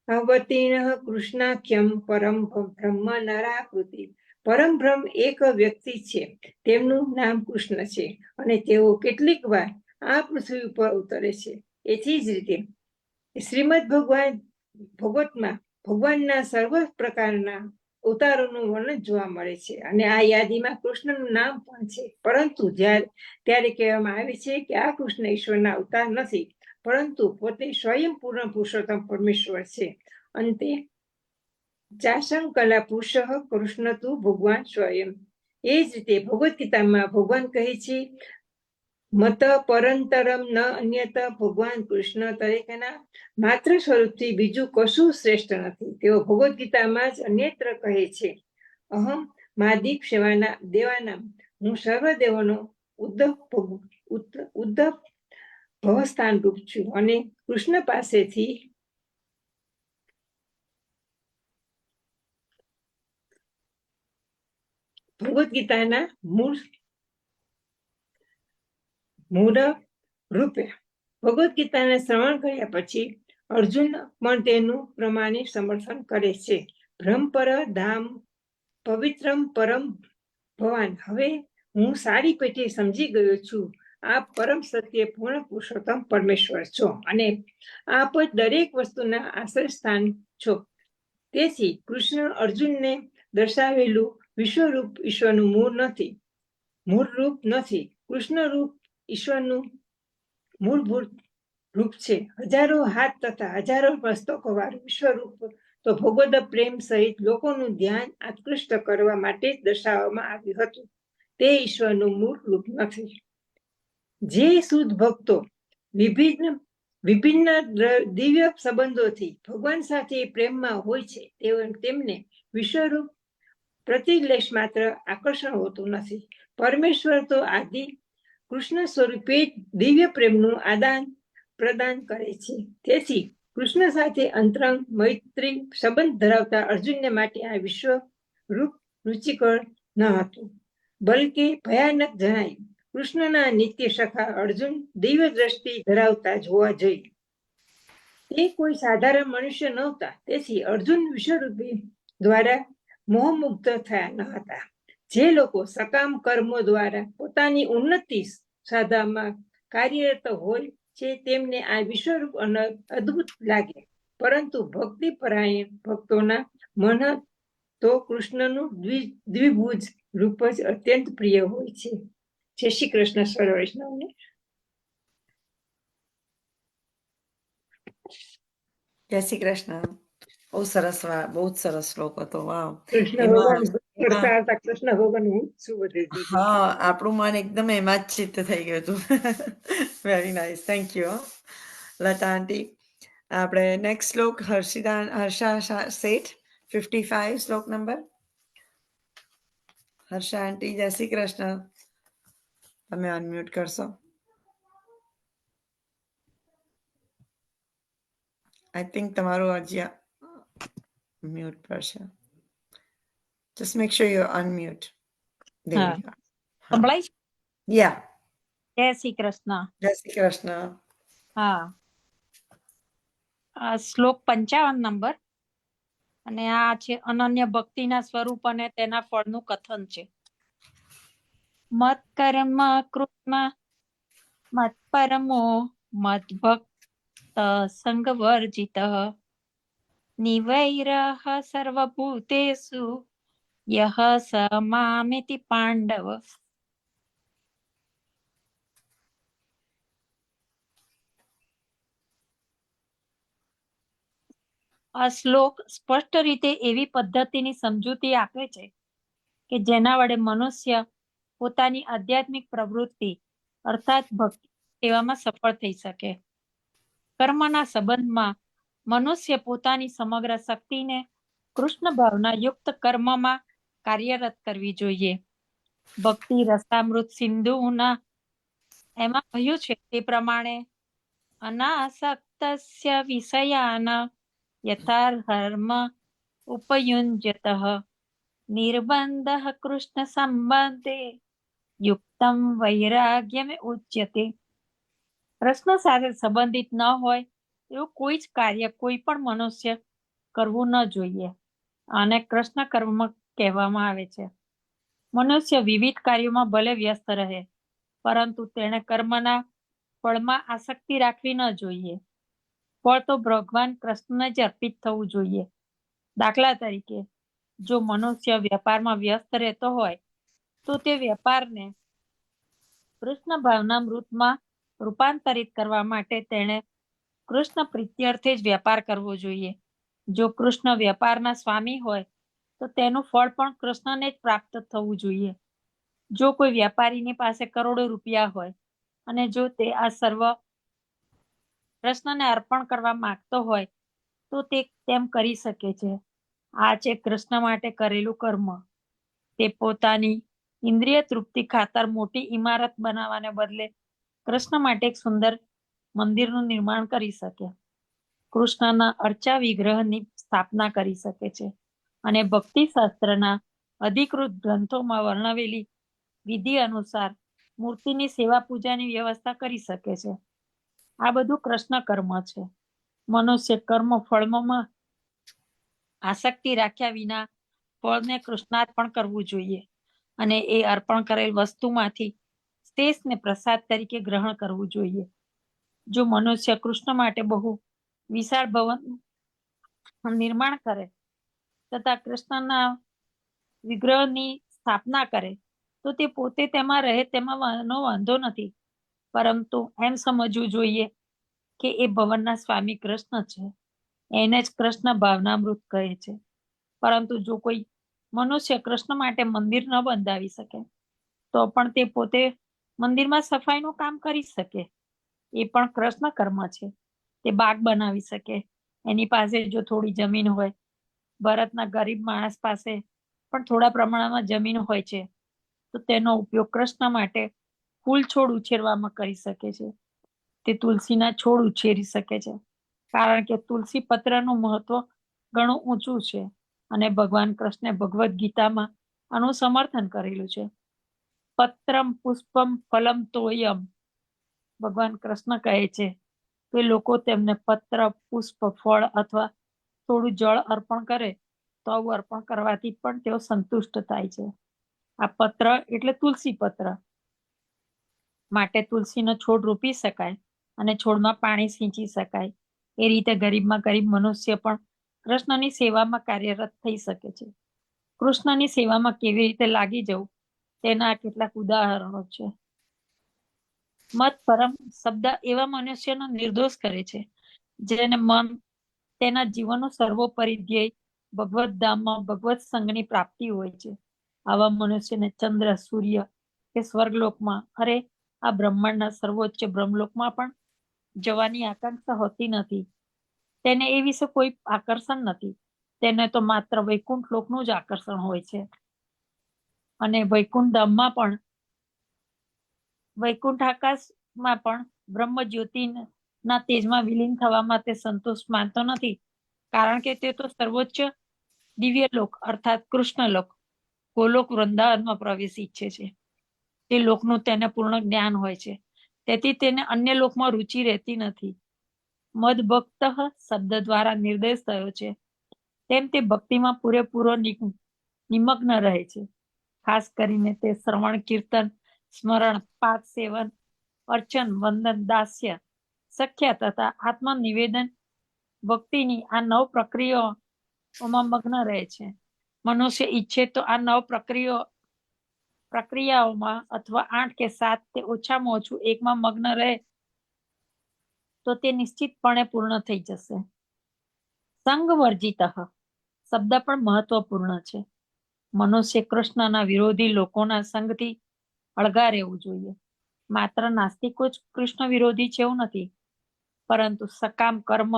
અવતીર્ણ કૃષ્ણાખ્યમ પરમ બ્રહ્મ નરાકૃતિ. પરમ બ્રહ્મ એક વ્યક્તિ છે, તેમનું નામ કૃષ્ણ છે, અને તેઓ કેટલીક વાર આ પૃથ્વી ઉપર ઉતરે છે. એથી જ રીતે શ્રીમદ ભગવતમાં ભગવાનના સર્વ પ્રકારના અવતારોનું વર્ણન જોવા મળે છે, અને આ યાદીમાં કૃષ્ણનું નામ પણ છે. પરંતુ ત્યારે કહેવામાં આવે છે કે આ કૃષ્ણ ઈશ્વરના અવતાર નથી, પરંતુ પોતે સ્વયં પૂર્ણ પુરુષોત્તમ પરમેશ્વર છે. અંતે ચાસં કલા પુરુષ કૃષ્ણ તું ભગવાન સ્વયં. એ જ રીતે ભગવદ્ ગીતામાં ભગવાન કહે છે, મત પરંતરમ ન અન્યત. ભગવાન કૃષ્ણ તરીકેના માત્ર સ્વરૂપથી બીજું કશું શ્રેષ્ઠ નથી. તેઓ ભગવદ્ ગીતામાં જ અન્યત્ર કહે છે, અહમ માદિક સેવાના દેવાનામ. હું સર્વદેવોનો ઉદ્ધવ ભવસ્થાન રૂપ છું, અને કૃષ્ણ પાસેથી ભગવદ્ ગીતાના મૂળ રૂપે. ભગવદ્ ગીતાના શ્રવણ કર્યા પછી અર્જુન પણ તેનું પ્રમાણે સમર્થન કરે છે. બ્રહ્મપર ધામ પવિત્રમ પરમ ભવાન. હવે હું સારી પેટે સમજી ગયો છું, આપ પરમ સત્ય પૂર્ણ પુરુષોત્તમ પરમેશ્વર છો, અને આપ જ દરેક વસ્તુના આશ્રય સ્થાન છો. તેથી કૃષ્ણ અર્જુનને દર્શાવેલું વિશ્વરૂપ ઈશ્વરનું મૂળ રૂપ નથી. કૃષ્ણ રૂપ ઈશ્વરનું મૂળભૂત રૂપ છે. હજારો હાથ તથા હજારો મસ્તકો વાળું વિશ્વરૂપ તો ભગવદ પ્રેમ સહિત લોકોનું ધ્યાન આકૃષ્ટ કરવા માટે જ દર્શાવવામાં આવ્યું હતું. તે ઈશ્વરનું મૂળ રૂપ નથી. જે શુદ્ધ ભક્તો વિભિન્ન દિવ્ય સંબંધોથી ભગવાન સાથે પ્રેમમાં હોય છે, તેમને વિશ્વરૂપ પ્રતિલેશ માત્ર આકર્ષણ હોતું નથી. પરમેશ્વર તો આદિ કૃષ્ણ સ્વરૂપે દિવ્ય પ્રેમનું આદાન પ્રદાન કરે છે. તેથી કૃષ્ણ સાથે અંતરંગ મૈત્રી સંબંધ ધરાવતા અર્જુનને માટે આ વિશ્વ રૂપ રુચિકર ન હતું, બલકે ભયાનક જણાયું. કૃષ્ણના નિત્ય સખા અર્જુન દિવ્ય દ્રષ્ટિ ધરાવતા જ હોવા જોઈએ. તે કોઈ સાધારણ મનુષ્ય નહોતા. તેથી અર્જુન વિશ્વરૂપી દ્વારા મોહમુગ્ધ થયા ન હતા. જે લોકો સકામ કર્મો દ્વારા પોતાની ઉન્નતિ સાધવામાં કાર્યરત હોય છે, તેમને આ વિશ્વરૂપ અદ્ભુત લાગે, પરંતુ ભક્તિ પરાયણ ભક્તોના મન તો કૃષ્ણનું દ્વિભુજ રૂપ જ અત્યંત પ્રિય હોય છે. જય શ્રી કૃષ્ણ સર્વ વૈષ્ણવને. જય શ્રી કૃષ્ણ. બહુ જ સરસ શ્લોક હતો. વાવ. કૃષ્ણ એમાં ભગવાન કરતા હતા કૃષ્ણ ભગવાન હું જ છું બધે જ. હા, આપણું મન એકદમ એમાં જ ચિત્ત થઈ ગયું હતું. Very nice, thank you. Lata aunty, આપણે નેક્સ્ટ શ્લોક હર્ષા શેઠ 55 શ્લોક નંબર. હર્ષા આંટી, જય શ્રી કૃષ્ણ. તમે અનમ્યુટ કરશો. આઈ થિંક તમારું હજી મ્યુટ પર છે. Just make sure you unmute. હા. સંભળાય છે? યા, જય શ્રી કૃષ્ણ. જય શ્રી કૃષ્ણ. હા, આ શ્લોક 55 નંબર અને આ છે અનન્ય ભક્તિના સ્વરૂપ અને તેના ફળનું કથન છે. મત કર્મ કૃત્મ મત પરમો મત ભક્ત સંગ વર્જિત નિવૈરઃ સર્વભૂતેષુ યહ સ મામિતિ પાંડવ. આ શ્લોક સ્પષ્ટ રીતે એવી પદ્ધતિની સમજૂતી આપે છે કે જેના વડે મનુષ્ય પોતાની આધ્યાત્મિક પ્રવૃત્તિ અર્થાત ભક્તિ સેવામાં સફળ થઈ શકે. કર્મના સંબંધમાં મનુષ્ય પોતાની સમગ્ર શક્તિને કૃષ્ણ ભાવના યુક્ત કર્મમાં કાર્યરત કરવી જોઈએ. ભક્તિ રસામૃત સિંધુના એમાં કહ્યું છે તે પ્રમાણે અનાસક્તસ્ય વિષયાન યથાર્હર્મ ઉપયુંજ્યતઃ નિર્બંધઃ કૃષ્ણ સંબંધે યુક્તમ વૈરાગ્યમે ઉચ્યતે. કૃષ્ણ સાથે સંબંધિત ન હોય એવું કોઈ જ કાર્ય કોઈ પણ મનુષ્ય કરવું ન જોઈએ. આને કૃષ્ણ કર્મ કહેવામાં આવે છે. મનુષ્ય વિવિધ કાર્યોમાં ભલે વ્યસ્ત રહે પરંતુ તેણે કર્મના ફળમાં આસક્તિ રાખવી ન જોઈએ. ફળ તો ભગવાન કૃષ્ણને જ અર્પિત થવું જોઈએ. દાખલા તરીકે જો મનુષ્ય વેપારમાં વ્યસ્ત રહેતો હોય તો તે વેપારને કૃષ્ણ ભાવનામૃતમાં રૂપાંતરિત કરવા માટે તેણે કૃષ્ણ પ્રીત્યર્થે જ વેપાર કરવો જોઈએ. જો કૃષ્ણ વેપારના સ્વામી હોય તો તેનું ફળ પણ કૃષ્ણને જ પ્રાપ્ત થવું જોઈએ. જો કોઈ વેપારીની પાસે કરોડો રૂપિયા હોય અને જો તે આ સર્વ કૃષ્ણને અર્પણ કરવા માંગતો હોય તો તે તેમ કરી શકે છે. આ છે કૃષ્ણ માટે કરેલું કર્મ. તે પોતાની ઇન્દ્રિય તૃપ્તિ ખાતર મોટી ઇમારત બનાવવાને બદલે કૃષ્ણ માટે એક સુંદર મંદિરનું નિર્માણ કરી શકે. કૃષ્ણના અર્ચા વિગ્રહની સ્થાપના કરી શકે છે અને ભક્તિ શાસ્ત્રના અધિકૃત ગ્રંથોમાં વર્ણવેલી વિધિ અનુસાર મૂર્તિની સેવા પૂજાની વ્યવસ્થા કરી શકે છે. આ બધું કૃષ્ણ કર્મ છે. મનુષ્ય કર્મ ફળમાં આસક્તિ રાખ્યા વિના ફળને કૃષ્ણાર્પણ કરવું જોઈએ અને એ અર્પણ કરેલ વસ્તુમાંથી શેષને પ્રસાદ તરીકે ગ્રહણ કરવું જોઈએ. જો મનુષ્ય કૃષ્ણ માટે બહુ વિશાળ ભવન નિર્માણ કરે તથા કૃષ્ણના વિગ્રહની સ્થાપના કરે તો તે પોતે તેમાં રહે તેમાં વાંધો નથી, પરંતુ એમ સમજવું જોઈએ કે એ ભવનના સ્વામી કૃષ્ણ છે. એને જ કૃષ્ણ ભાવનામૃત કહે છે. પરંતુ જો કોઈ મનુષ્ય કૃષ્ણ માટે મંદિર ન બંધાવી શકે તો પણ તે પોતે મંદિરમાં સફાઈનું કામ કરી શકે. એ પણ કૃષ્ણ કર્મ છે. તે બાગ બનાવી શકે. એની પાસે જો થોડી જમીન હોય, ભારતના ગરીબ માણસ પાસે પણ થોડા પ્રમાણમાં જમીન હોય છે તો તેનો ઉપયોગ કૃષ્ણ માટે ફૂલ છોડ ઉછેરવામાં કરી શકે છે. તે તુલસીના છોડ ઉછેરી શકે છે કારણ કે તુલસી પત્રનું મહત્વ ઘણું ઊંચું છે અને ભગવાન કૃષ્ણે ભગવદ્ ગીતામાં આનું સમર્થન કરેલું છે. પત્રમ પુષ્પમ ફલમ તોયમ. ભગવાન કૃષ્ણ કહે છે કે લોકો તેમને પત્ર, પુષ્પ, ફળ અથવા થોડું જળ અર્પણ કરે તો આવું અર્પણ કરવાથી પણ તેઓ સંતુષ્ટ થાય છે. આ પત્ર એટલે તુલસી પત્ર. માટે તુલસીનો છોડ રોપી શકાય અને છોડમાં પાણી સિંચી શકાય. એ રીતે ગરીબમાં ગરીબ મનુષ્ય પણ કૃષ્ણની સેવામાં કાર્યરત થઈ શકે છે. કૃષ્ણની સેવામાં કેવી રીતે લાગી જવું તેના કેટલાક ઉદાહરણો છે. મત પરમ શબ્દ એવા મનુષ્યનો નિર્દોષ કરે છે જેને મન તેના જીવનનું સર્વોપરી ધ્યેય ભગવત ધામમાં ભગવત સંઘની પ્રાપ્તિ હોય છે. આવા મનુષ્યને ચંદ્ર, સૂર્ય કે સ્વર્ગલોકમાં, અરે આ બ્રહ્માંડના સર્વોચ્ચ બ્રહ્મલોકમાં પણ જવાની આકાંક્ષા હોતી નથી. તેને એ વિશે કોઈ આકર્ષણ નથી. તેને તો માત્ર વૈકુંઠ લોકનું જ આકર્ષણ હોય છે. અને વૈકુંઠ ધામમાં પણ, વૈકુંઠ આકાશમાં પણ બ્રહ્મ જ્યોતિના તેજમાં વિલીન થવામાં તે સંતોષ માનતો નથી, કારણ કે તે તો સર્વોચ્ચ દિવ્ય લોક અર્થાત કૃષ્ણ લોક, ગોલોક વૃંદાવનમાં પ્રવેશ ઈચ્છે છે. તે લોકનું તેને પૂર્ણ જ્ઞાન હોય છે, તેથી તેને અન્ય લોકમાં રુચિ રહેતી નથી. મદ ભક્ત શબ્દ દ્વારા નિર્દેશ થયો છે, તેમ તે ભક્તિમાં પૂરેપૂરો નિમગ્ન રહે છે. ખાસ કરીને તે શ્રવણ, કીર્તન, સ્મરણ, પાઠ, સેવન, અર્ચન, વંદન, દાસ્ય, સખ્ય તથા આત્મનિવેદન ભક્તિની આ 9 પ્રક્રિયાઓમાં મગ્ન રહે છે. મનુષ્ય ઈચ્છે તો આ 9 પ્રક્રિયાઓમાં અથવા 8 કે 7 તે ઓછામાં ઓછું એકમાં મગ્ન રહે તો તે નિશ્ચિતપણે પૂર્ણ થઈ જશે. સંગ વર્જિત શબ્દ પણ મહત્વપૂર્ણ છે. મનુષ્ય કૃષ્ણના વિરોધી લોકોના સંગથી અળગા રહેવું જોઈએ. માત્ર નાસ્તિકો જ કૃષ્ણ વિરોધી છે એવું નથી, પરંતુ સકામ કર્મ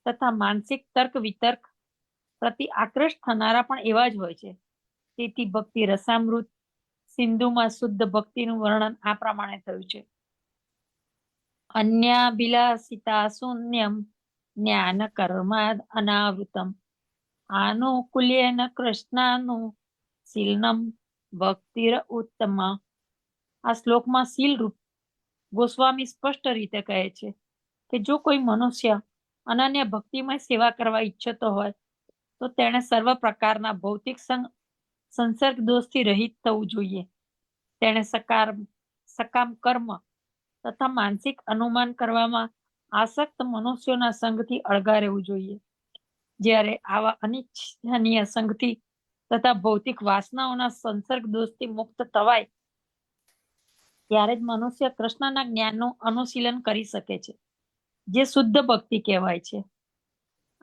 તથા માનસિક તર્ક વિતર્ક પ્રતિ આકૃષ્ટ થનારા પણ એવા જ હોય છે. તેથી ભક્તિ રસામૃત સિંધુમાં શુદ્ધ ભક્તિનું વર્ણન આ પ્રમાણે થયું છે. અન્યાભિલાષિતા શૂન્યમ જ્ઞાન કર્માદ અનાવૃતમ આનુકૂલ્યેન કૃષ્ણાનું શીલનમ ભક્તિર ઉત્તમ. આ શ્લોકમાં શીલ રૂપ ગોસ્વામી સ્પષ્ટ રીતે કહે છે કે જો કોઈ મનુષ્ય અનન્ય ભક્તિમય સેવા કરવા ઈચ્છતો હોય તો તેણે સર્વ પ્રકારના ભૌતિક સંસર્ગ દોષથી રહિત થવું જોઈએ. તેણે સકામ કર્મ તથા માનસિક અનુમાન કરવામાં આસક્ત મનુષ્યોના સંગથી અળગા રહેવું જોઈએ. જ્યારે આવા અનિચ્છનીય સંગથી તથા ભૌતિક વાસનાઓના સંસર્ગ દોષથી મુક્ત થવાય ત્યારે જ મનુષ્ય કૃષ્ણના જ્ઞાનનું અનુશીલન કરી શકે છે, જે શુદ્ધ ભક્તિ કહેવાય છે.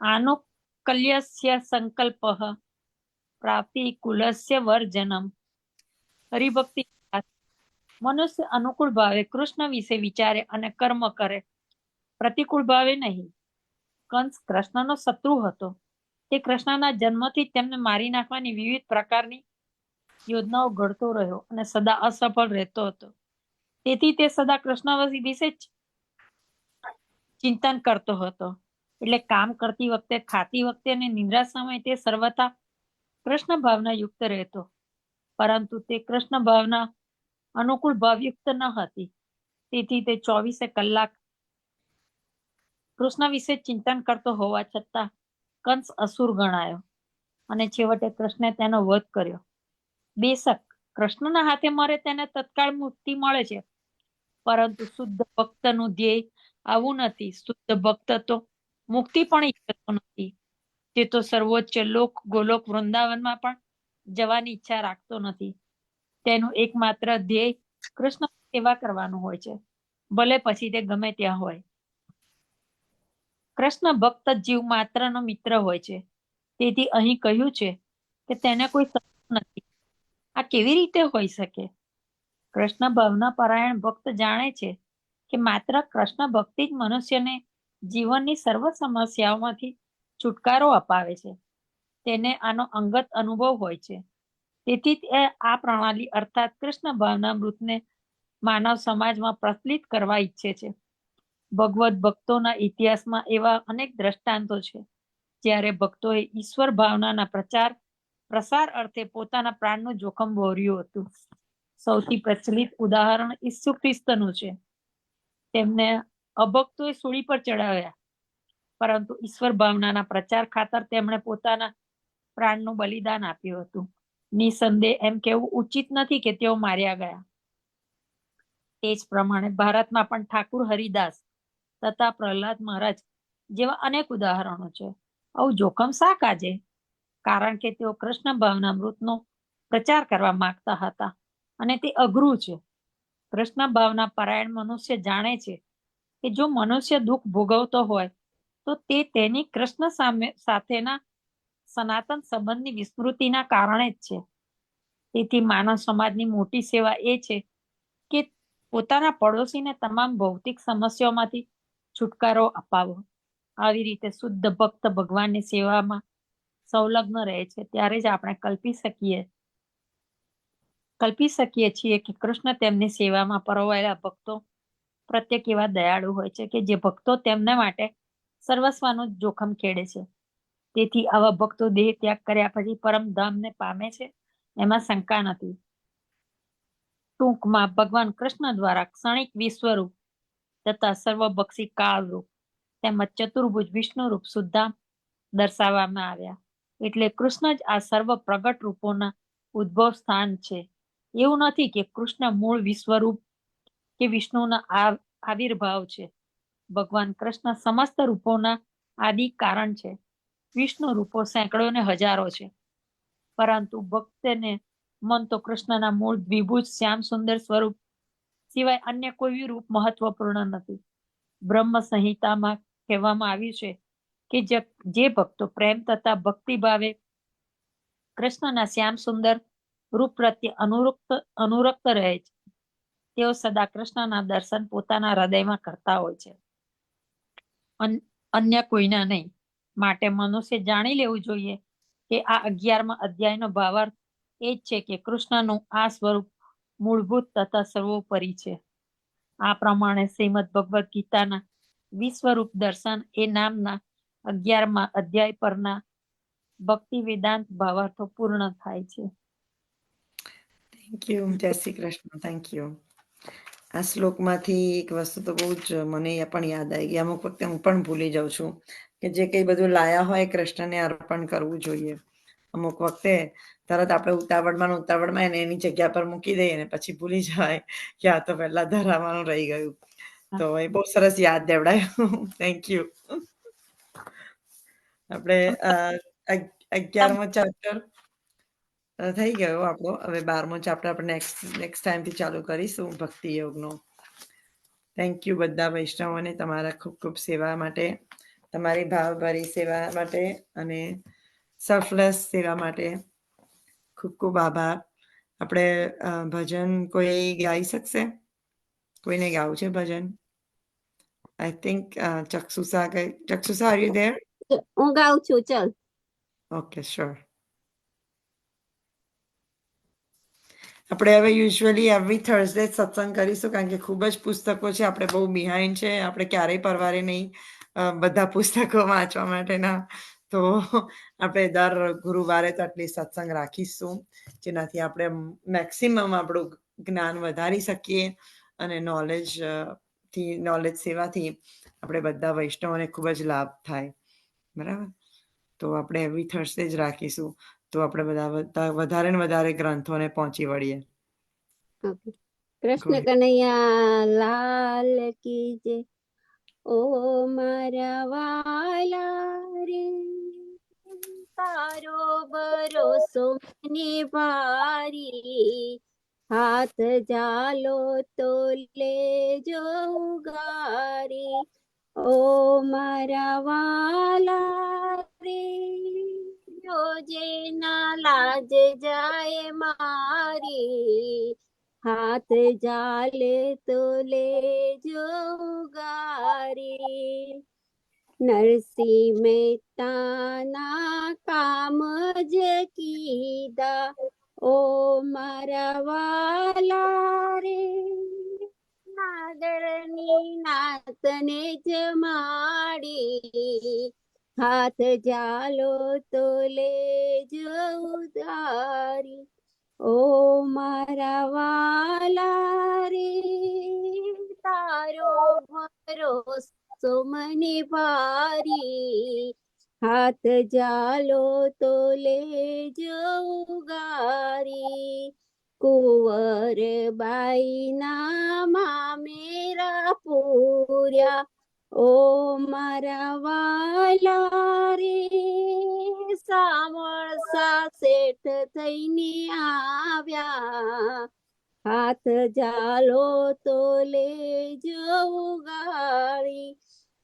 આનુકલ્યસ્ય સંકલ્પ પ્રાપ્તિ કુલસ્ય વર્જનમ. હરિભક્તિ મનુષ્ય અનુકૂળ ભાવે કૃષ્ણ વિશે વિચારે અને કર્મ કરે, પ્રતિકૂળ ભાવે નહીં. કંસ કૃષ્ણનો શત્રુ હતો. તે કૃષ્ણના જન્મથી તેમને મારી નાખવાની વિવિધ પ્રકારની યોજનાઓ ઘડતો રહ્યો અને સદા અસફળ રહેતો હતો. તેથી તે સદા કૃષ્ણ વિશે જ ચિંતન કરતો હતો. એટલે કામ કરતી વખતે, ખાતી વખતે અને નિદ્રા સમયે તે સર્વથા કૃષ્ણ ભાવના યુક્ત રહેતો, પરંતુ તે કૃષ્ણ ભાવના અનુકૂળ ભાવયુક્ત ન હતી. તેથી તે 24 કલાક કૃષ્ણ વિશે ચિંતન કરતો હોવા છતાં કંસ અસુર ગણાયો અને છેવટે કૃષ્ણે તેનો વધ કર્યો. બેશક કૃષ્ણના હાથે મરે તેને તત્કાળ મુક્તિ મળે છે, પરંતુ શુદ્ધ ભક્તનું ધ્યેય આવું નથી. શુદ્ધ ભક્ત તો મુક્તિ પણ ઈચ્છતો નથી. તે તો સર્વોચ્ચ લોક ગોલોક વૃંદાવનમાં પણ જવાની ઈચ્છા રાખતો નથી. તેનું એકમાત્ર ધ્યેય કૃષ્ણ સેવા કરવાનું હોય છે, ભલે પછી તે ગમે ત્યાં હોય. કૃષ્ણ ભક્ત જીવ માત્રનો મિત્ર હોય છે. તેથી અહીં કહ્યું છે કે તેને કોઈ શત્રુ નથી. આ કેવી રીતે હોઈ શકે? કૃષ્ણ ભાવના પરાયણ ભક્ત જાણે છે કે માત્ર કૃષ્ણ ભક્તિ જ મનુષ્યને જીવનની સર્વ સમસ્યાઓમાંથી છુટકારો અપાવે છે. તેને આનો અંગત અનુભવ હોય છે. તેથી તે આ પ્રણાલી અર્થાત કૃષ્ણ ભાવનામૃતને માનવ સમાજમાં પ્રચલિત કરવા ઈચ્છે છે. ભગવત ભક્તોના ઇતિહાસમાં એવા અનેક દ્રષ્ટાંતો છે જ્યારે ભક્તોએ ઈશ્વર ભાવનાના પ્રસાર અર્થે પોતાના પ્રાણનું જોખમ વહોર્યું હતું. સૌથી પ્રચલિત ઉદાહરણ ઈસુ ખ્રિસ્તનું છે. તેમને અભક્તોએ સૂળી પર ચડાવ્યા, પરંતુ ઈશ્વર ભાવનાના પ્રચાર ખાતર તેમણે પોતાના પ્રાણનું બલિદાન આપ્યું હતું. નિસંદેહ એમ કહેવું ઉચિત નથી કે તેઓ માર્યા ગયા. તે જ પ્રમાણે ભારતમાં પણ ઠાકુર હરિદાસ તથા પ્રહલાદ મહારાજ જેવા અનેક ઉદાહરણો છે. આવું જોખમ શા કાજે? કારણ કે તેઓ કૃષ્ણ ભાવનામૃતનો પ્રચાર કરવા માંગતા હતા અને તે અઘરું છે. કૃષ્ણ ભાવના પરાયણ મનુષ્ય જાણે છે કે જો મનુષ્ય દુઃખ ભોગવતો હોય તો તે તેની કૃષ્ણ સાથેના સનાતન સંબંધની વિસ્મૃતિના કારણે જ છે. તેથી માનવ સમાજની મોટી સેવા એ છે કે પોતાના પડોશીને તમામ ભૌતિક સમસ્યાઓમાંથી છુટકારો અપાવો. આવી રીતે શુદ્ધ ભક્ત ભગવાનની સેવામાં સંલગ્ન રહે છે ત્યારે જ આપણે કલ્પી શકીએ છીએ કે કૃષ્ણ તેમની સેવામાં પરોવાયેલા ભક્તો પ્રત્યે કેવા દયાળુ હોય છે કે જે ભક્તો તેમના માટે સર્વસ્વનું જોખમ ખેડે છે. તેથી આવા ભક્તો દેહ ત્યાગ કર્યા પછી પરમધામને પામે છે, એમાં શંકા નથી. ટૂંકમાં ભગવાન કૃષ્ણ દ્વારા ક્ષણિક વિશ્વરૂપ તથા સર્વભક્ષી કાળરૂપ તેમજ ચતુર્ભુજ વિષ્ણુરૂપ સુદ્ધા દર્શાવવામાં આવ્યા. એટલે કૃષ્ણ જ આ સર્વ પ્રગટ રૂપોના ઉદ્ભવ સ્થાન છે. એવું નથી કે કૃષ્ણ મૂળ વિશ્વરૂપ કે વિષ્ણુના આવિર્ભાવ છે. ભગવાન કૃષ્ણ સમસ્ત રૂપોના આદિ કારણ છે. વિષ્ણુ રૂપો સેંકડો ને હજારો છે, પરંતુ ભક્તને મન તો કૃષ્ણના મૂળ દ્વિભુજ શ્યામ સુંદર સ્વરૂપ સિવાય અન્ય કોઈ રૂપ મહત્વપૂર્ણ નથી. બ્રહ્મ સંહિતામાં કહેવામાં આવ્યું છે કે જે ભક્તો પ્રેમ તથા ભક્તિ ભાવે કૃષ્ણના શ્યામ સુંદર રૂપ પ્રત્યે અનુરક્ત રહે છે, તેઓ સદા કૃષ્ણના દર્શન પોતાના હૃદયમાં કરતા હોય છે, અન્ય કોઈના નહીં. માટે મનુષ્ય જાણી લેવું જોઈએ કે આ 11મા અધ્યાયનો ભાવાર્થ એ જ છે કે કૃષ્ણનું આ સ્વરૂપ મૂળભૂત તથા સર્વોપરી છે. આ પ્રમાણે શ્રીમદ ભગવદ્ ગીતાના વિશ્વરૂપ દર્શન એ નામના 11મા અધ્યાય પરના ભક્તિ વેદાંત ભાવાર્થો પૂર્ણ થાય છે. Thank you. જય શ્રી કૃષ્ણ. Thank you. આ શ્લોકમાંથી એક વસ્તુ તો બહુ જ મને પણ યાદ આવી ગઈ. અમુક વખતે હું પણ ભૂલી જાઉં છું કે જે કંઈ બધું લાયા હોય કૃષ્ણને અર્પણ કરવું જોઈએ. અમુક વખતે તરત આપણે ઉતાવળમાં એની જગ્યા પર મૂકી દઈએ ને પછી ભૂલી જવાય કે આ તો પહેલા ધરાવવાનું રહી ગયું. તો એ બહુ સરસ યાદ દેવડાયું. Thank you. આપણે 11મો ચેપ્ટર થઈ ગયો આપણો. હવે 12મો ચેપ્ટર આપણે નેક્સ્ટ ટાઈમથી ચાલુ કરીશું ભક્તિ યોગનો. થેન્ક યુ બધા વૈષ્ણવોને તમારા ખૂબ ખૂબ સેવા માટે, તમારી ભાવભરી સેવા માટે અને સેલ્ફલેસ સેવા માટે ખૂબ ખૂબ આભાર. આપણે ભજન કોઈ ગાઈ શકશે? કોઈને ગાવું છે ભજન? આઈ થિંક ચક્ષુસા આર યુ ધેર? હું ગાઉં છું, ચલ. Okay, sure. આપણે હવે યુઝ્યુઅલી એવરી થર્સડે સત્સંગ કરીશું કારણ કે ખૂબ જ પુસ્તકો છે. આપણે બહુ બિહાઇન્ડ છે. આપણે ક્યારેય પરવારે નહીં બધા પુસ્તકો વાંચવા માટેના. તો આપણે દર ગુરુવારે તો એટલી સત્સંગ રાખીશું જેનાથી આપણે મેક્સિમમ આપણું જ્ઞાન વધારી શકીએ અને નોલેજ સેવાથી આપણે બધા વૈષ્ણવોને ખૂબ જ લાભ થાય. બરાબર? તો આપણે એવરી થર્સડે જ રાખીશું તો આપણે બધા વધારે ને વધારે ગ્રંથોને પહોંચી વળીએ. કૃષ્ણ કનૈયા લાલ કી જય. ઓ મારા વાલા રે, તારો ભરોસો મને ભારી, હાથ જાલો તો લેજો ઉગારી. ઓ મારા વાલા રે, જોજે ના લાજ જાય મારી, હાથ જાલે તો લેજો ઉગારી. નરસિંહ મહેતાના કામ જ કીધા, ઓ મારા વાલા રે, નાગરની નાતને જમાડી, હાથ જાલો તો લેજો ઉધારી. ઓ મારા વાલા રે, તારો ભરોસો મને ભારી, હાથ જાલો તો લેજો ઉગારી. કુંવર બાઈ ના મામેરા પૂર્યા, ઓ મારા વાલા રે, સામળસા શેઠ થઈને આવ્યા, હાથ જાલો તો લેજો ઉગારી.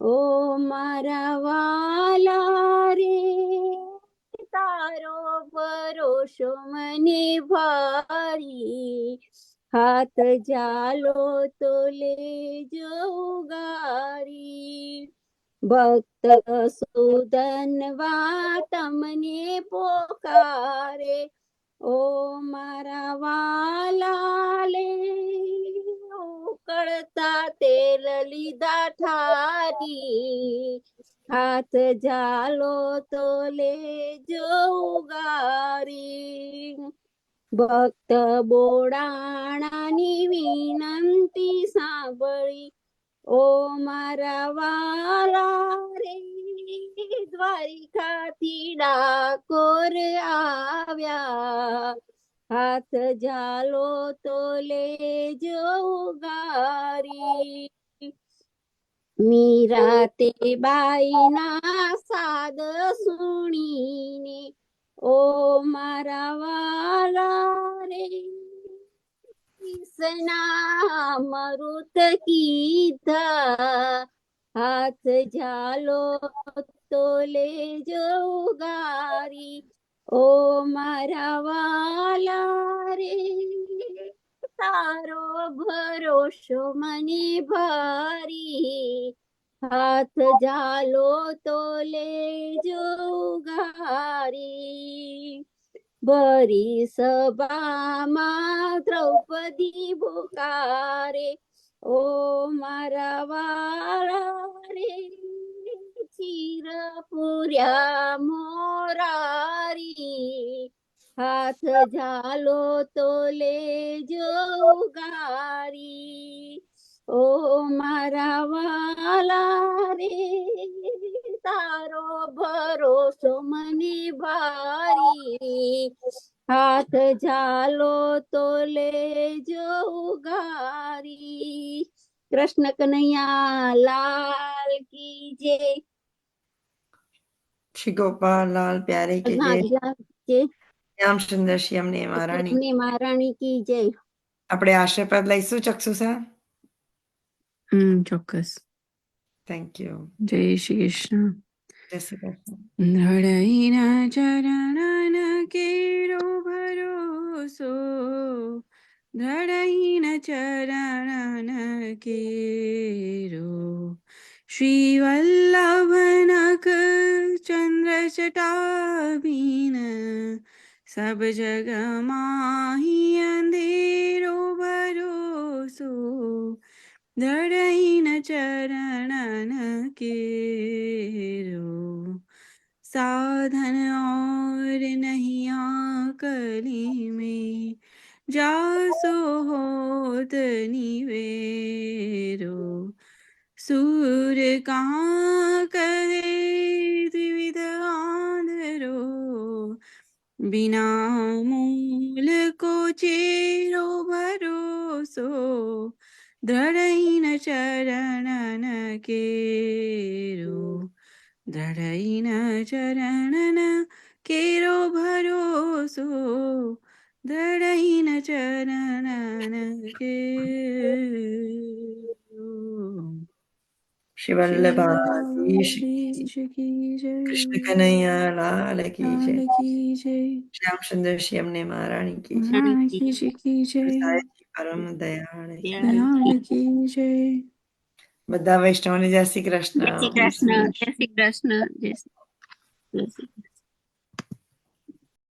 ઓ મારા વાલા રે, તારો ભરોસો મને ભારી, હાથ ઝાલો તો લેજો ઉગારી. ભક્ત સુધનવા તમને પોકારે, ઓ મારા વાલા લે ઉકળતા તેલ લીધા ઠારી, હાથ ઝાલો તો લેજો ઉગારી. ભક્ત બોડાણાની વિનંતી સાંભળી, ઓ મારા વાલા રે દ્વારિકાથી ડાકોર આવ્યા, હાથ ઝાલો તો લેજો ઉગારી. મીરા તે બાઈના સાદ સુણીને, ઓ મારા વાલા રે કૃષ્ણા મરુત કીધા, હાથ ઝાલો તો લેજો ઉગારી. ઓ મારા વાલા રે તારો ભરોસો મને ભારી, હાથ ઝાલો તો લેજો ઉગારી. ભરી સભામાં દ્રૌપદી બોકારે, ઓ મારા વાલા રે ચીર પૂર્યા મોરારી, હાથ ઝાલો તો લેજો ઉગારી. ઓ મારા વાલા રે તારો ભરોસો મને ભારી, હાથ ઝાલો તો લેજો ઉગારી. કૃષ્ણ કનૈયા લાલ કી જય. શ્રી ગોપાલ લાલ પ્યારે કે જય. લાલ જય. શ્યામ સુંદર શ્યામને મહારાણી. કૃષ્ણ મહારાણી કી જય. આપણે આશીર્વાદ લઈશું ચક્ષુસા. ચોક્કસ. Thank you. જય શ્રી કૃષ્ણ. જય શ્રી કૃષ્ણ. ધરણીના ચરણ કેરો ભરોસો, ધરણીના ચરણ કેરો, શ્રી વલ્લભનક ચંદ્ર ચટાબીન, સબ જગ માહી અંધેરો ભરોસો, ધરણીના ચરણ કેરો. साधन और नहीं आकली में, जासो होत निवेरो, सूर कहाँ करे द्विविध आंधरो, बिना मूल को चेरो भरोसो, दृढ़ चरण केरो, दृढ़ चरण केरो भरोसो, दृढ़ चरण केरो. શ્રી વલ્લભાધીશ की जय. કૃષ્ણ કનૈયા લાલ કી જય. लाल की जय. શ્યામ સુંદર શ્યામને મહારાણી કી જય. महारानी जी की जय. સાહેબજી પરમ દયાળ કી જય. दयाल की जय. બધા વૈષ્ણવને જય શ્રી કૃષ્ણ. જય શ્રી કૃષ્ણ. જય શ્રી કૃષ્ણ. જય શ્રી કૃષ્ણ.